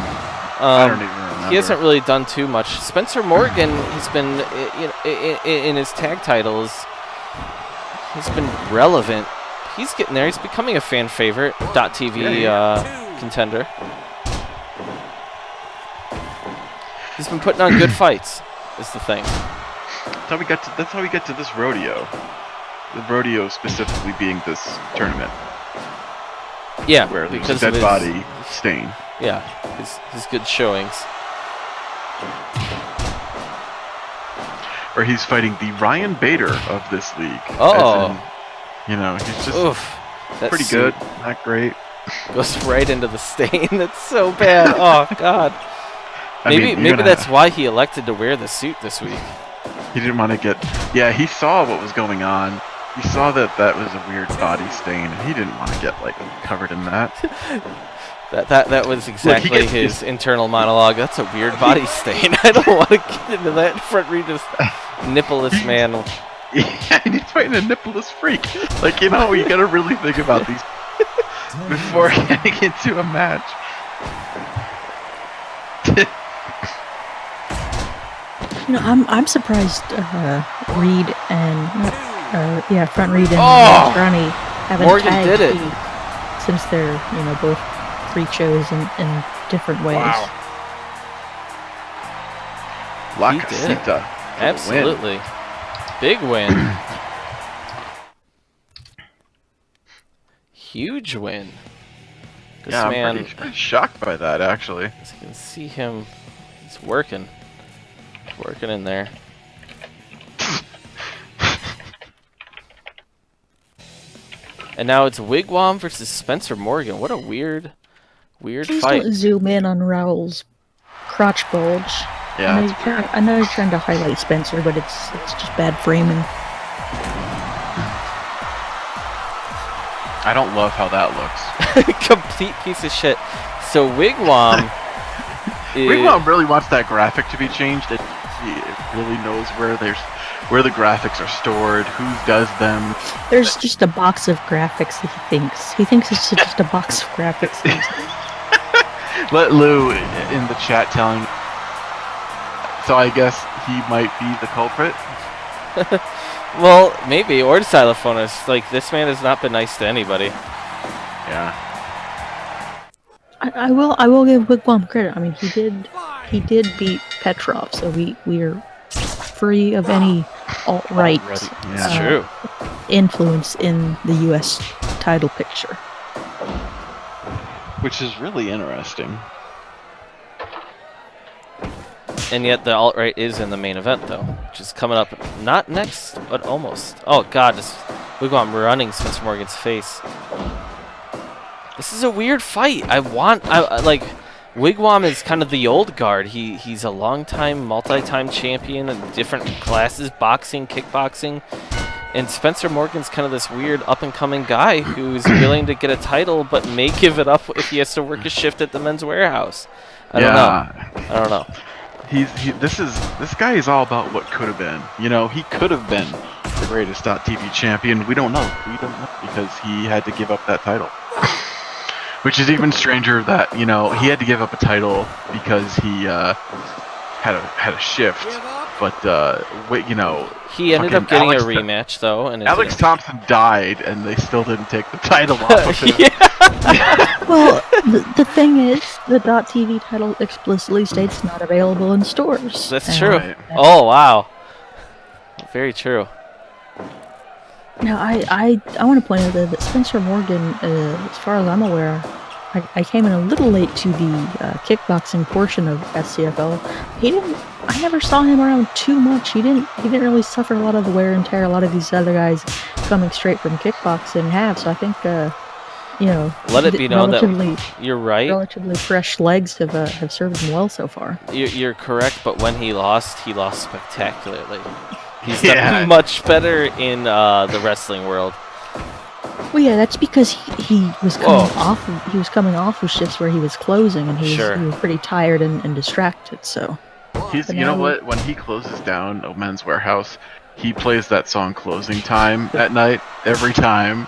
I don't even remember. He hasn't really done too much. Spencer Morgan, he's been in his tag titles. He's been relevant. He's getting there. He's becoming a fan favorite. .TV contender. He's been putting on good fights. Is the thing. That's how we get to this rodeo. The rodeo specifically being this tournament. Yeah, Where there's because a of dead his body stain. Yeah, his good showings. Or he's fighting the Ryan Bader of this league. Oh. As in, he's just That pretty suit good, not great. Goes right into the stain. That's so bad. Oh God. I mean, Maybe that's why he elected to wear the suit this week. He didn't want to get. Yeah, he saw what was going on. He saw that was a weird body stain, and he didn't want to get like covered in that. That was exactly his internal monologue. That's a weird body stain. I don't want to get into that. Front Reed is nippleless man. Yeah, and he's fighting a nippleless freak. Like, you gotta really think about these before getting into a match. I'm surprised Reed and Front Reed and Ronnie haven't Morgan tagged did it. since they're both freak shows in different ways. Wow. La He did it. Casita. Absolutely. Big win. Huge win. This Yeah, man, I'm pretty shocked by that, actually. as you can see him, he's working. He's working in there. And now it's Wigwam versus Spencer Morgan. What a weird Please fight. don't zoom in on Raul's crotch bulge. Yeah. I know you're trying to highlight Spencer, but it's just bad framing. I don't love how that looks. Complete piece of shit. So Wigwam Wigwam really wants that graphic to be changed. It really knows where the graphics are stored, who does them. There's just a box of graphics that he thinks it's just a box of graphics. Let Lou in the chat telling. So I guess he might be the culprit. well, maybe, or Xylophonist. Like, this man has not been nice to anybody. Yeah. I will give Wigwam credit. I mean, he did beat Petrov, so we are free of any alt-right Yeah. True. influence in the U.S. title picture. Which is really interesting. And yet the alt-right is in the main event, though, which is coming up not next, but almost. Oh, God, this Wigwam running Spencer Morgan's face. This is a weird fight. I like, Wigwam is kind of the old guard. He's a long-time, multi-time champion in different classes, boxing, kickboxing. And Spencer Morgan's kind of this weird up-and-coming guy who's willing to get a title, but may give it up if he has to work a shift at the Men's Warehouse. I don't know. This guy is all about what could have been. You know, he could have been the greatest .TV champion. We don't know. Because he had to give up that title. Which is even stranger that, you know, he had to give up a title because he had a shift. But you know, he ended up getting a rematch though, and Alex Thompson died, and they still didn't take the title off of him. Well, the thing is, the .TV title explicitly states not available in stores. That's true. Right. Oh wow, very true. Now, I want to point out that Spencer Morgan, as far as I'm aware, I came in a little late to the kickboxing portion of SCFL. I never saw him around too much. He didn't really suffer a lot of the wear and tear a lot of these other guys coming straight from kickboxing have. So I think, you know, let it be known that you're right. Relatively fresh legs have served him well so far. You're correct, but when he lost spectacularly. He's done much better in the wrestling world. Well, yeah, that's because he was coming off. He was coming off of shifts where he was closing, and he was pretty tired and distracted. So, you know what? When he closes down a Men's Warehouse, he plays that song "Closing Time" at night every time.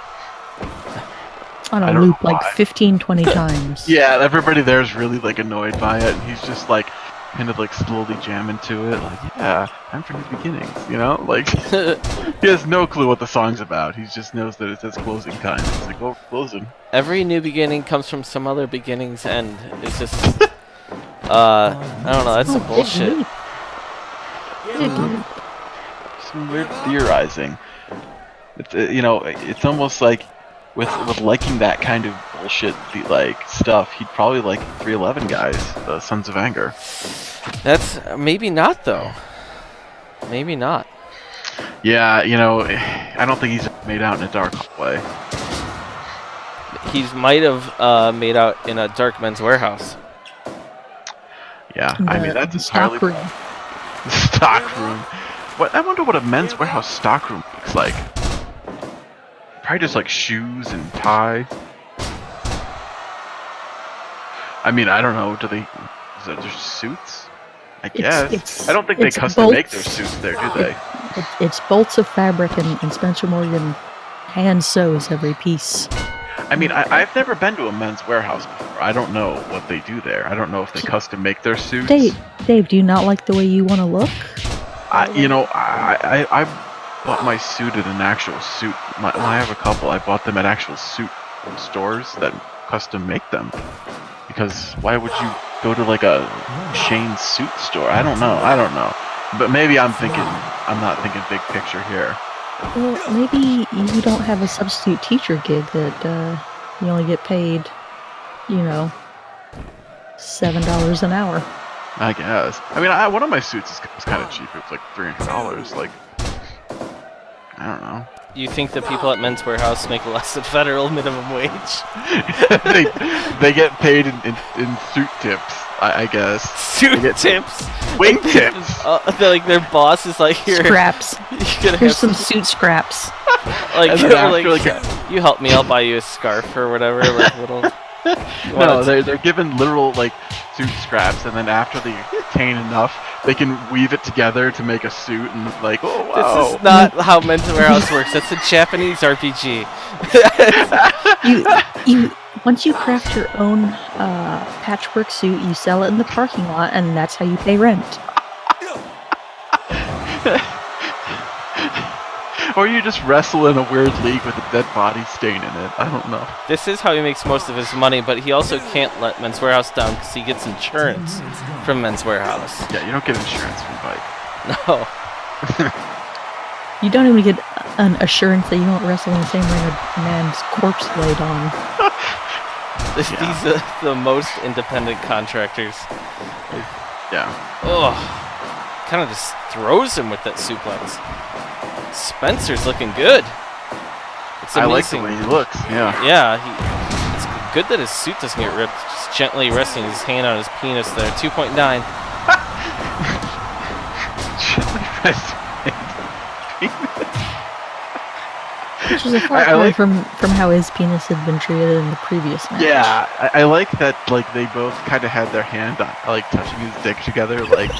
On a loop, like 15, 20 times. Yeah, everybody there is really like annoyed by it, and he's just like kind of like slowly jamming to it, like, yeah, time for new beginnings, you know? Like, he has no clue what the song's about. He just knows that it says closing time. He's like, oh, closing. Every new beginning comes from some other beginning's end. It's just, I don't know, that's some bullshit. Some weird theorizing. It's, you know, it's almost like with liking that kind of bullshit like stuff, he'd probably like 311 guys, the Sons of Anger. That's maybe not though. Maybe not. Yeah, you know, I don't think he's made out in a dark hallway. He might have made out in a dark Men's Warehouse. Yeah, I mean that's entirely stock room. The stock room. What? I wonder what a Men's Warehouse stock room looks like. Probably just like shoes and tie. I mean, I don't know. Is that just suits? I guess. I don't think they custom make their suits there, do they? It's bolts of fabric, and Spencer Morgan hand sews every piece. I mean, I've never been to a Men's Warehouse before. I don't know what they do there. I don't know if they custom make their suits. Dave, do you not like the way you want to look? You know, I bought my suit at an actual suit. I have a couple. I bought them at actual suit stores that custom make them. Because why would you go to like a Shane suit store? I don't know. But maybe I'm not thinking big picture here. Well, maybe you don't have a substitute teacher gig that you only get paid, you know, $7 an hour. I guess. I mean, one of my suits was kind of cheap. It was like $300. Like, I don't know. You think the people at Men's Warehouse make less than federal minimum wage? they get paid in suit tips, I guess. Suit tips? Wing tips! Like their boss is like, here. Scraps. Here's some suit scraps. Like you help me, I'll buy you a scarf or whatever. Like little. No, they're given literal like suit scraps, and then after they obtain enough, they can weave it together to make a suit. And like, oh wow! This is not how Men's Warehouse works. That's a Japanese RPG. you once you craft your own patchwork suit, you sell it in the parking lot, and that's how you pay rent. Or you just wrestle in a weird league with a dead body stain in it. I don't know. This is how he makes most of his money, but he also can't let Men's Warehouse down because he gets insurance from Men's Warehouse. Yeah, you don't get insurance from bike. No. You don't even get an assurance that you won't wrestle in the same ring a man's corpse laid on. These are the most independent contractors. Yeah. Oh, kind of just throws him with that suplex. Spencer's looking good. It's I like the amazing. way he looks. Yeah. Yeah, it's good that his suit doesn't get ripped. Just gently resting his hand on his penis there. 2.9. Which is a far cry from how his penis had been treated in the previous match. Yeah, I like that. Like they both kind of had their hand on, like touching his dick together. Like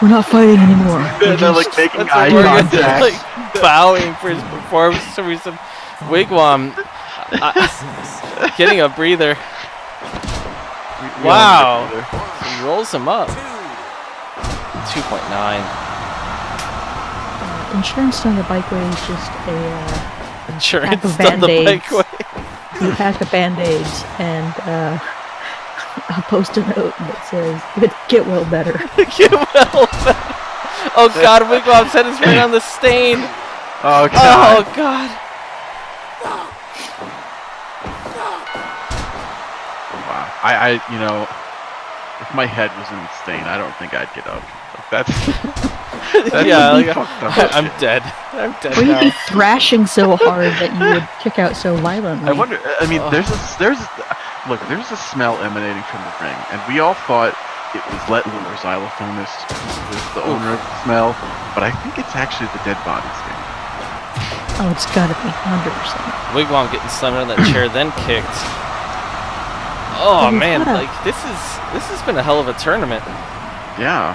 we're not fighting anymore. they're like making That's eye Morgan, contact. like bowing for his performance. So he's some Wigwam getting a breather. Wow. He rolls him up. 2.9. Insurance on the bikeway is just a Insurance pack of on the Band-Aids. bikeway. You pack of Band-Aids and I'll post a note that says, get well better. Get well better. Oh god, Wigwam's head is right on the stain. Oh god. Oh god. Wow. I you know, if my head was in the stain, I don't think I'd get up. That's Yeah, really like, fucked up I'm shit. dead. I'm dead Or you'd be now. thrashing so hard that you would kick out so violently. I wonder. I mean, there's a smell emanating from the ring, and we all thought it was Let Loom or Xylophonist who was the owner of the smell, but I think it's actually the dead body stain. Oh, it's gotta be 100%. Wigwam getting slammed on that chair, then kicked. Oh We've man, gotta- like this has been a hell of a tournament. Yeah.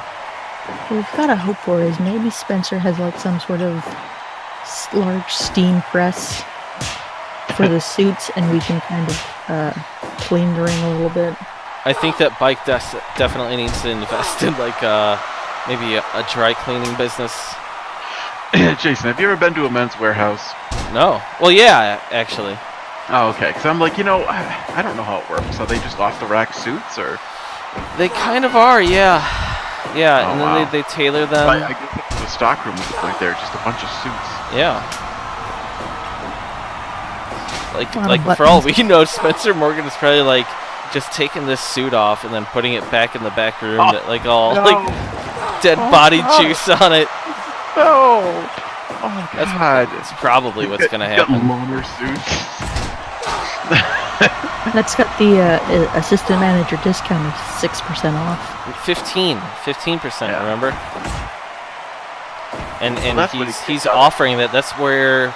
What we've got to hope for is maybe Spencer has like some sort of large steam press for the suits, and we can kind of clean the ring a little bit. I think that bike definitely needs to invest in like maybe a dry cleaning business. Jason, have you ever been to a Men's Warehouse? No. Well, yeah, actually. Oh, okay. Because I'm like, you know, I don't know how it works. Are they just off the rack suits, or? They kind of are, yeah. Yeah, Oh, and then wow. they tailor them. I guess the stock room is right there, just a bunch of suits. Yeah. Like A lot of for all buttons. we know, Spencer Morgan is probably like just taking this suit off and then putting it back in the back room, Oh, that, like all no. like dead body juice on it. No! Oh That's god. That's probably what's gonna You got happen. loner suits. That's got the assistant manager discount of 6% off. 15%. Yeah. Remember? And that's what he's offering that. That's where,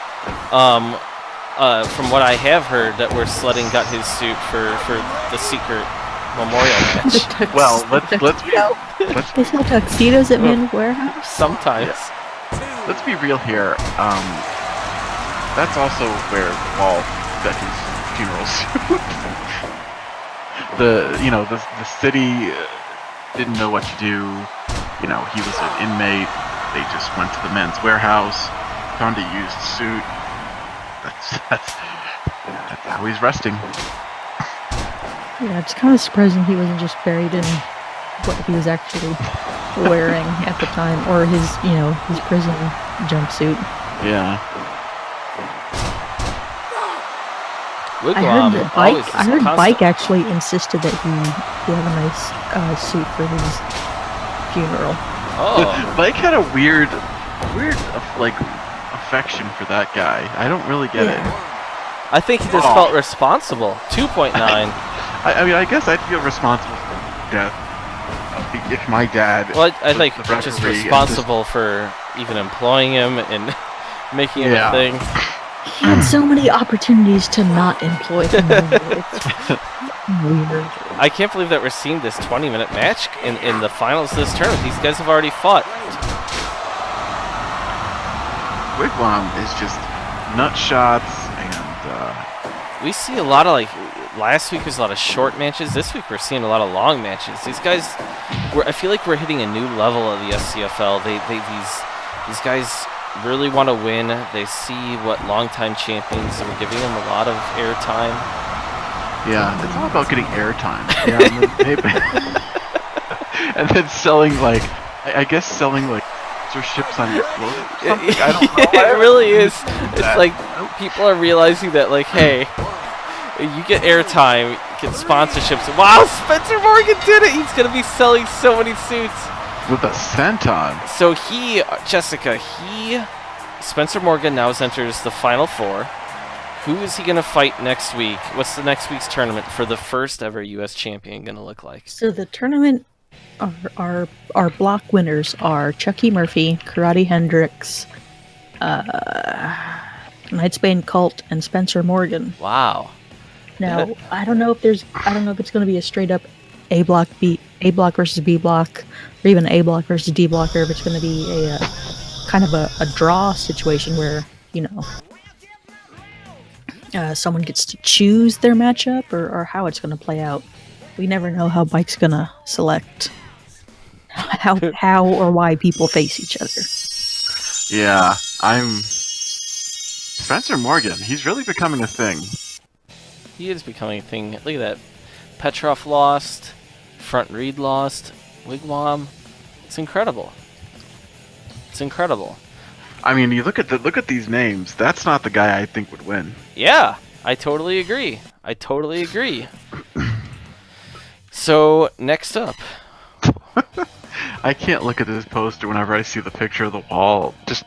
from what I have heard, that where Sledding got his suit for the secret memorial match. Well, let's They sell tuxedos at Men's Warehouse? Sometimes. let's be real here. That's also where Paul got his funeral suit. the city didn't know what to do. You know, he was an inmate. They just went to the Men's Warehouse, found a used suit. That's how he's resting. Yeah, it's kind of surprising he wasn't just buried in what he was actually wearing at the time, or his prison jumpsuit. Yeah. I heard Bike actually insisted that he have a nice suit for his funeral. Oh, Mike had a weird like affection for that guy. I don't really get it. I think he just felt responsible. 2.9. I mean, I guess I'd feel responsible for death if my dad. Well, I was think the just referee and responsible for even employing him and making it a thing. He had so many opportunities to not employ him. It's weird. I can't believe that we're seeing this 20-minute match in the finals of this tournament. These guys have already fought. Wigwam is just nut shots and. We see a lot of last week was a lot of short matches. This week we're seeing a lot of long matches. These guys, I feel like we're hitting a new level of the SCFL. These guys really want to win. They see what longtime champions, and we're giving them a lot of airtime. Yeah, it's all about getting airtime. Yeah, and then selling I guess selling sponsorships on your clothing. Or something. I don't know. It really is. It's like people are realizing that hey, you get airtime, get sponsorships. Wow, Spencer Morgan did it! He's gonna be selling so many suits. With a scent on. So Spencer Morgan now enters the Final Four. Who is he going to fight next week? What's the next week's tournament for the first ever U.S. champion going to look like? So the tournament, our block winners are Chucky Murphy, Karate Hendricks, Knightsbane Cult, and Spencer Morgan. Wow. Now I don't know if it's going to be a straight up A block versus B block, or even A block versus D block, or if it's going to be a kind of a draw situation where someone gets to choose their matchup, or how it's going to play out. We never know how Mike's going to select how or why people face each other. Yeah, Spencer Morgan. He's really becoming a thing. He is becoming a thing. Look at that. Petrov lost. Front Reed lost. Wigwam. It's incredible. It's incredible. I mean, you look at these names. That's not the guy I think would win. Yeah, I totally agree. So, next up. I can't look at this poster whenever I see the picture of the wall. Just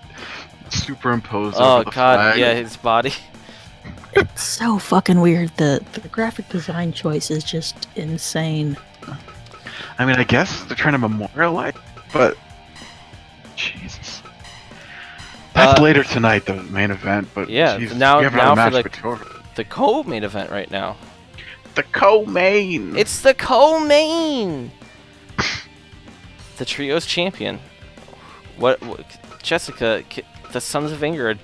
superimposed over the flag. Yeah, his body. It's so fucking weird. The graphic design choice is just insane. I mean, I guess they're trying to memorialize, but Jesus. That's later tonight, the main event. But yeah, Jesus, now we have another for match the co-main event right now. The co-main. It's the co-main. The trios champion. What Jessica? The Sons of Anger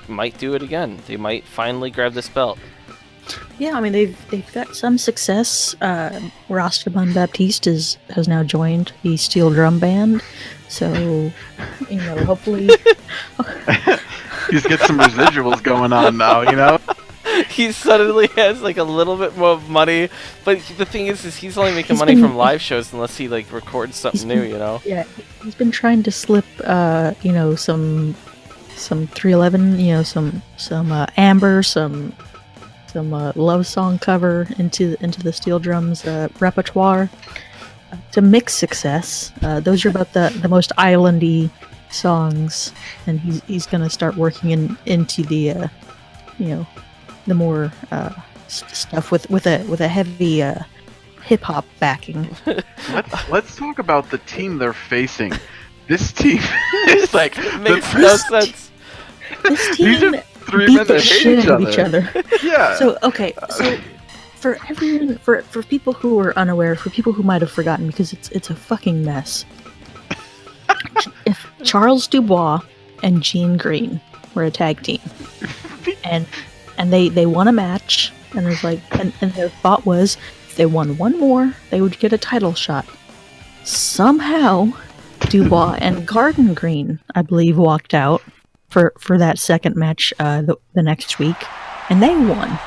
might do it again. They might finally grab this belt. Yeah, I mean they've got some success. Rastaman Baptiste has now joined the steel drum band, so hopefully he's got some residuals going on now. He suddenly has like a little bit more money, but the thing is he's only making money from live shows unless he like records something new. Yeah, he's been trying to slip some 311, some Amber, some love song cover into the steel drums repertoire to mixed success. Those are about the most islandy songs, and he's gonna start working into the the more stuff with a heavy hip hop backing. Let's talk about the team they're facing. This team is like makes no sense. This team three beat men the that hate shit out of each other. Yeah. So for everyone, for people who are unaware, for people who might have forgotten, because it's a fucking mess. If Charles Dubois and Gene Green were a tag team, and they won a match, and there's and their thought was if they won one more, they would get a title shot. Somehow, Dubois and Garden Green, I believe, walked out for that second match the next week, and they won.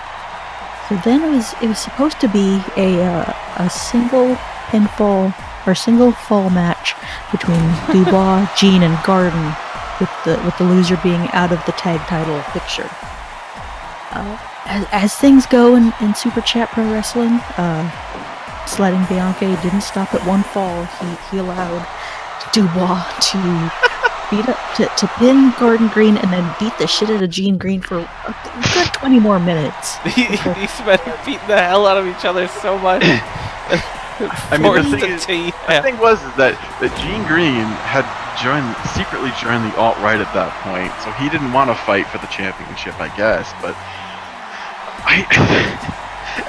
So then it was supposed to be a single pinfall or single fall match between Dubois, Gene, and Garden, with the loser being out of the tag title picture. As things go in Super Chat Pro Wrestling, Sledding Bianchi didn't stop at one fall. He allowed Dubois to pin Garden Green and then beat the shit out of Gene Green for a good 20 more minutes. These men are beating the hell out of each other so much. I mean, the thing was that Gene Green had secretly joined the alt-right at that point, so he didn't want to fight for the championship, I guess. But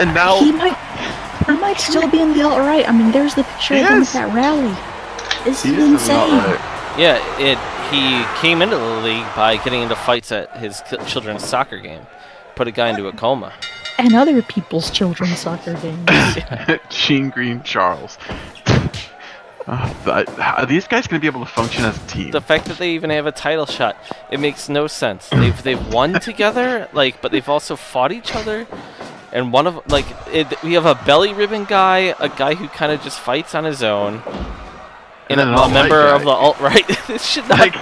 and now he might still be in the alt-right. I mean, there's the picture of him at that rally. This is insane. Yeah, he came into the league by getting into fights at his children's soccer game. Put a guy into a coma. And other people's children's soccer games. Gene Green Charles. Are these guys going to be able to function as a team? The fact that they even have a title shot, it makes no sense. They've won together, but they've also fought each other. And one of we have a belly ribbon guy, a guy who kind of just fights on his own. And a member of the alt-right. This should not.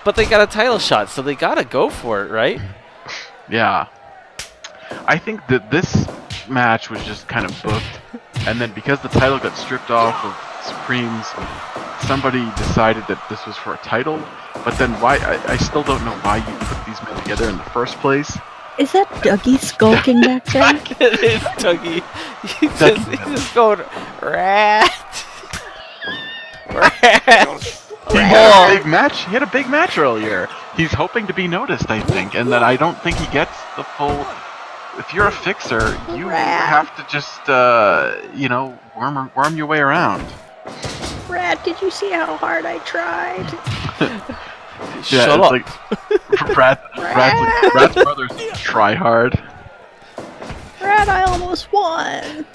But they got a title shot, so they gotta go for it, right? Yeah. I think that this match was just kind of booked, and then because the title got stripped off of Supremes, somebody decided that this was for a title. But then why? I still don't know why you put these men together in the first place. Is that Dougie skulking back there? It is Dougie. He's just going, rat. Rat. He had a big match. He had a big match earlier. He's hoping to be noticed, I think, and then I don't think he gets the full. If you're a fixer, you have to just, worm your way around. Rat, did you see how hard I tried? Yeah, Shut it's up. like Rat's brothers try hard. Rat, I almost won.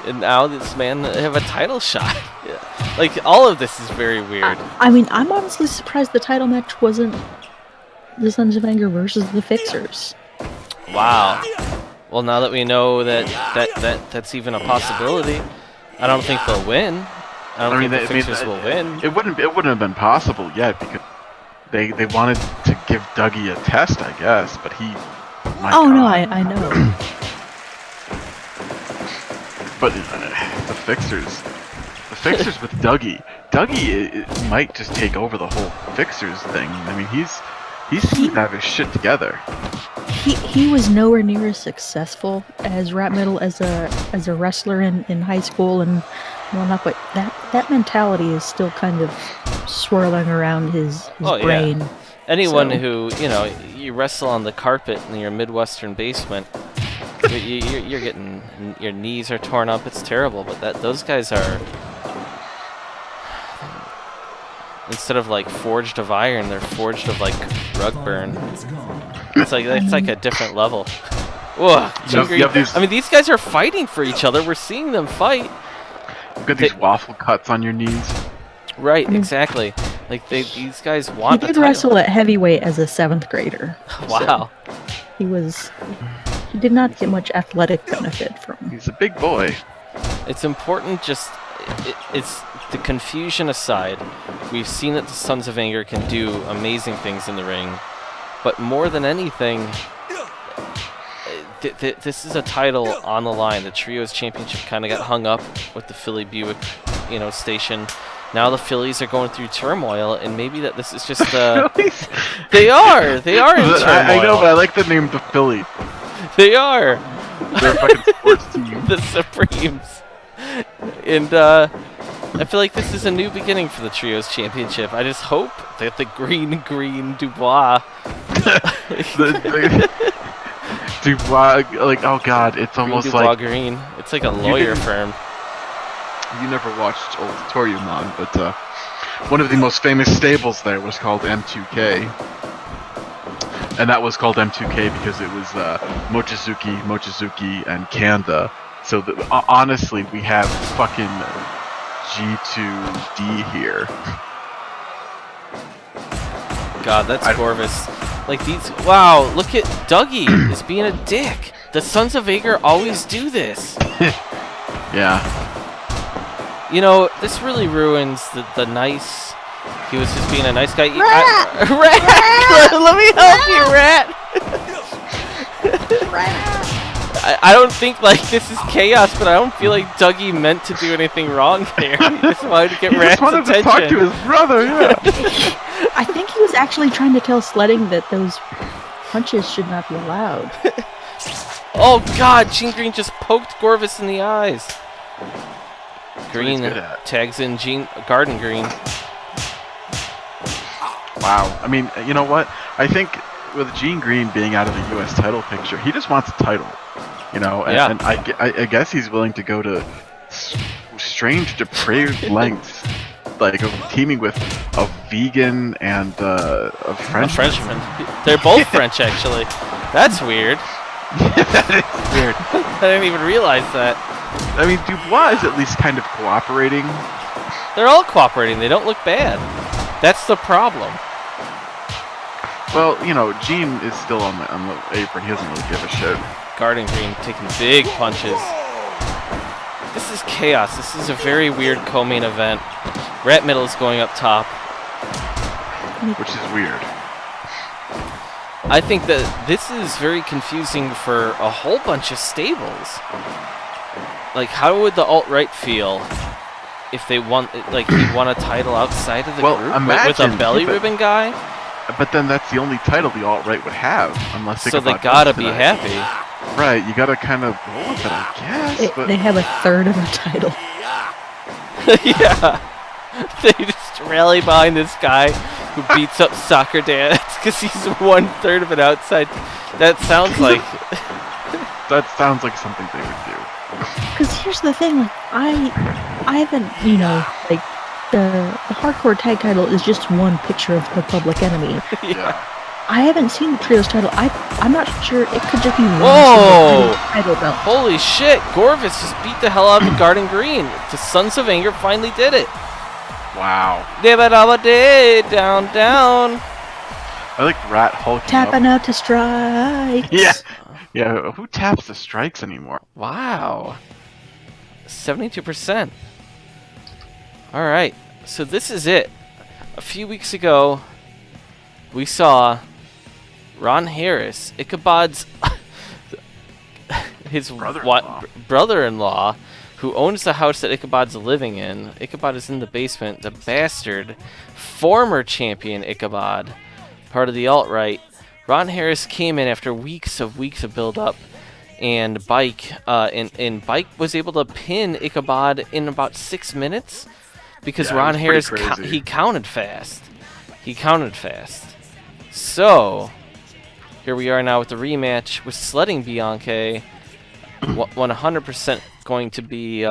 And now this man have a title shot. Yeah. Like, all of this is very weird. I mean, I'm honestly surprised the title match wasn't the Sons of Anger versus the Fixers. Wow. Well, now that we know that's even a possibility, I don't think they'll win. I don't think the Fixers will win. It wouldn't have been possible yet because they wanted to give Dougie a test, I guess. But he. No, I know. But the Fixers with Dougie might just take over the whole Fixers thing. I mean, he seems to have his shit together. He was nowhere near as successful as Rat Metal as a wrestler in high school and whatnot, but that mentality is still kind of swirling around his brain. Yeah. Anyone who, you wrestle on the carpet in your Midwestern basement, you're getting, your knees are torn up. It's terrible, but those guys are, instead of like forged of iron, they're forged of like rug burn. It's like a different level. Whoa, I mean, these guys are fighting for each other. We're seeing them fight. You've got these waffle cuts on your knees. Right, exactly. Like these guys want. He did wrestle at heavyweight as a 7th grader. Wow. So he did not get much athletic benefit from. He's a big boy. It's important. It's the confusion aside. We've seen that the Sons of Anger can do amazing things in the ring, but more than anything, this is a title on the line. The Trios Championship kind of got hung up with the Philly Buick, station. Now the Phillies are going through turmoil, and maybe that this is just they are in turmoil. I know, but I like the name the Philly. They are. They're a fucking sports team. The Supremes. And I feel like this is a new beginning for the Trios Championship. I just hope that the green Dubois. Dubois, like, oh god, it's almost Dubois like Green. It's like a lawyer firm. You never watched old Toryumon, but one of the most famous stables there was called M2K. And that was called M2K because it was Mochizuki, and Kanda. So honestly, we have fucking G2D here. God, that's Corvus. Like these. Wow, look at Dougie is being a dick. The Sons of Anger always do this. Yeah. This really ruins the nice. He was just being a nice guy. Rat! Rat! Let me help you, Rat! I don't think this is chaos, but I don't feel like Dougie meant to do anything wrong there. He just wanted to get Rat's attention. He just wanted to talk to his brother, yeah. I think he was actually trying to tell Sledding that those punches should not be allowed. Oh God, Gene Green just poked Corvus in the eyes. Green tags in Garden Green. Wow. I mean, you know what? I think with Gene Green being out of the U.S. title picture, he just wants a title. And I guess he's willing to go to strange, depraved lengths, like teaming with a vegan and a Frenchman. A Frenchman. They're both French, actually. That's weird. That is weird. I didn't even realize that. I mean, Dubois is at least kind of cooperating. They're all cooperating. They don't look bad. That's the problem. Well, Gene is still on the apron. He doesn't really give a shit. Garden Green taking big punches. This is chaos. This is a very weird co-main event. Rat Middle is going up top. Which is weird. I think that this is very confusing for a whole bunch of stables. Like, how would the alt-right feel if they won, like, he won a title outside of the group with a belly ribbon guy? But then that's the only title the alt-right would have, unless So they gotta be happy. Right, you gotta kind of roll with it, I guess. They have a third of a title. Yeah. They just rally behind this guy who beats up soccer dads because he's 1/3 of an outside. That sounds like... That sounds like something they would do. Because here's the thing, like, I haven't, you know, like, the hardcore tag title is just one picture of the Public Enemy. Yeah. I haven't seen the trios title. I'm not sure, it could just be one Whoa! single title belt. Holy shit! Gorvis just beat the hell out of Garden Green. The Sons of Anger finally did it. Wow. Down, down. I like Rat hulking Tapping up. out to strikes. Yeah. Yeah, who taps the strikes anymore? Wow. 72%. Alright, so this is it. A few weeks ago, we saw Ron Harris, Ichabod's his brother-in-law, who owns the house that Ichabod's living in. Ichabod is in the basement. The bastard, former champion Ichabod, part of the alt-right. Ron Harris came in after weeks of build-up, and Bike was able to pin Ichabod in about 6 minutes because Ron Harris he counted fast. So here we are now with the rematch with Sledding Bianchi. 100% going to be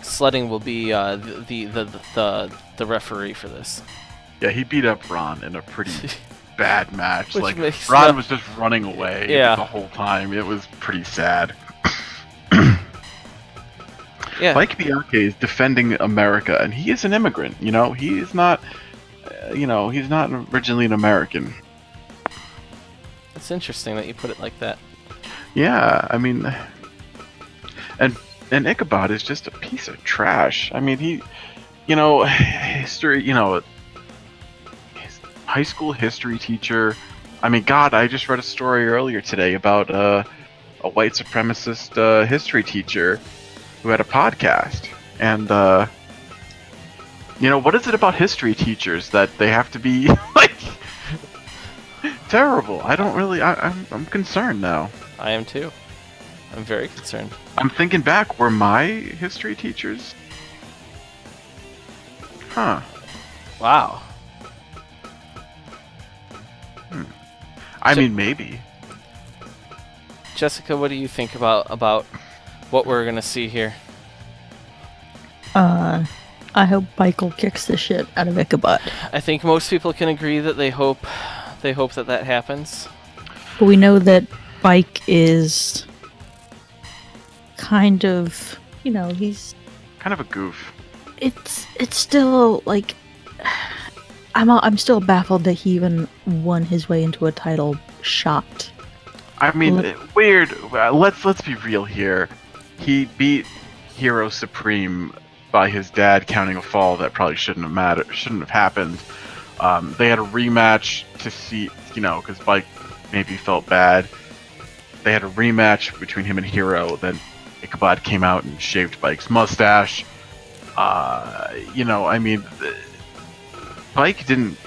Sledding will be the referee for this. Yeah, he beat up Ron in a pretty bad match. Which like, makes Ron was just running away Yeah. the whole time. It was pretty sad. Yeah. Mike Bianchi is defending America, and he is an immigrant. You know, he is not. He's not originally an American. It's interesting that you put it like that. Yeah, I mean, and Ichabod is just a piece of trash. I mean, history. His high school history teacher. I mean, God, I just read a story earlier today about a white supremacist history teacher who had a podcast, and what is it about history teachers that they have to be like terrible? I don't really. I'm concerned now. I am too. I'm very concerned. I'm thinking back. Were my history teachers? Huh. Wow. I mean, maybe. Jessica, what do you think about what we're gonna see here? I hope Michael kicks the shit out of Ichabod. I think most people can agree that they hope that happens. But we know that Bike is kind of, he's Kind of a goof. it's still like I'm still baffled that he even won his way into a title shot. I mean, weird. Let's be real here. He beat Gyro Supreme by his dad counting a fall that probably shouldn't have happened. They had a rematch to see, because Bike maybe felt bad. They had a rematch between him and Hero. Then Ichabod came out and shaved Bike's mustache. I mean, Bike didn't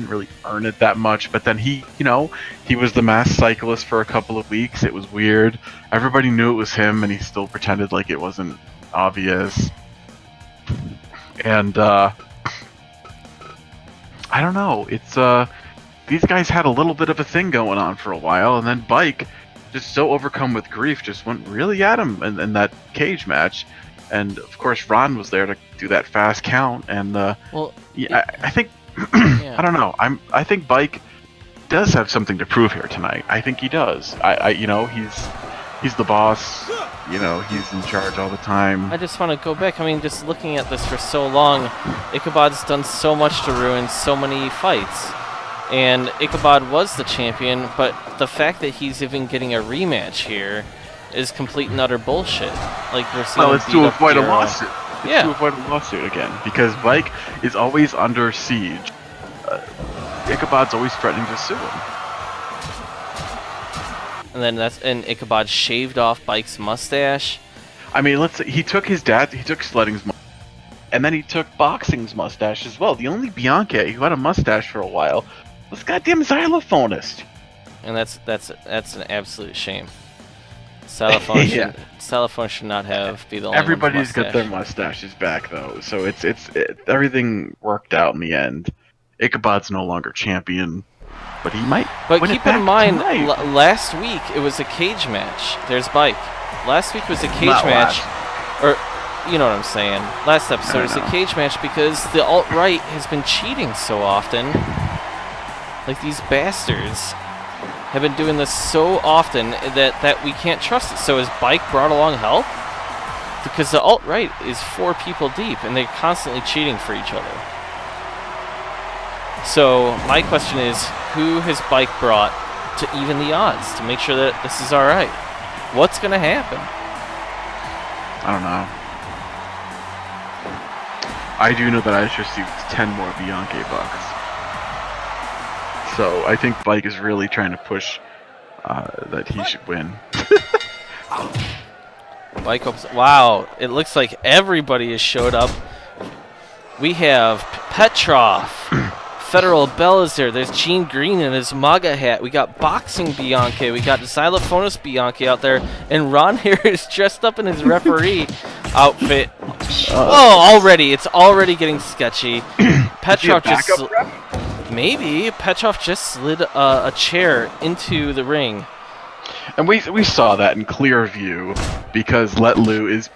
really earn it that much, but then he was the mass cyclist for a couple of weeks. It was weird. Everybody knew it was him, and he still pretended like it wasn't obvious. And I don't know. It's these guys had a little bit of a thing going on for a while, and then Bike, just so overcome with grief, just went really at him in that cage match. And of course, Ron was there to do that fast count. And I think Yeah. I don't know. I think Bike does have something to prove here tonight. I think he does. He's the boss. He's in charge all the time. I just want to go back. I mean, just looking at this for so long, Ichabod's done so much to ruin so many fights. And Ichabod was the champion, but the fact that he's even getting a rematch here is complete and utter bullshit. Like, we're seeing Well, it's to avoid a lawsuit. Yeah. To avoid a lawsuit again, because Bike is always under siege. Ichabod's always threatening to sue him. And then Ichabod shaved off Bike's mustache. I mean, he took Sledding's mustache, and then he took Boxing's mustache as well. The only Bianchi who had a mustache for a while was goddamn xylophonist. And that's an absolute shame. Xylophone should not be the only Everybody's one with got their mustaches back though, so it's everything worked out in the end. Ichabod's no longer champion, but he might. But win it keep in back mind, tonight. last week it was a cage match. There's Bike. Last week was a cage Not match, last. or you know what I'm saying. Last episode was a know. cage match because the alt-right has been cheating so often. Like these bastards have been doing this so often that we can't trust it. So has Bike brought along help? Because the alt-right is 4 people deep and they're constantly cheating for each other. So my question is, who has Bike brought to even the odds to make sure that this is alright? What's going to happen? I don't know. I do know that I just received 10 more Bianchi bucks. So I think Bike is really trying to push that he should win. Bike hopes. Wow, it looks like everybody has showed up. We have Petrov. Federal Bell is there. There's Gene Green in his MAGA hat. We got Boxing Bianchi. We got Xylophonist Bianchi out there. And Ron here is dressed up in his referee outfit. Already. It's already getting sketchy. Petrov just... Maybe. Petrov just slid a chair into the ring. And we saw that in clear view because Let Lou is...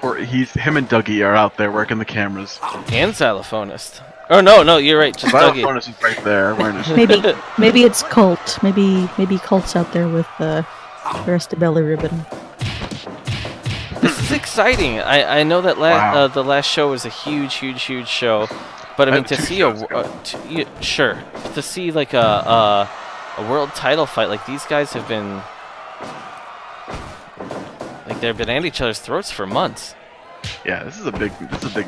him and Dougie are out there working the cameras. And Xylophonist. Oh no, you're right. Just Dougie. Xylophonist is right there wearing his... Maybe it's Colt. Maybe Colt's out there with the rest of Belly Ribbon. This is exciting. I know that the last show was a huge show, but I mean to see to see like a world title fight, like these guys have been like they've been at each other's throats for months. Yeah, this is a big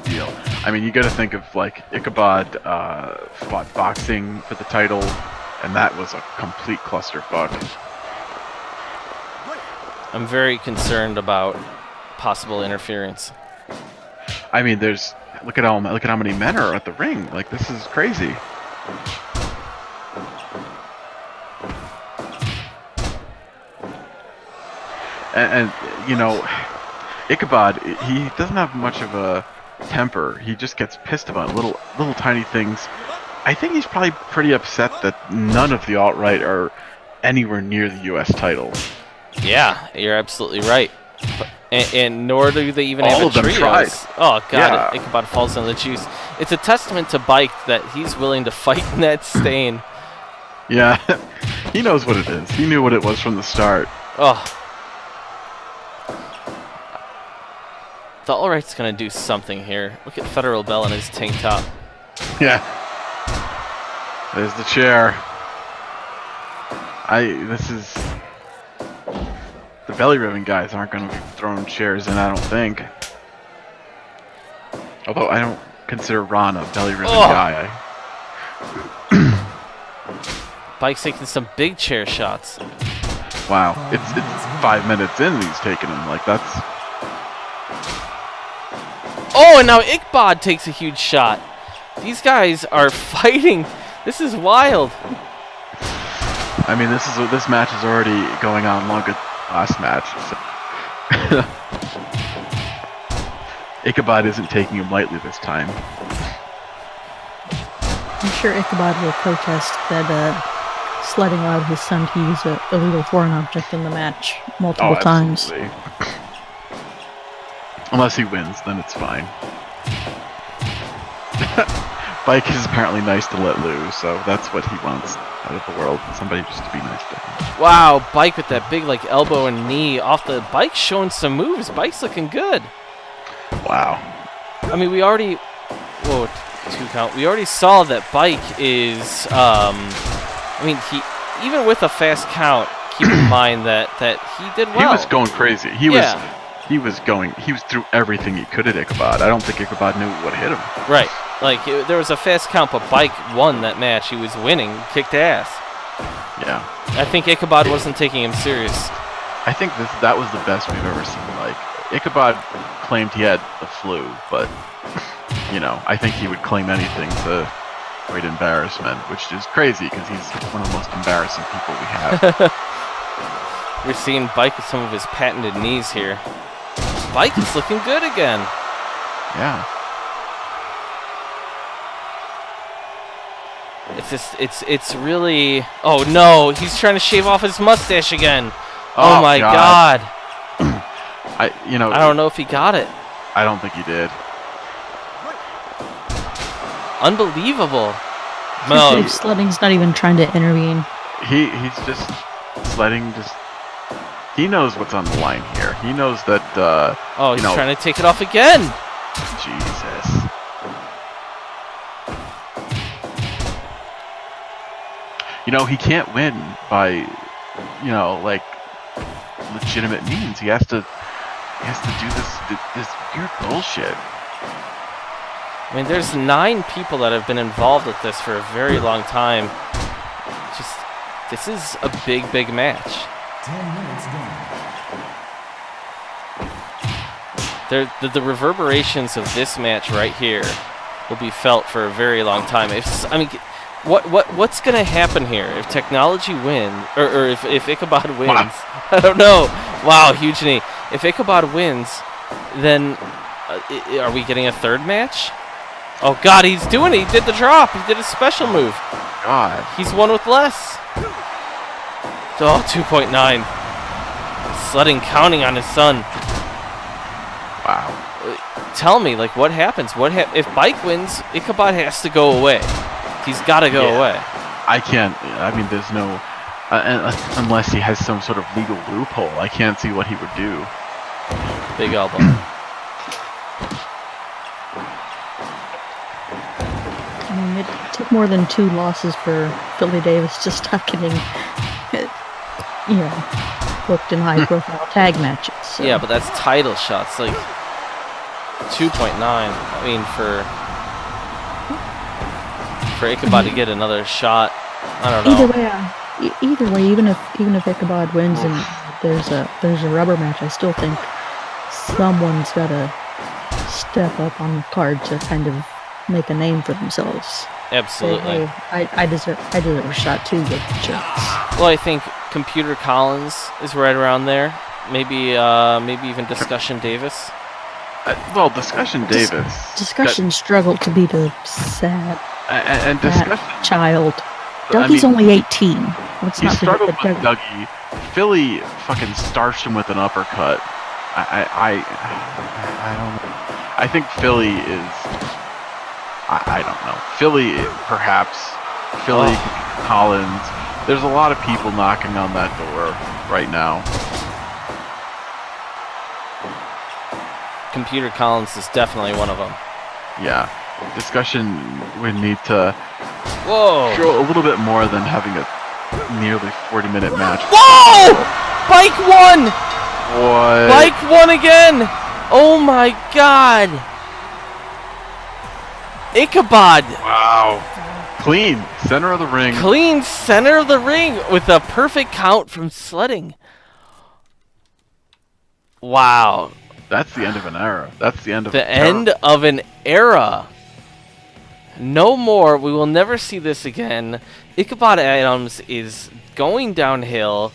deal. I mean, you got to think of like Ichabod fought Boxing for the title, and that was a complete clusterfuck. I'm very concerned about possible interference. I mean, look at how many men are at the ring. Like, this is crazy. And you know, Ichabod, he doesn't have much of a temper. He just gets pissed about little tiny things. I think he's probably pretty upset that none of the alt-right are anywhere near the U.S. title. Yeah, you're absolutely right. And nor do they even All have of them trios. tried. Oh god, Yeah. Ichabod falls on the juice. It's a testament to Bike that he's willing to fight in that stain. Yeah, he knows what it is. He knew what it was from the start. Oh. The alt-right's gonna do something here. Look at Federal Bell in his tank top. Yeah. There's the chair. The belly ribbon guys aren't going to be throwing chairs in, I don't think. Although I don't consider Ron a belly ribbon guy. Bike's taking some big chair shots. Wow, it's 5 minutes in and he's taking them. Like, that's... Oh, and now Ichabod takes a huge shot. These guys are fighting. This is wild. I mean, this match is already going on longer than the last match. So. Ichabod isn't taking him lightly this time. I'm sure Ichabod will protest that Sledding allowed his son to use a illegal foreign object in the match multiple times. Absolutely. Unless he wins, then it's fine. Bike is apparently nice to Let Lou, so that's what he wants out of the world. Somebody just to be nice to him. Wow, Bike with that big like elbow and knee off the... Bike showing some moves. Bike's looking good. Wow. I mean, we already... Whoa, 2 count. We already saw that Bike is... I mean, he... Even with a fast count, keep in mind that he did well. He was going crazy. He was through everything he could at Ichabod. I don't think Ichabod knew what hit him. Right. Like, there was a fast count, but Bike won that match. He was winning, kicked ass. Yeah. I think Ichabod wasn't taking him serious. I think that was the best we've ever seen. Like, Ichabod claimed he had the flu, but, you know, I think he would claim anything to avoid embarrassment, which is crazy because he's one of the most embarrassing people we have. We're seeing Bike with some of his patented knees here. Bike is looking good again. Yeah. It's really... Oh no, he's trying to shave off his mustache again. Oh my god. I don't know if he got it. I don't think he did. Unbelievable. No, Sledding's not even trying to intervene. He's just Sledding. He knows what's on the line here. He knows that. oh, he's trying to take it off again. Jesus. You know, he can't win by, you know, like, legitimate means. He has to do this weird bullshit. I mean, there's 9 people that have been involved with this for a very long time. This is a big match. 10 minutes gone. The reverberations of this match right here will be felt for a very long time. What's gonna happen here if technology wins, or if Ichabod wins? Wow. I don't know. Wow, huge knee. If Ichabod wins, then are we getting a third match? Oh God, he's doing it. He did the drop. He did a special move. God. He's won with less. Oh, 2.9. Sledding counting on his son. Wow. Tell me, like, what happens? If Bike wins, Ichabod has to go away. He's got to go away. I can't. I mean, there's no. Unless he has some sort of legal loophole, I can't see what he would do. Big elbow. I mean, it took more than 2 losses for Billy Davis to stop getting, booked in high-profile tag matches. So. Yeah, but that's title shots. Like 2.9. I mean, for Ichabod to get another shot, I don't know. Either way, even if Ichabod wins and there's a rubber match, I still think someone's got to step up on the card to kind of make a name for themselves. Absolutely. Say, hey, I deserve a shot too. Good chance. Well, I think Computer Collins is right around there. Maybe even Discussion Davis. Well, Discussion Davis. Discussion struggled to beat a sad and Discussion child. Dougie's only 18. Let's he not forget struggled that with Dougie. Philly fucking starched him with an uppercut. I don't know. I think Philly is. I don't know. Philly, perhaps. Philly, Collins. There's a lot of people knocking on that door right now. Computer Collins is definitely one of them. Yeah. Discussion would need to show a little bit more than having a nearly 40-minute match. Whoa! Bike won! What? Bike won again! Oh my God! Ichabod! Wow. Clean. Center of the ring. Clean center of the ring with a perfect count from Sledding. Wow. That's the end of an era. That's the end of an era. No more. We will never see this again. Ichabod Adams is going downhill.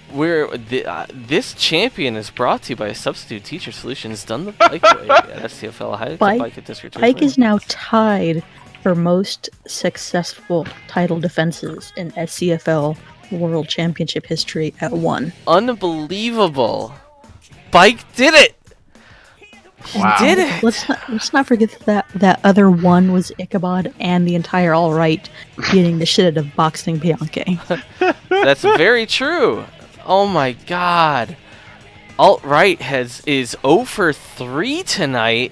This champion is brought to you by Substitute Teacher Solutions, done the bike way at SCFL. Bike is now tied for most successful title defenses in SCFL World Championship history at 1. Unbelievable. Bike did it. He did it. Let's not forget that other one was Ichabod and the entire All Right beating the shit out of Boxing Bianchi. That's very true. Oh my God. Alt Right is 0 for 3 tonight.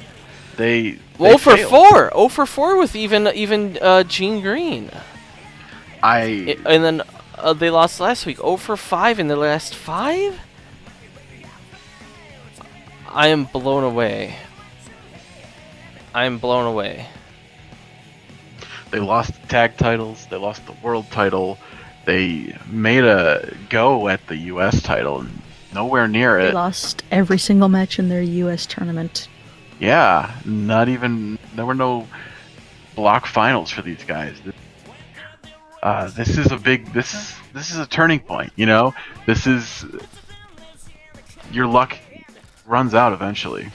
They 0 for failed. 4. 0 for 4 with even Gene Green. And then they lost last week. 0 for 5 in the last 5. I am blown away. I am blown away. They lost the tag titles. They lost the world title. They made a go at the U.S. title, and nowhere near They it. lost every single match in their U.S. tournament. Yeah, not even. There were no block finals for these guys. This is a big. This is a turning point. You know, this is your luck runs out eventually.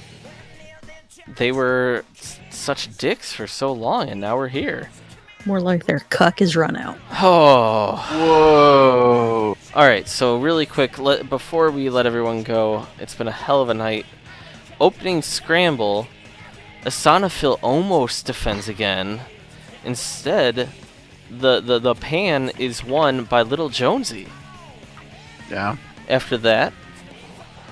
They were such dicks for so long, and now we're here. More like their cuck is run out. Oh. Whoa! All right, so really quick, before we let everyone go, it's been a hell of a night. Opening scramble, Asana Phil almost defends again. Instead, the pan is won by Little Jonesy. Yeah. After that,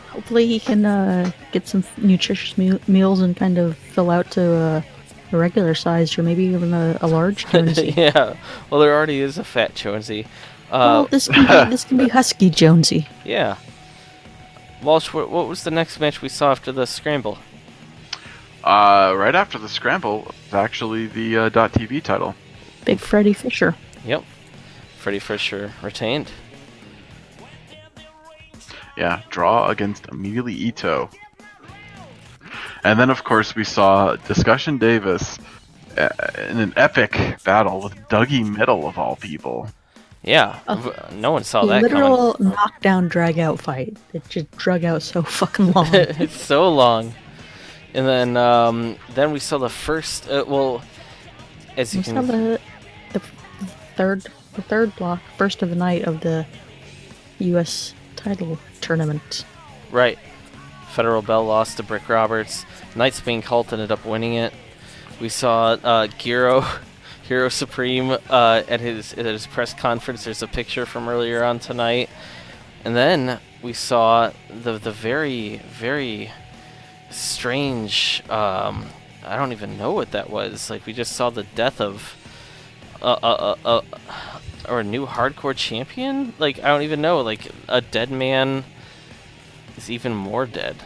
Hopefully he can get some nutritious meals and kind of fill out to a regular size or maybe even a large Jonesy. yeah. Well, there already is a fat Jonesy. Well, this can be Husky Jonesy. Yeah. Walsh, what was the next match we saw after the scramble? Right after the scramble, was actually the .TV title. Big Freddy Fisher. Yep. Freddie Fisher retained. Yeah, draw against Emily Ito. And then, of course, we saw Discussion Davis in an epic battle with Dougie Middle, of all people. Yeah. Oh. No one saw that coming. Literal knockdown drag out fight. It just drug out so fucking long. It's so long. And then we saw the first. Well, as you We saw can. the third block, first of the night of the U.S. title tournament. Right. Federal Bell lost to Brick Roberts. Knights being cult ended up winning it. We saw Gyro Supreme at his press conference. There's a picture from earlier on tonight. And then we saw the very, very strange, I don't even know what that was. Like, we just saw the death of or a new hardcore champion? Like, I don't even know. Like, a dead man is even more dead.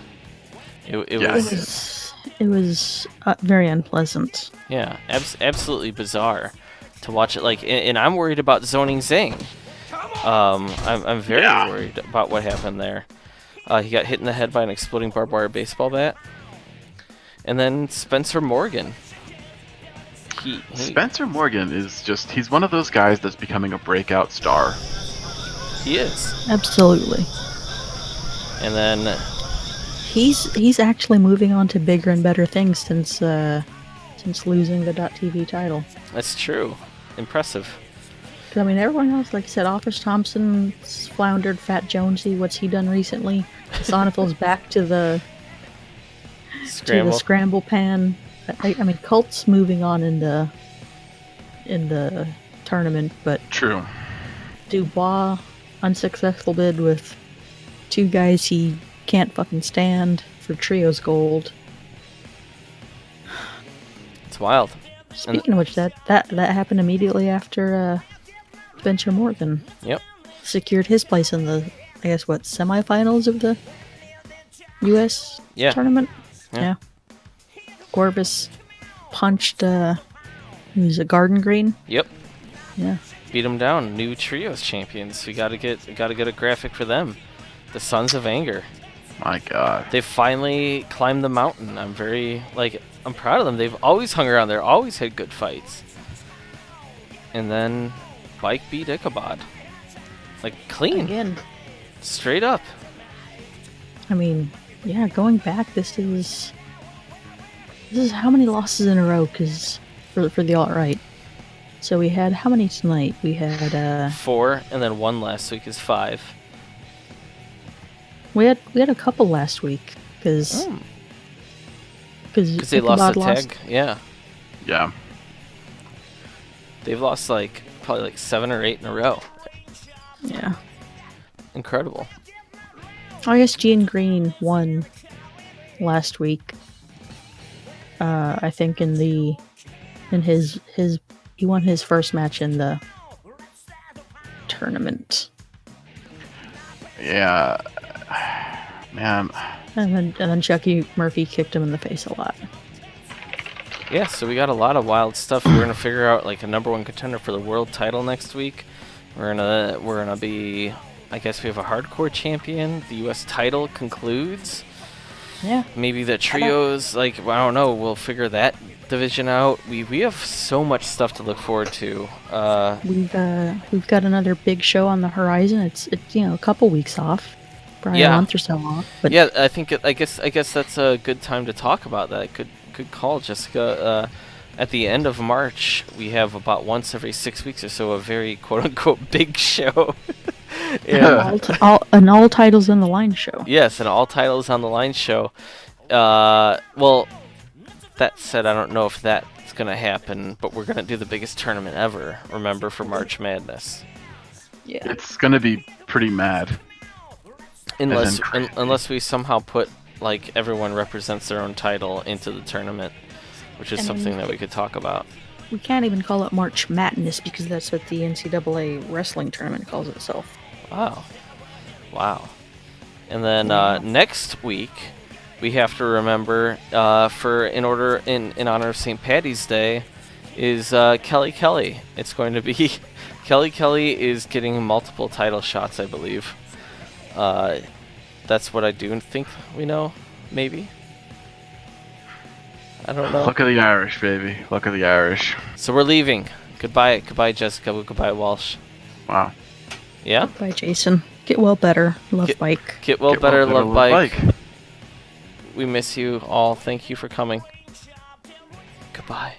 It was very unpleasant. Yeah, absolutely bizarre to watch it. Like, and I'm worried about Zoning Zing. I'm very worried about what happened there. He got hit in the head by an exploding barbed wire baseball bat. And then Spencer Morgan. Spencer Morgan is he's one of those guys that's becoming a breakout star. He is. Absolutely. And then He's actually moving on to bigger and better things since losing the .TV title. that's true. Impressive. 'Cause, I mean, everyone else, like you said, Office Thompson's floundered. Fat Jonesy, what's he done recently? Sonafel's back to the scramble pan. I mean, Cult's moving on in the tournament, but True. Dubois unsuccessful bid with two guys he can't fucking stand for trios gold. It's wild. Speaking of which, that happened immediately after Spencer Morgan Yep. secured his place in the, I guess, semifinals of the U.S. tournament? Yeah. Corvus punched, who's a Garden Green? Yep. Yeah. Beat them down. New trios champions. We gotta get a graphic for them. The Sons of Anger. My God. They finally climbed the mountain. I'm proud of them. They've always hung around there, always had good fights. And then Mike beat Ichabod. Like, clean. Again. Straight up. I mean, yeah, going back, this is how many losses in a row, because for the alt-right. So we had, how many tonight? We had 4, and then 1 last week is 5. we had a couple last week, because Because they lost the tag. Yeah. Yeah. They've lost probably 7 or 8 in a row. Yeah. Incredible. I guess Gene Green won last week. I think he won his first match in the tournament. Yeah. Man. And then Chucky Murphy kicked him in the face a lot. Yeah, so we got a lot of wild stuff. We're gonna figure out like a #1 contender for the world title next week. We're gonna be, I guess we have a hardcore champion. The U.S. title concludes. Yeah. Maybe the trios, like I don't know. We'll figure that division out. We have so much stuff to look forward to. We've got another big show on the horizon. It's a couple weeks off, probably a month or so off. But yeah, I guess that's a good time to talk about that. Good call, Jessica. At the end of March, we have about once every 6 weeks or so a very quote-unquote big show. an all titles on the line show. Yes, an all titles on the line show. Well, that said, I don't know if that's going to happen, but we're going to do the biggest tournament ever, remember, for March Madness. Yeah. It's gonna be pretty mad. Unless we somehow put, like, everyone represents their own title into the tournament, which is something that we could talk about. We can't even call it March Madness because that's what the NCAA wrestling tournament calls itself. Wow. And then next week, we have to remember, in honor of St. Paddy's Day, is Kelly Kelly. It's going to be Kelly Kelly is getting multiple title shots, I believe. That's what I do think we know, maybe. I don't know. Look at the Irish, baby. Look at the Irish. So we're leaving. Goodbye, Jessica. Goodbye, Walsh. Wow. Yeah? Bye, Jason. Get well better. Love Bike. Get well better, love Bike. We miss you all. Thank you for coming. Goodbye.